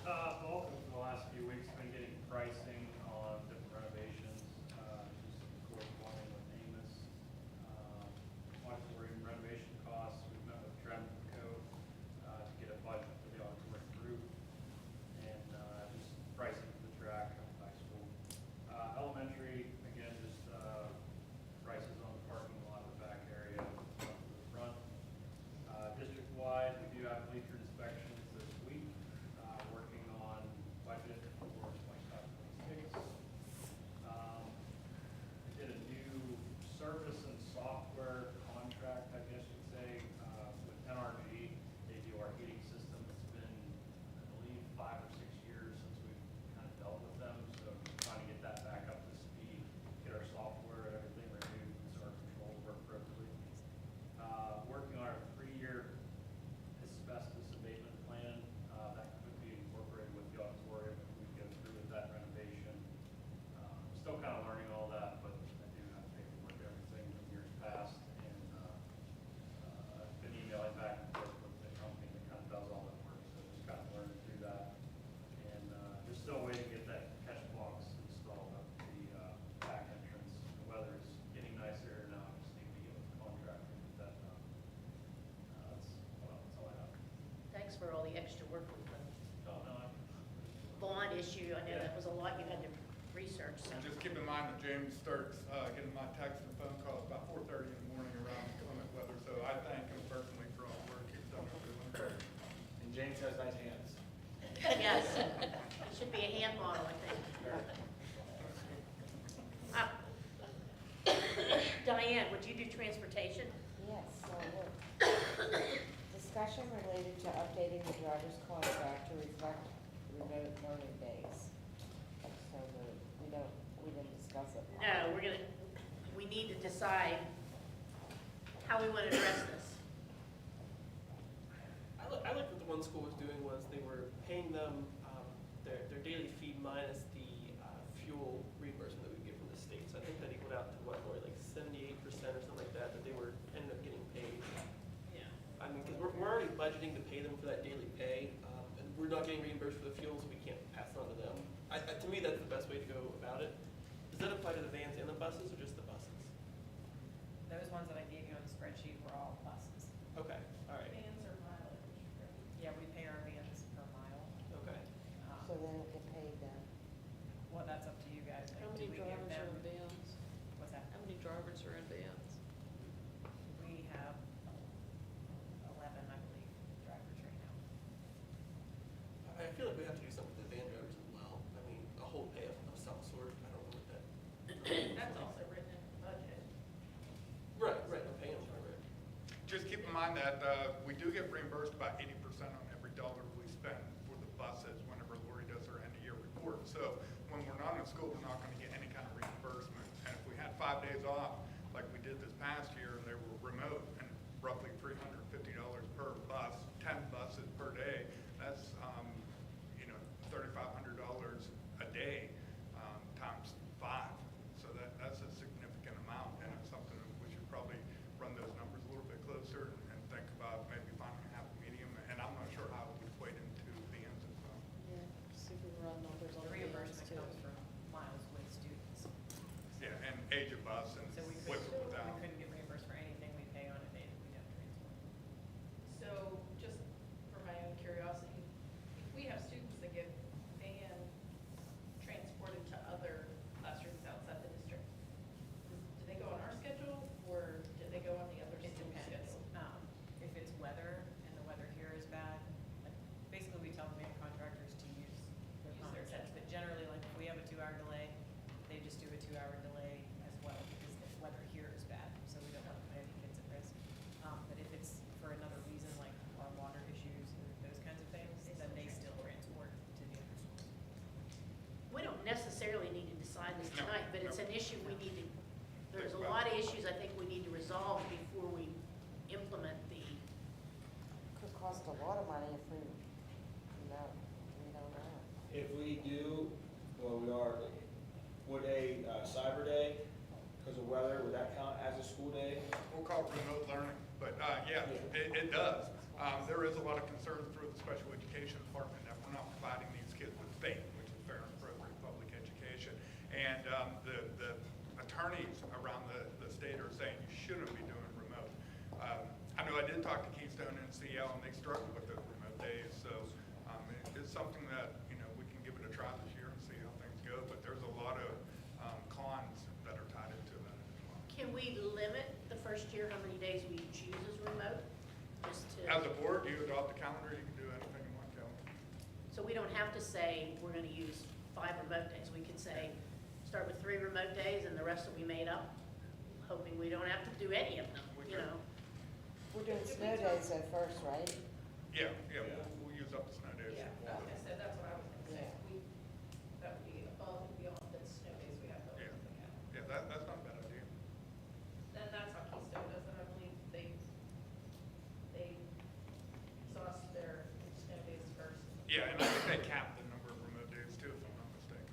Bulk of the last few weeks, been getting pricing on different renovations, just corresponding with Amos. Auditorium renovation costs, we've met with Trent Co. To get a budget for the auditorium roof, and just pricing for the track on the high school. Elementary, again, just prices on the parking lot, the back area, the front. District-wide, we do have bleacher inspections this week, working on budget for 25-26. We did a new service and software contract, I guess you'd say, with NRG. They do our heating system. It's been, I believe, 5 or 6 years since we've kind of dealt with them, so trying to get that back up to speed, get our software and everything renewed, so our controls work perfectly. Working on our 3-year asbestos abatement plan. That could be incorporated with the auditorium if we go through with that renovation. Still kind of learning all that, but I do have paperwork, everything from years past, and I've been emailing back and forth with the company that kind of does all that work, so just kind of learning through that. And just still waiting to get that catch box installed up at the back entrance. The weather is getting nicer now, I just need to get with the contractor and get that done. That's all I have. Thanks for all the extra work we've done. Oh, no, Bond issue, I know that was a lot you had to research, so. And just keep in mind that James starts getting my texts and phone calls about 4:30 in the morning around inclement weather, so I thank him personally for all the work he's done over the winter. And James has nice hands. Yes, it should be a hand model, I think. Diane, would you do transportation? Yes, so discussion related to updating the driver's contract to reflect remote learning days. So we didn't discuss it. No, we need to decide how we want to address this. I like what the one school was doing was they were paying them their daily fee minus the fuel reimbursement that we get from the state. So I think that equaled out to what, Lori, like 78% or something like that they were ended up getting paid. Yeah. I mean, because we're already budgeting to pay them for that daily pay, and we're not getting reimbursed for the fuel, so we can't pass it on to them. To me, that's the best way to go about it. Does that apply to the vans and the buses, or just the buses? Those ones that I gave you on the spreadsheet were all buses. Okay, all right. Vans or mileage? Yeah, we pay our vans per mile. Okay. So they don't get paid then. Well, that's up to you guys. How Do many we give drivers are them- in vans? What's that? How many drivers are in vans? We have 11, I believe, drivers right now. I feel like we have to do something with the van drivers as well. I mean, a whole pay of some sort. I don't know what that. That's also written in the budget. Right, no, pay them, right. Just keep in mind that we do get reimbursed about 80% on every dollar we spend for the buses whenever Lori does her end-of-year report. So when we're not in school, we're not going to get any kind of reimbursement. And if we had 5 days off, like we did this past year, and they were remote, and roughly $350 per bus, 10 buses per day, that's $3,500 issues I think we need to resolve before we implement the, Could cost a lot of money if we, we don't know. If we do, well, we are, would a cyber day, because of weather, would that count as a school day? We'll call it remote learning, but yeah, it does. There is a lot of concern through the special education department that we're not providing these kids with FAPE, which is fair and appropriate public education. And the attorneys around the state are saying you shouldn't be doing remote. I know I did talk to Keystone and CL, and they struggle with those remote days. So it's something that, you know, we can give it a try this year and see how things go. But there's a lot of cons that are tied into that as well. can we limit the first year how many days we choose as remote? Just to, As a board, you adopt the calendar, you can do anything you want, Kelly. so we don't have to say we're gonna use 5 remote days. We could say, start with 3 remote days and the rest will be made up, hoping we don't have to do any of them, you know? We're doing snow days at first, right? Yeah, we'll use up the snow days. Yeah, I was gonna say, that's what I was gonna say. Yeah. That would be above and beyond the snow days we have to Yeah. look at. Yeah, that's not a bad idea. Then that's how Keystone does it, I believe they exhaust their snow days first. Yeah, and I think they cap the number of remote days too, if I'm not mistaken.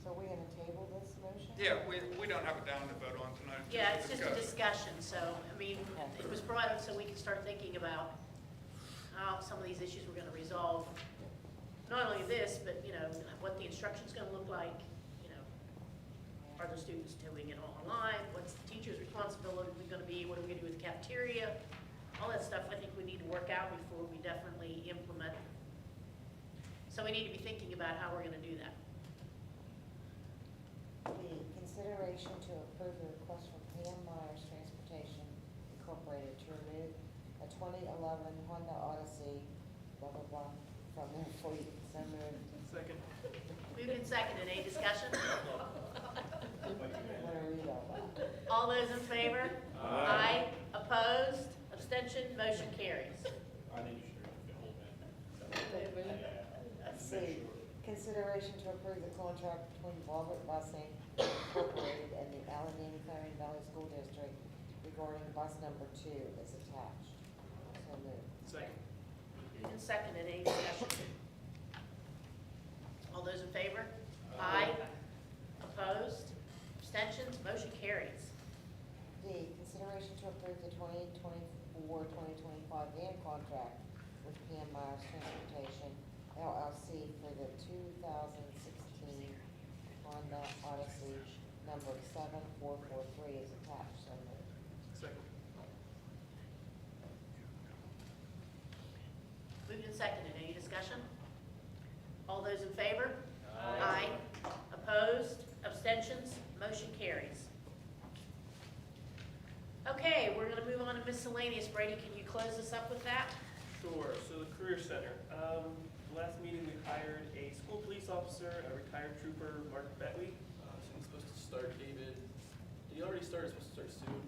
So we're gonna table this motion? Yeah, we don't have it down to vote on tonight. Yeah, it's just a discussion, so, I mean, it was brought up so we can start thinking about how some of these issues we're gonna resolve. Not only this, but, you know, what the instruction's gonna look like, you know, are the students doing it all online? What's the teacher's responsibility gonna be? What are we gonna do with the cafeteria? All that stuff I think we need to work out before we definitely implement. So we need to be thinking about how we're gonna do that. The consideration to approve the request from PM Myers Transportation Incorporated to remove a 2011 Honda Odyssey, blah, blah, blah, from their fleet. So moved. Second. Moved and seconded, any discussion? I'm gonna read all that. All those in favor? Aye. Opposed? Abstention? Motion carries. I think you should read the whole thing. C, consideration to approve the contract between Walbert Busing Incorporated and the Allegheny Clarion Valley School District regarding bus number 2 is attached. So moved. Second. Moved and seconded, any discussion? All those in favor? Aye. Opposed? Abstentions? Motion carries. D, consideration to approve the 2024-2025 van contract with PM Myers Transportation LLC for the 2016 Honda Odyssey number 7443 is attached. So moved. Second. Moved and seconded, any discussion? All those in favor? Aye. Opposed? Abstentions? Motion carries. Okay, we're gonna move on to miscellaneous. Brady, can you close us up with that? Sure, so the Career Center. Last meeting, we hired a school police officer, a retired trooper, Mark Betley. So he's supposed to start, David. Did he already start? He's supposed to start soon.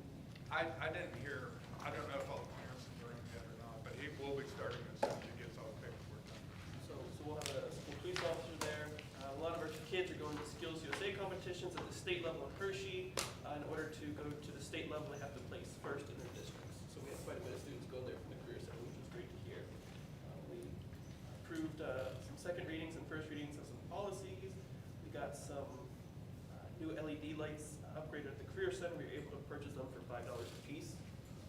I didn't hear, I don't know if all the clearances are in yet or not, but he will be starting as soon as he gets all the paperwork done. So we'll have a school police officer there. A lot of our kids are going to Skills USA competitions at the state level in Hershey. In order to go to the state level, they have to place first in their districts. So we have quite a bit of students going there from the Career Center, which was great to hear. We approved some second readings and first readings of some policies. We got some new LED lights upgraded at the Career Center. We were able to purchase them for $5 a piece.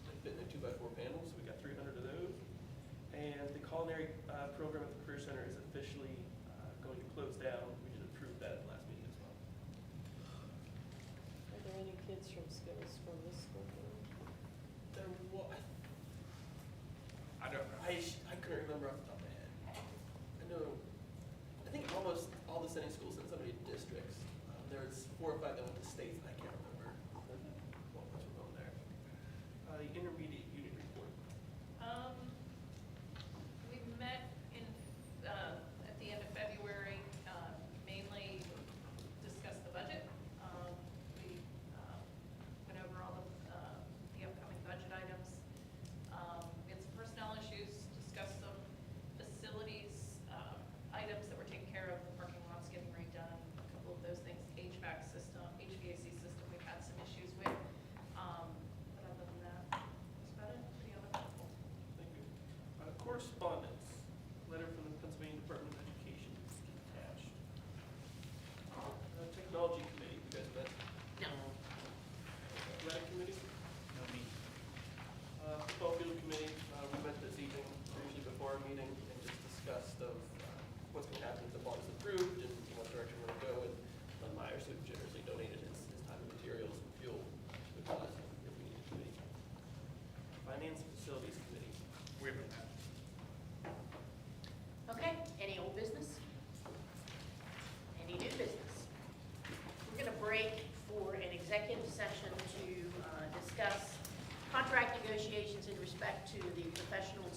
They fit in a 2x4 panel, so we got 300 of those. And the culinary program at the Career Center is officially going to close down. We did approve that at the last meeting as well. Are there any kids from Skills from this school? There was, I don't know. I couldn't remember off the top of my head. I know, I think almost all the sending schools sent somebody to districts. There was 4 or 5 that went to states, and I can't remember what was going there. The intermediate unit report. We met at the end of February, mainly discussed the budget. We went over all of the upcoming budget items. We had some personnel issues, discussed some facilities items that were taken care of, the parking lots getting redone, a couple of those things, HVAC system. context of what's going to happen if the bond is approved and what direction we're going to go. And Len Myers, who generously donated his time and materials and fuel to the cause if we needed to be. Finance and Facilities Committee. We haven't met. Okay, any old business? Any new business? We're gonna break for an executive session to discuss contract negotiations in respect to the professional